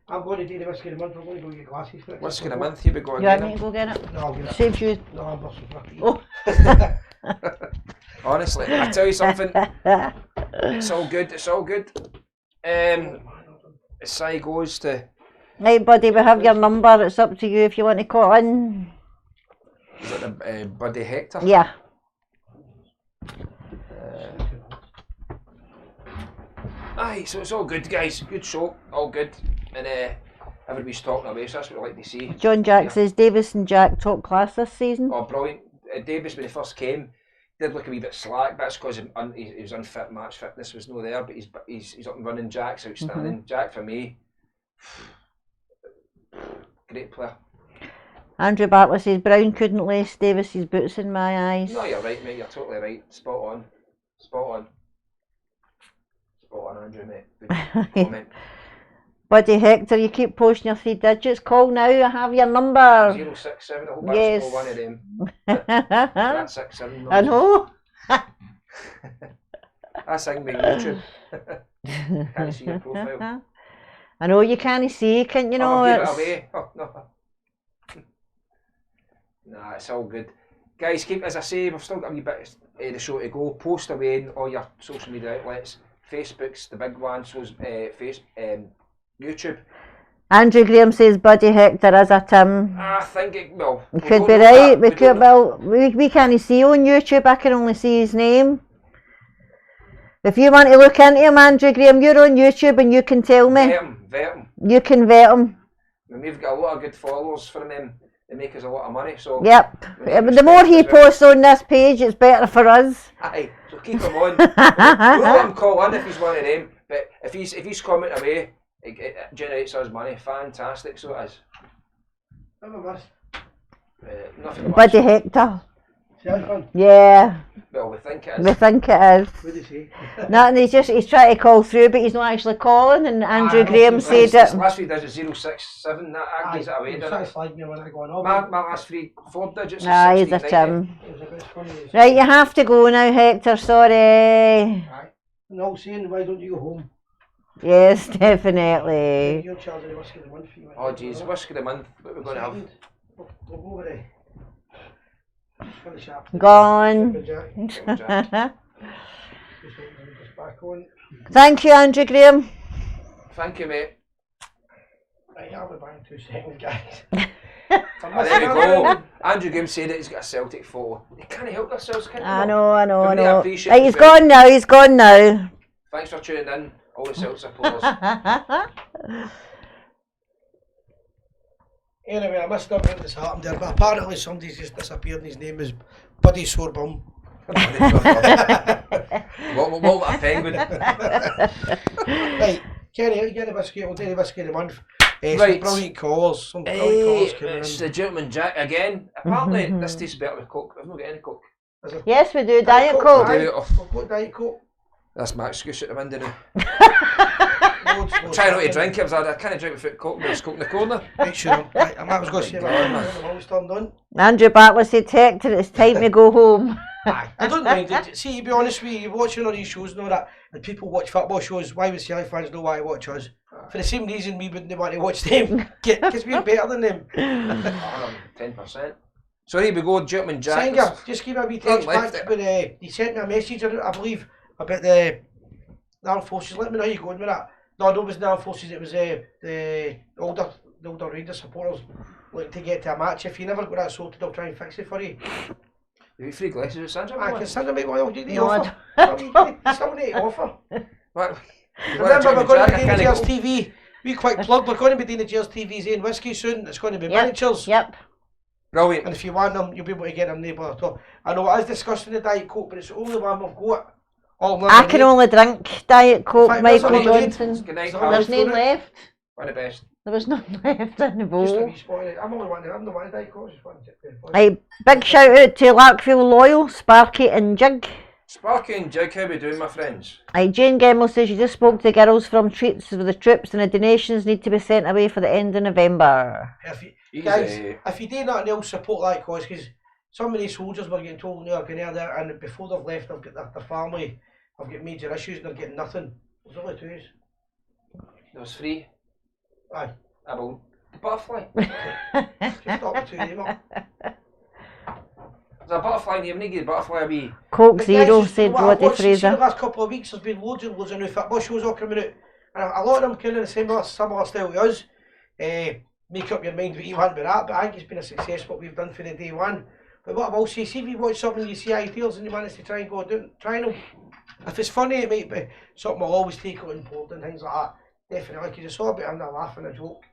S1: I'm going to do the whiskey of the month. I'm going to go get glasses for it.
S2: Whiskey of the month, here we go
S3: You want
S2: again.
S3: me to go get it?
S1: No, I'll get it.
S3: Saves you.
S1: No, I'm busting for it.
S3: Oh.
S2: Honestly, I tell you something. It's all good. It's all good. As Si goes to
S3: Right, buddy, we have your number. It's up to you if you want to call in.
S2: Is it the Buddy Hector?
S3: Yeah.
S2: Aye, so it's all good, guys. Good show, all good. And everybody's talking away, so that's what we like to see.
S3: John Jack says Davis and Jack top class this season.
S2: Oh, brilliant. Davis, when he first came, did look a wee bit slack, but that's because he was unfit, match fitness was no there, but he's up and running. Jack's outstanding. Jack, for me, great player.
S3: Andrew Bartlett says Brown couldn't lace Davis's boots in my eyes.
S2: No, you're right, mate. You're totally right. Spot on. Spot on. Spot on, Andrew, mate. Good comment.
S3: Buddy Hector, you keep posting your 3 digits. Call now, I have your number.
S2: 067, I hope
S3: Yes.
S2: that's not one of them. That's 67.
S3: I know.
S2: I sing me YouTube. Can't see your profile.
S3: I know you can't see, can't you know?
S2: Oh, give it
S3: It's-
S2: away. Oh, no. Nah, it's all good. Guys, keep, as I say, we've still got a wee bit of the show to go. Post away in all your social media outlets. Facebook's the big one, so's YouTube.
S3: Andrew Graham says Buddy Hector is a Tim.
S2: I think it, well...
S3: We could be right, we could, well, we can't see on YouTube, I can only see his name. If you want to look into him, Andrew Graham, you're on YouTube and you can tell me.
S2: Vet him.
S3: You can vet him.
S2: And we've got a lot of good followers from him. They make us a lot of money, so...
S3: Yep. The more he posts on this page, it's better for us.
S2: Aye, so keep him on. We'll let him call in if he's one of them, but if he's commenting away, it generates us money. Fantastic, so it is. Nothing much.
S3: Buddy Hector.
S1: Sounds fun.
S3: Yeah.
S2: Well, we think it is.
S3: We think it is.
S1: What did he say?
S3: Nothing, he's trying to call through, but he's not actually calling, and Andrew Graham said it.
S2: Last 3 digits 067, that gives it away, doesn't it? My last 4 digits
S3: Nah,
S2: is
S3: he's a
S2: 1690.
S3: Tim. Right, you have to go now, Hector, sorry.
S1: No, saying, why don't you go home?
S3: Yes, definitely.
S1: You're charging the whiskey of the month.
S2: Oh jeez, whiskey of the month, what we're going to have?
S1: We'll go over there.
S3: Gone.
S1: Just back on.
S3: Thank you, Andrew Graham.
S2: Thank you, mate.
S1: Right, I'll be back in 2 seconds, guys.
S2: There we go. Andrew Graham said it, he's got a Celtic photo. They can't help themselves, can they?
S3: I know.
S2: But we appreciate
S3: Right,
S2: it
S3: he's
S2: as well.
S3: gone now.
S2: Thanks for tuning in, all the Celtic supporters.
S1: Anyway, I missed out when this happened there, but apparently somebody's just disappeared and his name is Buddy Sorebum.
S2: What a penguin.
S1: Right, Kenny, get the whiskey, we'll do the whiskey of the month. Some
S2: Right.
S1: brilliant calls, some brilliant calls coming
S2: It's
S1: in.
S2: the Gentleman Jack again. Apparently, this tastes better with Coke. I've not got any Coke.
S3: Yes, we do. Diet Coke.
S2: We've
S1: got Diet Coke.
S2: That's my excuse at the window now. I'm trying not to drink it. I can't drink without Coke, but there's Coke in the corner.
S1: Right, sure. Right, I was going to say that. I'm always turned on.
S3: Andrew Bartlett said, Hector, it's time to go home.
S1: I don't mind it. See, to be honest with you, you're watching all these shows and all that, and people watch football shows. Why would Celtic fans know why to watch us? For the same reason we wouldn't want to watch them, because we're better than them.
S2: 10%. So here we go, Gentleman Jack.
S1: Singer, just give me a wee text back. But he sent me a message, I believe, about the armed forces. Let me know how you're going with that. No, it wasn't the armed forces, it was the older Rangers supporters looking to get to a match. If you never got that sorted, I'll try and fix it for you.
S2: You get free glasses with Sandra?
S1: I can send them out what you need to
S3: No,
S1: offer. Something to offer.
S2: What?
S1: Remember, we're going to be doing the Gers TV. We quick plug, we're going to be doing the Gers TV's in whiskey soon. It's going to be miniatures.
S3: Yep.
S2: Brilliant.
S1: And if you want them, you'll be able to get them there at all. I know it is discussing the Diet Coke, but it's the only one we've got.
S3: I can only drink Diet Coke,
S1: In fact,
S3: Michael
S1: there's
S3: Johnson.
S2: Good night,
S3: There's none left.
S2: One of the best.
S3: There was none left in the
S1: Just a
S3: bowl.
S1: wee spot in it. I'm the one of Diet Coke. Just one tip there.
S3: Right, big shout out to Larkville Loyal, Sparky and Jig.
S2: Sparky and Jig, how we doing, my friends?
S3: Right, Jane Gemmell says you just spoke to the girls from Treats for the troops and the donations need to be sent away for the end of November.
S1: Guys, if you do nothing else, support that cause, because some of these soldiers were getting told they're going there, and before they've left, they've got their family, have got major issues, and they're getting nothing. There's only 2 days.
S2: There was 3.
S1: Aye.
S2: I will. Butterfly.
S1: Just stop the 2 of them up.
S2: There's a butterfly in here, we need to get a butterfly a wee.
S3: Coke
S1: But
S3: Zero,
S1: guys,
S3: said
S1: what I've
S3: Roddy
S1: watched in the
S3: Fraser.
S1: last couple of weeks, there's been loads and loads of new football shows all coming out, and a lot of them kind of the same similar style to us. make up your mind what you want with that, but I think it's been a success what we've done for the day one. But what I will say, see if you watch something, you see ideas and you want us to try and go down, try them. If it's funny, it might be something we'll always take on board and things like that. Definitely, because you saw a bit of a laugh and a joke.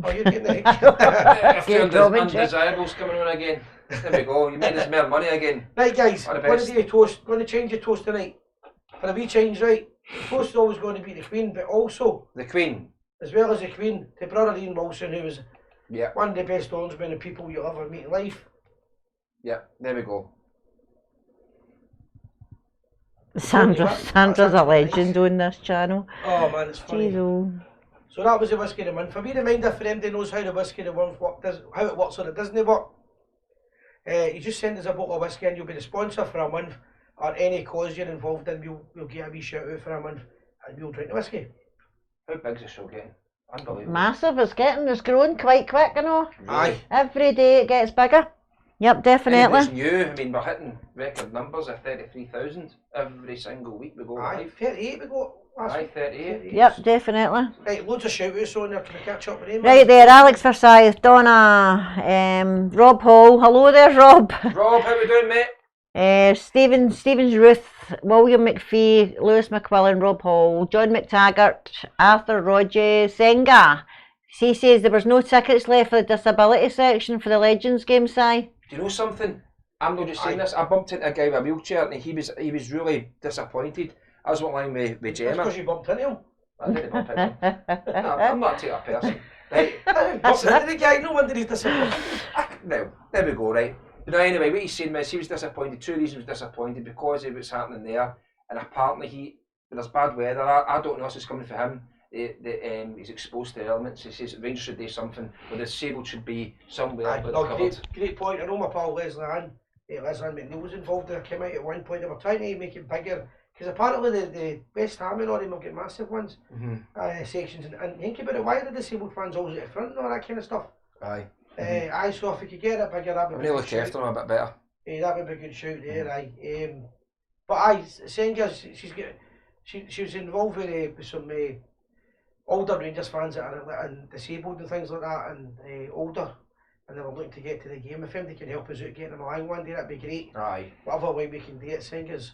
S1: Oh, you're getting the
S2: undesirables coming on again. There we go, you made us more money again.
S1: Right guys, going to do a toast, going to change your toast tonight. For a wee change, right? The toast is always going to be the Queen, but also
S2: the Queen,
S1: as well as the Queen, to Brother Ian Wilson, who was
S2: yeah,
S1: one of the best orangemen and people you'll ever meet in life.
S2: Yeah, there we go.
S3: Sandra's a legend on this channel.
S1: Oh man, it's funny.
S3: Jeez,
S1: so that was the Whisky of the Month. A wee reminder for anybody who knows how the Whisky of the Month how it works or it doesn't work. You just send us a bottle of whiskey and you'll be the sponsor for a month, or any cause you're involved in, we'll get a wee shout out for a month and we'll drink the whiskey.
S2: How big's the show getting? Unbelievable.
S3: massive, it's growing quite quick, you know.
S1: Aye.
S3: Every day it gets bigger. Yep, definitely.
S2: It's new, I mean, we're hitting record numbers of 33,000 every single week we go live.
S1: 38 we got last week.
S2: 38.
S3: Yep, definitely.
S1: Right, loads of shout outs on there, can I catch up with them?
S3: Right there, Alex Forsyth, Donna, Rob Hall. Hello there, Rob.
S2: Rob, how we doing, mate?
S3: Stevens Ruth, William McPhee, Lewis McQuillan, Rob Hall, John McTaggart, Arthur Roger, Senga. He says there was no tickets left for the disability section for the Legends game, Si.
S2: Do you know something? I'm not just saying this. I bumped into a guy with a wheelchair and he was really disappointed. I was walking along with Gemma.
S1: That's because you bumped into him.
S2: I didn't bump into him. I'm not a type of person. Right.
S1: Bumped into the guy, no wonder he's disappointed.
S2: Now, there we go, right. But anyway, what he's saying is he was disappointed. Two reasons he was disappointed: because of what's happening there, and apparently there's bad weather. I don't know if it's coming for him. He's exposed to elements. He says Rangers should do something, but the disabled should be somewhere covered.
S1: Great point. I know my pal Leslie Ann McNeil was involved in it. Came out at one point. They were trying to make it bigger because apparently the West Ham and all them will get massive ones, sections. And think about it. Why are the disabled fans always at the front and all that kind of stuff?
S2: Aye.
S1: Aye. So if we could get it bigger, that would be.
S2: I look after them a bit better.
S1: That would be a good shout there. Aye. But aye, Senga, she was involved with some. Older Rangers fans that are and disabled and things like that, and older, and they were looking to get to the game. If anybody can help us out getting them along one day, that'd be great.
S2: Aye.
S1: Whatever way we can do it, Singers,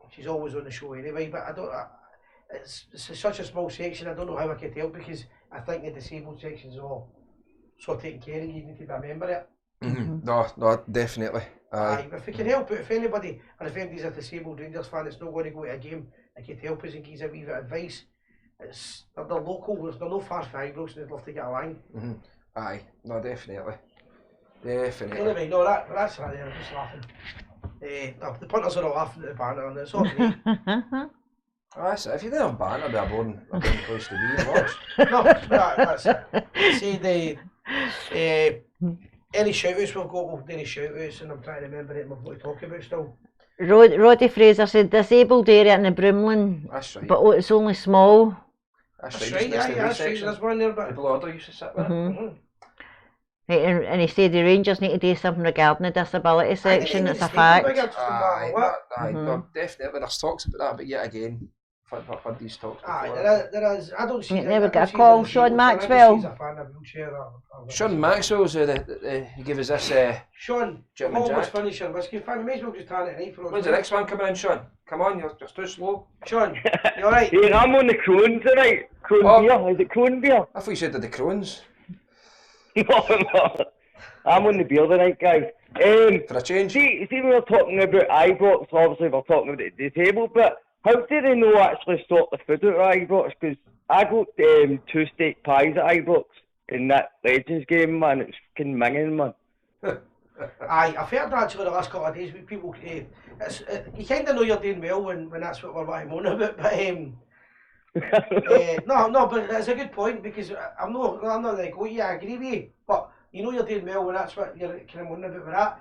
S1: she's always on the show anyway. But it's such a small section. I don't know how I could help because I think the disabled section's all so taken care of. You need to be a member of it.
S2: No, definitely. Aye.
S1: If we can help out, if anybody, or if anybody's a disabled Rangers fan that's not going to go to a game, they could help us and give us a wee bit of advice. They're local, they're no far from Ibrox, and they'd love to get a line.
S2: Aye, no, definitely. Definitely.
S1: Anyway, no, that's right there, I'm just laughing. The punters are all laughing at the banner, and it's all great.
S2: That's it. If you're there on banner, it'll be a boring place to be and watch.
S1: No, that's it. See, any shout outs we've got, we'll do any shout outs, and I'm trying to remember it, we've got to talk about still.
S3: Roddy Fraser said disabled area in the Broomlin,
S2: that's right.
S3: but it's only small.
S1: That's right, that's right, there's one there, but...
S2: The Blorder used to sit with it.
S3: Right, and he said the Rangers need to do something regarding the disability section, it's a fact.
S2: No, definitely, there's talks about that, but yet again, I've heard these talks before.
S1: There is, I don't see...
S3: You never got a call, Sean Maxwell.
S2: Sean Maxwell's he gave us this...
S1: Sean, almost finished your whiskey, fine, we may as well just turn it right for us.
S2: When's the next one coming in, Sean? Come on, you're too slow.
S1: Sean, you alright?
S6: Yeah, I'm on the Crones tonight. Beer, is it Crone beer?
S2: I thought you said the Crones.
S6: No, I'm on the beer tonight, guys.
S2: For a change?
S6: See, we were talking about Ibrox, obviously we're talking about the table, but how do they know actually sort the food out of Ibrox? Because I got 2 steak pies at Ibrox in that Legends game, man. It's fucking minging, man.
S1: Aye, I've heard actually the last couple of days with people, you kind of know you're doing well when that's what we're moaning about, but no, but it's a good point because I'm not like, oh yeah, I agree with you, but you know you're doing well when that's what you're kind of moaning about with that.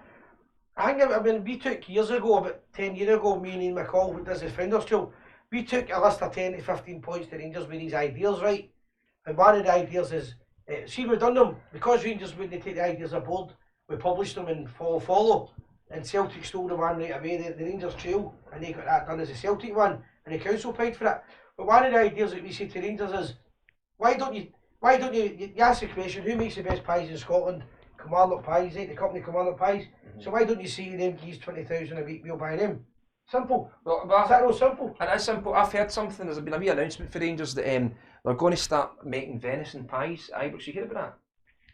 S1: I mean, we took years ago, about 10 years ago, me and Ian McCall, who does the Founders Tool, we took a list of 10 to 15 points to Rangers with these ideas, right? And one of the ideas is, see we've done them, because Rangers wouldn't take the ideas aboard, we published them in follow, and Celtic stole the one right away, the Rangers Trail, and they got that done as a Celtic one, and the council paid for it. But one of the ideas that we say to Rangers is, Why don't you ask the question, who makes the best pies in Scotland? Kilmarnock Pies, the company Kilmarnock Pies. So why don't you see them geese 20,000 a week, we'll buy them? Simple. Is that real simple?
S2: It is simple. I've heard something, there's been a wee announcement for Rangers that they're going to start making venison pies. Ibrox, you hear about that?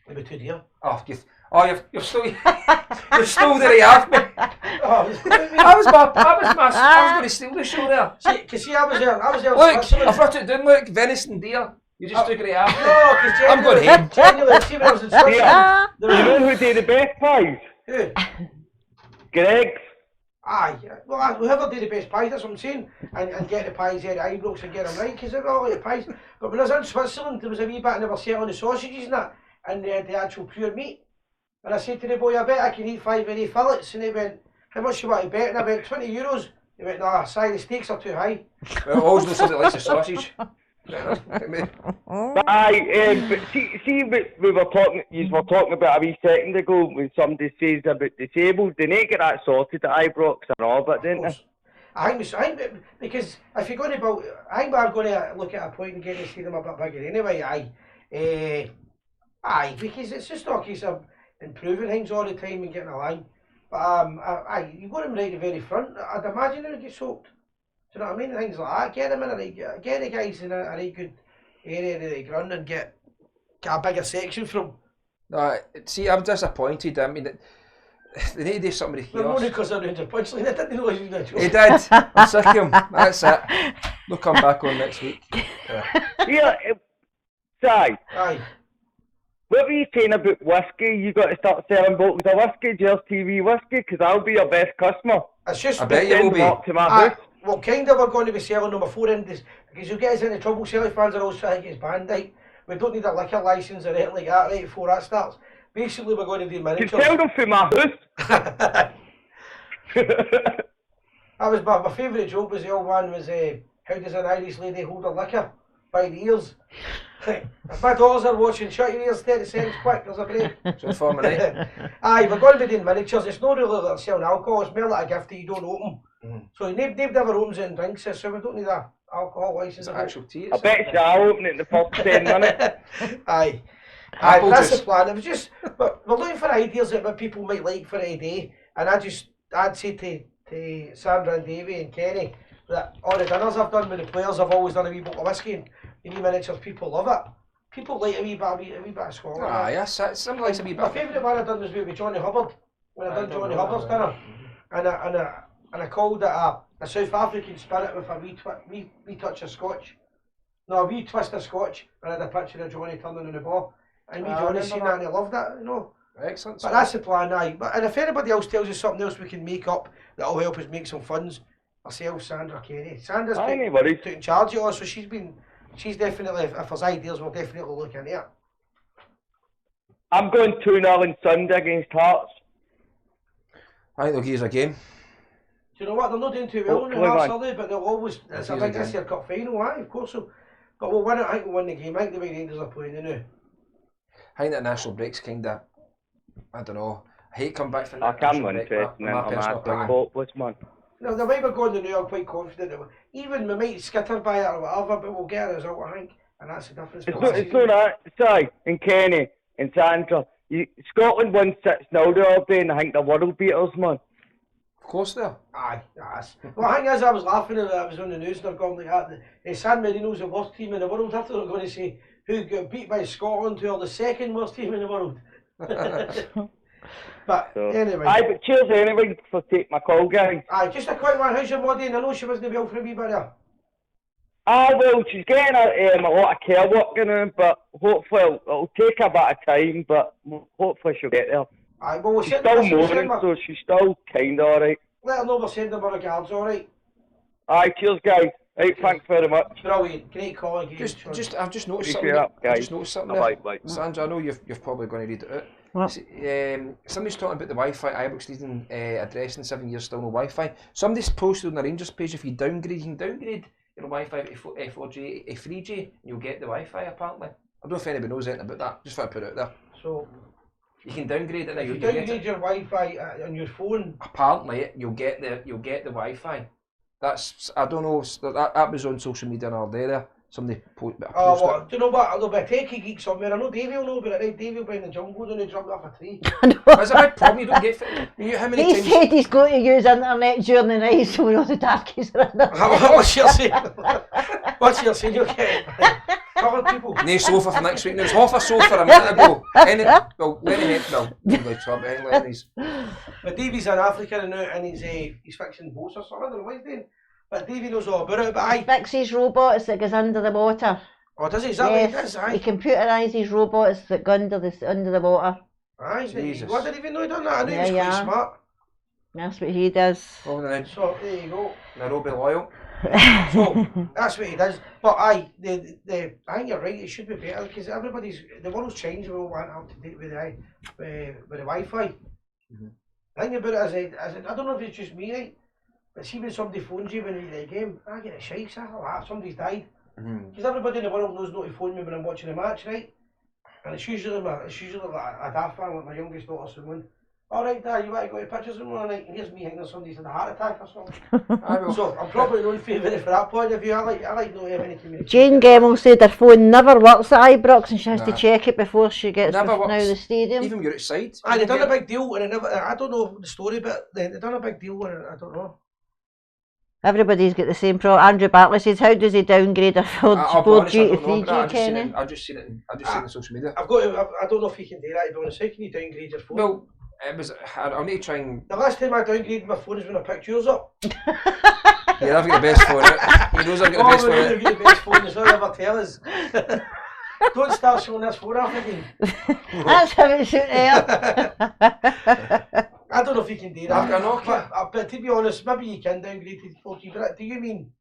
S1: Maybe too dear.
S2: You've still you've still there, you have me. I was going to steal the show there.
S1: See, I was there.
S2: Look, I've wrote it down, look, venison deer. You just took it out.
S1: No, because
S2: I'm going home.
S1: genuinely, see when I was in Scotland.
S6: You know who did the best pies?
S1: Who?
S6: Greg's.
S1: Aye, well, whoever did the best pies, that's what I'm saying, and get the pies there at Ibrox and get them right, because they're all like the pies. But when I was in Switzerland, there was a wee bit I never set on the sausages and that, and they had the actual pure meat. And I said to the boy, I bet I can eat 5 of these fillets, and he went, how much you want to bet? And I went, €20. He went, nah, sorry, the steaks are too high.
S2: Well, always know somebody likes the sausage.
S6: But see, we were talking. You were talking about a wee second ago when somebody says about disabled. They need to get that sorted at Ibrox and all, but didn't they?
S1: I think because if you're going to build, I think we're going to look at a point and get to see them a bit bigger anyway. Aye, because it's just not a case of improving things all the time and getting a line. But you got them right at the very front. I'd imagine they would get soaked. Do you know what I mean? Things like that. Get them in get the guys in a right good area of the ground and get a bigger section from.
S2: No, see, I'm disappointed. I mean, they need to do something with the
S1: Well,
S2: kiosks.
S1: only because they're doing the punchline. I didn't know he was doing a joke.
S2: He did. I'm sick of him. That's it. They'll come back on next week.
S6: Yeah, Si.
S1: Aye.
S6: What were you saying about whiskey? You got to start selling bottles of whiskey, Gers TV whiskey, because I'll be your best customer.
S1: It's just
S2: I bet you will be.
S6: Up to my house.
S1: Well, kind of we're going to be selling them before in this, because you'll get us into trouble. Silly fans are always trying to get us banned, right? We don't need a liquor licence or anything like that, right, before that starts. Basically, we're going to do miniatures.
S6: You tell them from my house.
S1: That was my favourite joke was the old one was, how does an Irish lady hold her liquor? By the ears. If my daughters are watching, shut your ears 30 seconds quick, there's a break.
S2: So for me,
S1: Aye, we're going to be doing miniatures. It's not really like selling alcohol, it's more like a gift that you don't open. So nobody ever opens it and drinks it, so we don't need a alcohol licence.
S2: It's actual tea.
S6: I bet you I'll open it in the first 10 minutes.
S1: Aye.
S2: Apple
S1: That's
S2: juice.
S1: the plan. It was just, but we're looking for ideas that what people might like for a day, and I'd say to Sandra and Davey and Kenny that all the dinners I've done with the players, I've always done a wee bottle of whiskey and wee miniatures. People love it. People like a wee bit of Scotland.
S2: Ah, yes, something like a wee
S1: My
S2: bit.
S1: favourite one I done was with Johnny Hubbard when I done Johnny Hubbard's dinner, and I called it a South African spirit with a wee touch of Scotch. No, a wee twist of Scotch, and I had a picture of Johnny turning on the ball. And me, Johnny, seen that and he loved it, you know.
S2: Excellent.
S1: But that's the plan, aye. But and if anybody else tells us something else we can make up that'll help us make some funds, myself, Sandra, Kenny. Sandra's taking charge of us, so she's definitely, if there's ideas, we'll definitely look into it.
S6: I'm going 2-0 on Sunday against Hearts.
S2: I think they'll give us a game.
S1: Do you know what? They're not doing too well in the
S6: Hopefully,
S1: Hearts,
S6: man.
S1: are they? But they'll always, it's, I
S2: Yes,
S1: think
S2: yes,
S1: this year cup final, aye, of course so. But we'll win it, I think we'll win the game. I think the way Rangers are playing, you know.
S2: I think that national break's kind of, I don't know. I hate coming back from
S6: I
S2: that
S6: can't
S2: national
S6: win
S2: break,
S6: first,
S2: but
S6: and
S2: my
S6: I'm
S2: personal
S6: absolutely
S2: opinion.
S6: hopeless, man.
S1: No, the way we're going to now, I'm quite confident that even we might skitter by it or whatever, but we'll get a result, I think. And that's the difference.
S6: It's not that, Si, and Kenny, and Sandra. Scotland won 6-0 the other day, and I think they're world beaters, man.
S2: Of course they are.
S1: Aye, yes. Well, I think as I was laughing at it, I was on the news and they're going like that. San Marino's the worst team in the world. After they're going to say who got beat by Scotland, who are the second worst team in the world. But anyway.
S6: Aye, but cheers anyway for taking my call, guys.
S1: Aye, just a quick one. How's your body? And I know she wasn't well for a wee bit there.
S6: Well, she's getting a lot of care work going on, but hopefully it'll take a bit of time, but hopefully she'll get there.
S1: Aye, well, we'll
S6: She's
S1: send
S6: still
S1: her,
S6: moaning, so she's still kind of alright.
S1: let her know we're sending her regards, alright?
S6: Aye, cheers, guys. Right, thanks very much.
S1: Brilliant, great call again.
S2: I've just noticed
S6: Appreciate
S2: something.
S6: that,
S2: I've
S6: guys.
S2: just noticed something
S6: Bye,
S2: there.
S6: bye.
S2: Sandra, I know you've probably going to read it out.
S3: What?
S2: Somebody's talking about the Wi-Fi. Ibrox needing address in 7 years, still no Wi-Fi. Somebody's posted on the Rangers page, if you downgrade, you can downgrade your Wi-Fi to 4G, 3G, and you'll get the Wi-Fi apparently. I don't know if anybody knows anything about that. Just want to put it out there.
S1: So,
S2: you can downgrade it now.
S1: if you
S2: You'll get
S1: downgrade
S2: it.
S1: your Wi-Fi on your phone,
S2: Apparently, you'll get the Wi-Fi. That's, I don't know. That was on social media the other day there. Somebody post.
S1: Oh, what? Do you know what? There'll be a techie geek somewhere. I know Davey will know about it, right? Davey will be in the jungle and he jumped off a tree.
S2: That's a big problem. You don't get. How many
S3: He
S2: times?
S3: said he's going to use internet during the night so we know the darkies are in there.
S1: What's your saying? What's your saying? You're getting covered people.
S2: No sofa for next week. There was half a sofa a minute ago. Well, Lenny Lenny's.
S1: But Davey's in Africa now and he's fixing boats or something. I don't know what he's doing. But Davey knows all about it. But
S3: He fixes robots that goes under the water.
S1: Oh, does he? Is that what he does? Aye.
S3: He computerises robots that go under the water.
S1: Aye,
S2: Jesus.
S1: Well, I didn't even know he done that. I knew he
S3: Yeah,
S1: was quite
S3: yeah.
S1: smart.
S3: That's what he does.
S2: Well, then,
S1: So there you go.
S2: Nairobi loyal.
S1: So that's what he does. But aye, I think you're right. It should be better because the world's changed. We all want up to date with the Wi-Fi. The thing about it is, I don't know if it's just me, right? But see when somebody phones you when you're in the game, I get a shite. Somebody's died. Because everybody in the world knows not to phone me when I'm watching a match, right? And it's usually like a daft fan, like my youngest daughter, someone. Alright, Dad, you want to go to pictures tomorrow night? And here's me thinking somebody's had a heart attack or something. So I'm probably not in favour for that point of view. I like not having any communication.
S3: Jane Gemmell said her phone never works at Ibrox and she has to check it before she gets to the stadium.
S2: Even when you're outside.
S1: Aye, they done a big deal and I don't know the story, but they done a big deal and I don't know.
S3: Everybody's got the same problem. Andrew Bartley says, how does he downgrade a 4G to 3G, Kenny?
S2: I've just seen it on social media.
S1: I don't know if you can do that, to be honest. How can you downgrade your phone?
S2: Well, I'll need to try and...
S1: The last time I downgraded my phone is when I picked yours up.
S2: Yeah, I've got the best phone out. He knows I've got the best phone out.
S1: I've got the best phone, that's all I ever tell us. Don't start showing this phone off again.
S3: That's how it should air.
S1: I don't know if you can do that.
S2: I've got a Nokia.
S1: But to be honest, maybe you can downgrade to 4G, but do you mean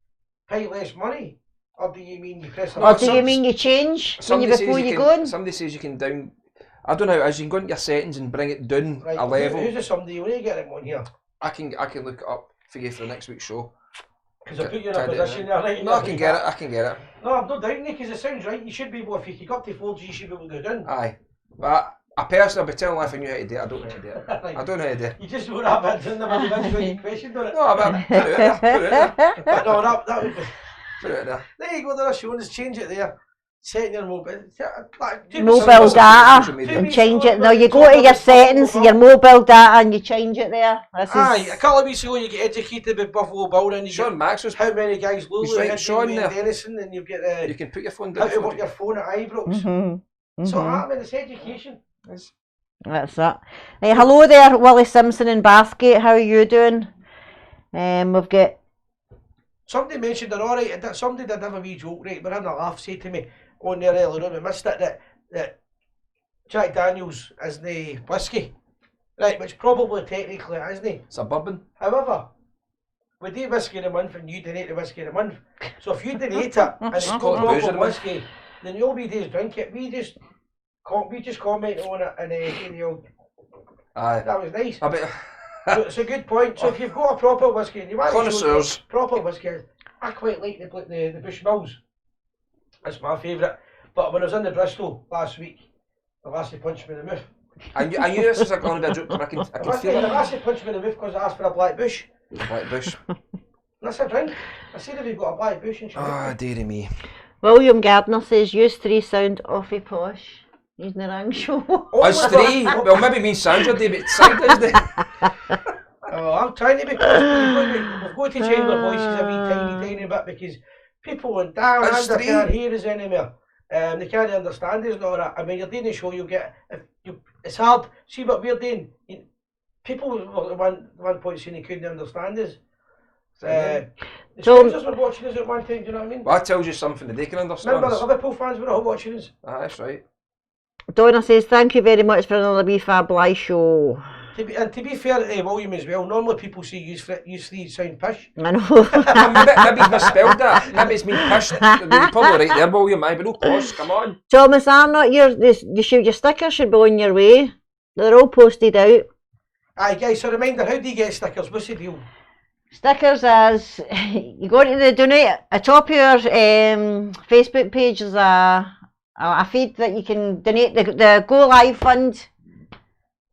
S1: pay less money? Or do you mean you press a
S3: Or do you mean you change before you go in?
S2: Somebody says you can down... I don't know how it is. You can go into your settings and bring it down a level.
S1: Who's the somebody? When you get them on here?
S2: I can look it up for you for the next week's show.
S1: Because I put you in a position there, right?
S2: No, I can get it.
S1: No, I'm not doubting it because it sounds right. You should be able, if you kick up to 4G, you should be able to go down.
S2: Aye. But I personally, I'll be telling you if I knew how to do it. I don't know how to do it. I don't know how to do it.
S1: You just wrote that bit in the video question, don't it?
S2: No, but put it out there.
S1: No, that would be...
S2: Put it out there.
S1: There you go, they're showing us, change it there. Set your mobile
S3: data and change it. No, you go to your settings, your mobile data, and you change it there.
S1: Aye, a couple of weeks ago you get educated with Buffalo Bill and you
S2: Sean Max was
S1: how many guys Lulu
S2: right, Sean there.
S1: Denison, and you've got
S2: you can put your phone down.
S1: How to work your phone at Ibrox. So I mean, it's education.
S3: That's that. Hey, hello there, Willie Simpson in Bathgate. How are you doing? We've got...
S1: Somebody mentioned it, alright, somebody did have a wee joke, right, but having a laugh, say to me on there earlier on, we missed it, that Jack Daniels isn't whiskey, right, which probably technically it isn't.
S2: It's a bourbon.
S1: However, we do whiskey in a month and you donate the whiskey in a month. So if you donate it and it's not proper whiskey, then all we do is drink it. We just comment on it and
S2: aye.
S1: That was nice.
S2: I bet.
S1: So it's a good point. So if you've got a proper whiskey and you want
S2: connoisseurs,
S1: proper whiskey, I quite like the Bushmills. That's my favourite. But when I was in the Bristol last week, the lassie punched me in the mouth.
S2: I knew this was going to be a joke, but I can feel it.
S1: The lassie punched me in the mouth because I asked for a black bush.
S2: Black bush.
S1: That's a drink. I said if you've got a black bush and she
S2: dearie me.
S3: William Gardner says, use 3 sound awfully posh. He's in the wrong show.
S2: Us 3? Well, maybe me and Sandra do, but Sandra is the...
S1: Oh, I'm trying to be we've got to change our voices a wee tiny bit because people in down under can't hear us anymore. They can't understand us and all that. I mean, you're doing the show, you'll get... it's hard. See what we're doing. People were at one point saying they couldn't understand us. The strangers were watching us at one time, do you know what I mean?
S2: Well, that tells you something that they can understand.
S1: Remember, the Liverpool fans were all watching us.
S2: That's right.
S3: Donna says, thank you very much for another wee Fab Live show.
S1: To be fair to William as well, normally people say use 3 sound pish.
S3: I know.
S2: Maybe he's misspelled that. Maybe it's mean pish. You're probably right there, William. But no posh, come on.
S3: Thomas Arnott, your stickers should be on your way. They're all posted out.
S1: Aye guys, so reminder, how do you get stickers? What's the deal?
S3: Stickers as you go to the donate at top of your Facebook page. There's a feed that you can donate the Go Live Fund.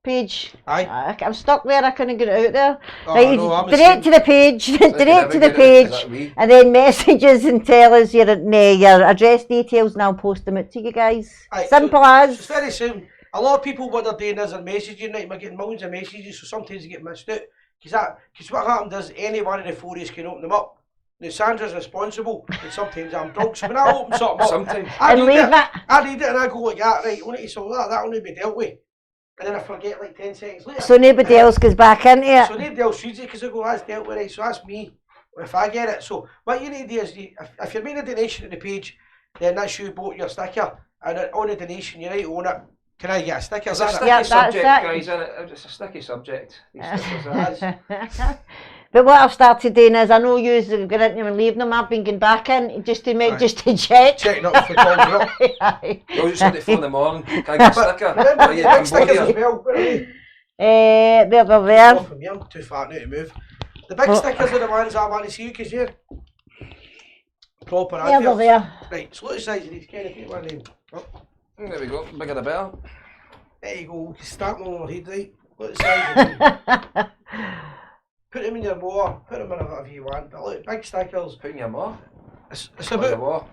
S3: page.
S1: Aye.
S3: I'm stuck there, I couldn't get it out there.
S1: Oh,
S3: Right,
S1: no, I'm the
S3: direct to
S1: same.
S3: the page,
S2: Like
S3: direct to the
S2: navigate it, is that
S3: page,
S2: we?
S3: and then messages and tell us your address details, and I'll post them out to you guys.
S1: Aye,
S3: Simple
S1: so
S3: as.
S1: it's very soon. A lot of people, what they're doing is they're messaging, right? We're getting millions of messages, so sometimes they get missed out. Because what happened is any one of the forays can open them up. Now, Sandra's responsible, and sometimes I'm drunk, so when I open something up,
S2: Sometimes.
S1: I
S3: And
S1: read
S3: leave it.
S1: I read it and I go like that, right, only so that only be dealt with. And then I forget like 10 seconds later.
S3: So nobody else goes back into it.
S1: So nobody else reads it because they go, that's dealt with, right, so that's me, if I get it. So what you need to do is, if you're making a donation to the page, then that's you bought your sticker, and on the donation you write on it, can I get a sticker?
S2: It's a
S1: Is that
S2: sticky
S1: it?
S2: subject, guys, isn't it? It's a sticky subject. These stickers,
S3: But what I've started doing is, I know you're going into and leaving them, I've been going back in just to make, just to check.
S1: Checking up if the calls are up.
S3: Aye.
S2: You always have to phone in the morning. Can I get a sticker?
S1: Remember,
S2: Are you
S1: the big stickers
S2: Cambodia?
S1: as well, where are they?
S3: They're
S1: Oh,
S3: there.
S1: from here, I'm too far now to move. The big
S3: Oh.
S1: stickers are the ones I want to see because you're proper
S3: Yeah, they're
S1: adverts.
S3: there.
S1: Right, so what size you need to get if you want to. Oh,
S2: There we go. Bigger the better.
S1: there you go, we can start them on our head, right? What size you need. Put them in your mower, put them in whatever you want, but look, big stickers.
S2: Put in your mouth.
S1: It's
S2: Put in your
S1: about
S2: mouth.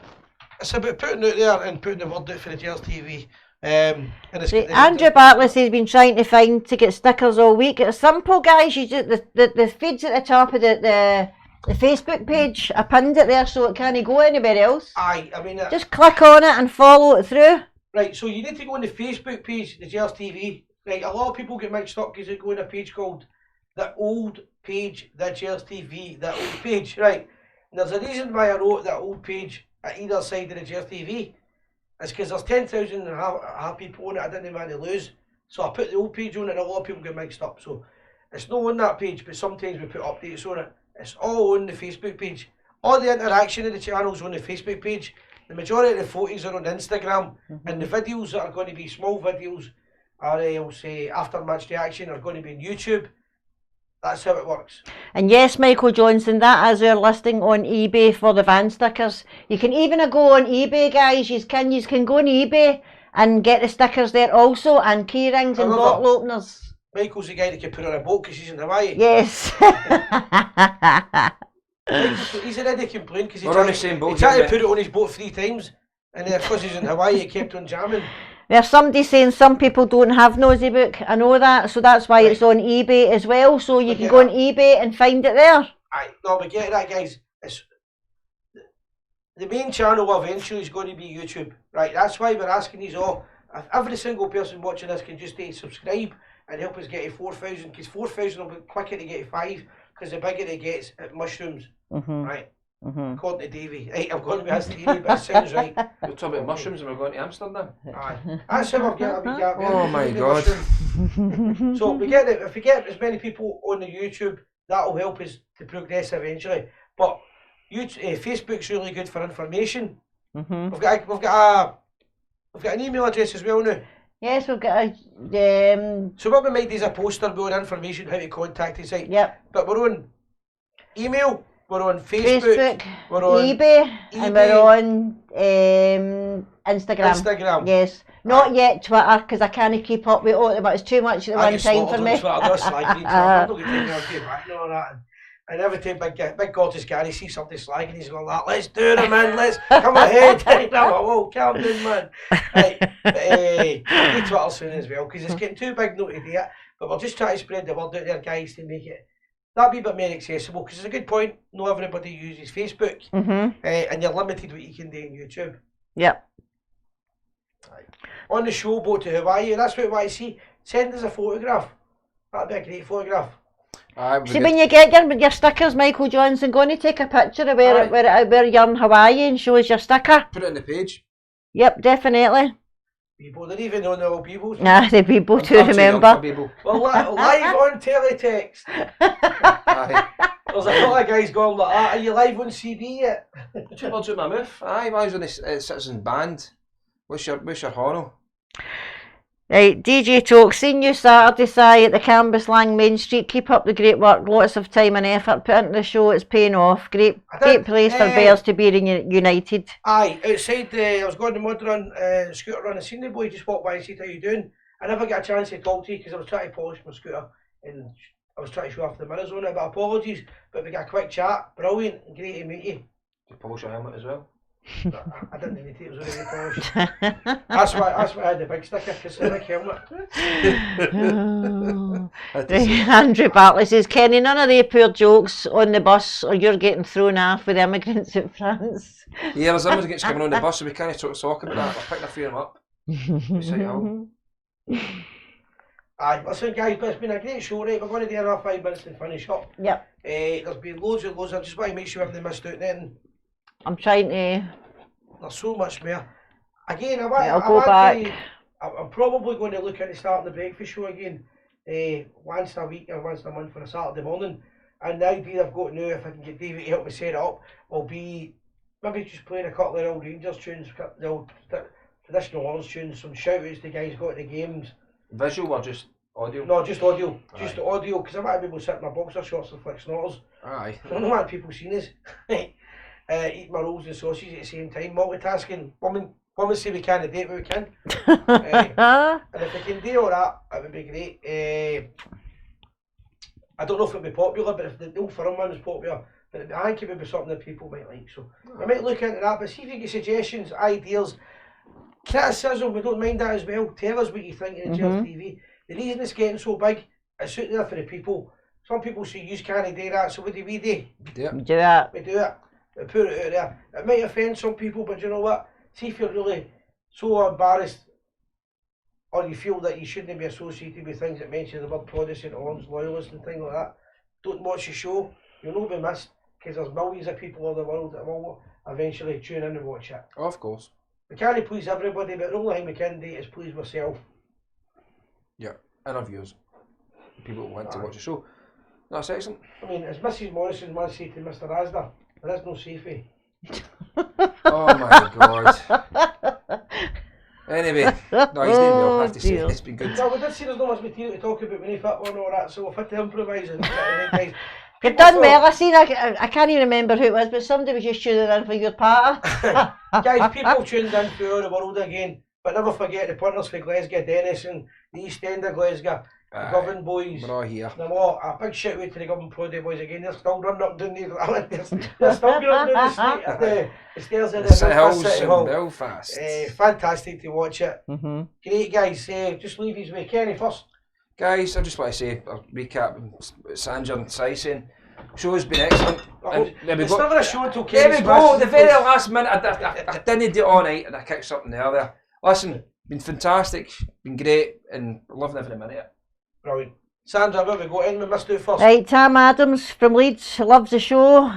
S1: it's about putting out there and putting the word out for the Gers TV. And it's
S3: See, Andrew Bartlett has been trying to find to get stickers all week. It's simple, guys. You just the feeds at the top of the Facebook page. I pinned it there so it can't go anywhere else.
S1: Aye, I mean,
S3: Just click on it and follow it through.
S1: right, so you need to go on the Facebook page, the Gers TV. Right, a lot of people get mixed up because they go on a page called the old page, the Gers TV, the old page. Right, and there's a reason why I wrote that old page at either side of the Gers TV. It's because there's 10,000 and a half people on it I didn't want to lose. So I put the old page on it and a lot of people get mixed up. So it's not on that page, but sometimes we put updates on it. It's all on the Facebook page. All the interaction of the channel's on the Facebook page. The majority of the photos are on Instagram, and the videos that are going to be small videos are, I'll say, after match reaction are going to be on YouTube. That's how it works.
S3: And yes, Michael Johnson, that is our listing on eBay for the van stickers. You can even go on eBay, guys. You can go on eBay and get the stickers there also, and key rings and
S1: However,
S3: bottle openers.
S1: Michael's the guy that can put on a boat because he's in Hawaii.
S3: Yes.
S1: He's already complained because
S2: We're on the same boat
S1: he tried
S2: here,
S1: to put it on his boat 3 times, and then because he's in Hawaii, it kept on jamming.
S3: There's somebody saying some people don't have Nosy Book. I know that, so that's why it's on eBay as well. So you can go on eBay and find it there.
S1: Aye, no, but get that, guys. It's, the main channel eventually is going to be YouTube, right? That's why we're asking these all. If every single person watching this can just subscribe and help us get to 4,000, because 4,000 will be quicker to get to 5, because the bigger it gets, it mushrooms, right? According to Davey. Right, I'm going to be his theory, but it sounds right.
S2: We're talking about mushrooms and we're going to Amsterdam.
S1: Aye. That's how we've got a wee gap.
S2: Oh my God.
S1: So if we get as many people on the YouTube, that'll help us to progress eventually. But YouTube, Facebook's really good for information. We've got an email address as well now.
S3: Yes, we've got a...
S1: So what we made is a poster with information how to contact us. Right?
S3: Yep.
S1: But we're on email, we're on Facebook, we're on
S3: eBay, and we're on Instagram.
S1: Instagram.
S3: Yes. Not yet Twitter, because I can't keep up with all of it. It's too much at one time for me.
S1: And every time big gorgeous Gary sees something slagging, he's going like, let's do it, man, let's come ahead. I'm like, whoa, calm down, man. Right, but Twitter soon as well, because it's getting too big not to do it. But we're just trying to spread the word out there, guys, to make it that wee bit more accessible, because it's a good point. Not everybody uses Facebook, and you're limited what you can do on YouTube.
S3: Yep.
S1: On the show boat to Hawaii, that's what I see. Send us a photograph. That'd be a great photograph.
S3: See, when you get your stickers, Michael Johnson, go and take a picture of where you're in Hawaii and show us your sticker.
S2: Put it on the page.
S3: Yep, definitely.
S1: People don't even know the old people.
S3: Nah, the people to remember.
S1: Well, live on teletext. There's a lot of guys going like that. Are you live on CD yet?
S2: Two words with my mouth. Aye, I was on the Citizen Band. What's your hono?
S3: Right, DJ Talk, seen you Saturday, Si, at the Cambuslang Main Street. Keep up the great work. Lots of time and effort put into the show. It's paying off. Great place for Bears to be united.
S1: Aye, outside, I was going to mud run, scooter run, and seen the boy just walk by and said, how you doing? I never got a chance to talk to you because I was trying to polish my scooter and I was trying to show off the mirrors on it, but apologies. But we got a quick chat. Brilliant, great to meet you.
S2: Did you polish your helmet as well?
S1: I didn't need to, it was already polished. That's why I had the big sticker, because the big helmet.
S3: Andrew Bartley says, Kenny, none of the poor jokes on the bus or you're getting thrown off with immigrants in France.
S2: Yeah, there's immigrants coming on the bus, so we can't talk about that. We're picking a few of them up.
S1: Aye, listen guys, but it's been a great show, right? We're going to do another 5 minutes to finish up.
S3: Yep.
S1: There's been loads and loads, I just want to make sure we haven't missed out anything.
S3: I'm trying to...
S1: There's so much more. Again, I'm probably going to look into starting the breakfast show again, once a week or once a month for a Saturday morning. And the idea I've got now, if I can get David to help me set it up, will be maybe just playing a couple of old Rangers tunes, the old traditional Orns tunes, some shout outs the guys got in the games.
S2: Visual or just audio?
S1: No, just audio. Aye. Just audio, because I might be able to sit in my boxer shorts and flick snorters.
S2: Aye.
S1: I don't want people seeing us. Eat my rolls and sausages at the same time, multitasking. Women say we can't do it, but we can. And if we can do all that, it would be great. I don't know if it would be popular, but if the old firm one is popular, but I think it would be something that people might like. So I might look into that, but see if you get suggestions, ideas, criticism, we don't mind that as well. Tell us what you think in Gers TV. The reason it's getting so big, it's out there for the people. Some people say you can't do that, so what do?
S2: Do it.
S3: Do it.
S1: We do it. We put it out there. It might offend some people, but you know what? See if you're really so embarrassed or you feel that you shouldn't be associated with things that mention the word Protestant, Orns, loyalists and things like that. Don't watch the show. You'll not be missed because there's millions of people in the world that will eventually tune in and watch it.
S2: Of course. We
S1: can't please everybody, but the only thing we can do is please myself.
S2: Yeah, and our viewers. People who want to watch the show. That's excellent.
S1: I mean, as Mrs. Morrison once said to Mr. Asda, there is no safety.
S2: Oh my god. Anyway, no, he's doing well, I have to say. It's been good.
S1: Well, we did see there's not much material to talk about when he fit on all that, so we've had to improvise and guys.
S3: You've done well. I can't even remember who it was, but somebody was just tuning in for your part.
S1: Guys, people tuned in throughout the world again, but never forget the punters for Glasgow, Dennis and the East End of Glasgow. The Govan boys.
S2: We're all here.
S1: A big shout out to the Govan Prody boys again. They're still running up down these they're still going up down the stairs in the
S2: City Hall. Belfast.
S1: Fantastic to watch it. Great guys. Just leave his way. Kenny first.
S2: Guys, I just want to say a recap Sandra and Sai saying. Show's been excellent.
S1: It's never a show until
S2: Kenny. There we go, the very last minute. I didn't do it all night and I kicked something earlier. Listen, been fantastic, been great, and loving every minute of it.
S1: Brilliant. Sandra, where we go in? We must do first.
S3: Right, Tam Adams from Leeds loves the show.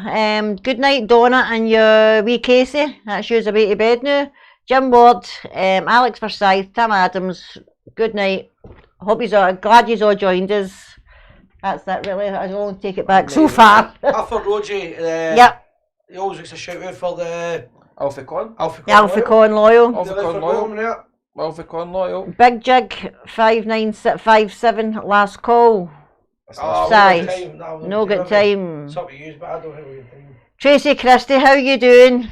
S3: Good night, Donna and your wee Casey. That's yours away to bed now. Jim Ward, Alex Forsyth, Tam Adams. Good night. Hope he's all glad you've all joined us. That's that really. I don't take it back so far.
S1: Arthur Rogie.
S3: Yep.
S1: He always gets a shout out for the
S2: Alfie Con.
S3: Alfie Con Loyal.
S2: Alfie Con Loyal.
S3: Big Jig 5957 last call. Size. No good time.
S1: It's up to you, but I don't have a good time.
S3: Tracy Christie, how you doing?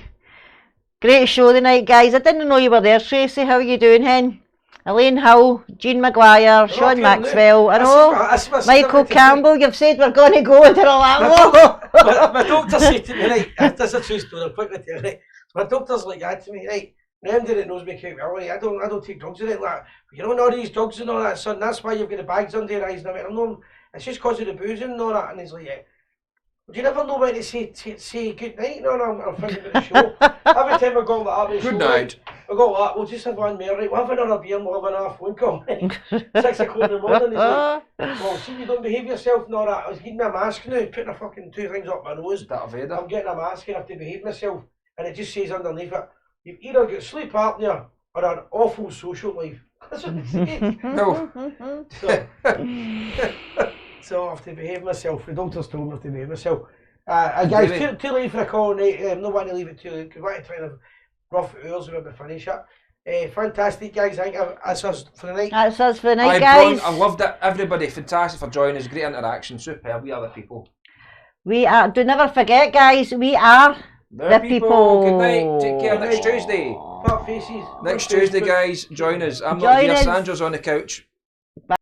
S3: Great show tonight, guys. I didn't know you were there, Tracy. How are you doing, hen? Elaine Hill, Jean Maguire, Sean Maxwell, I know, Michael Campbell, you've said we're going to go into all that.
S1: My doctor said to me, right, that's a true story, I'm quickly tell you, right, my doctor's like that to me, right, nobody that knows me quite well, right, I don't take drugs or anything like that, but you don't know these drugs and all that, son, that's why you've got the bags under your eyes, and I mean, it's just because of the boozing and all that, and he's like, yeah. Do you never know when to say good night? No, I'm thinking about the show. Every time I go like that,
S2: good night.
S1: I go like, we'll just have one more, right? We'll have another beer and we'll have another phone call. 6 o'clock in the morning, he's like, well, see, you don't behave yourself and all that. I was getting my mask now, putting a fucking 2 things up my nose. I'm getting a mask and I have to behave myself. And it just says underneath it, you've either got sleep apnea or an awful social life. That's what it says. No. So I have to behave myself. The doctors told me I have to behave myself. Guys, too late for a call tonight. I'm not wanting to leave it too late because I want to try and rough hours when we finish it. Fantastic, guys. I think that's us for the night.
S3: That's us for the night, guys.
S2: I loved it. Everybody, fantastic for joining us. Great interaction. Superb. We are the people.
S3: We are. Do never forget, guys. We are the people.
S2: Good night. Take care. Next Tuesday.
S1: Fat faces.
S2: Next Tuesday, guys. Join us. I'm not here. Sandra's on the couch.
S3: Bye.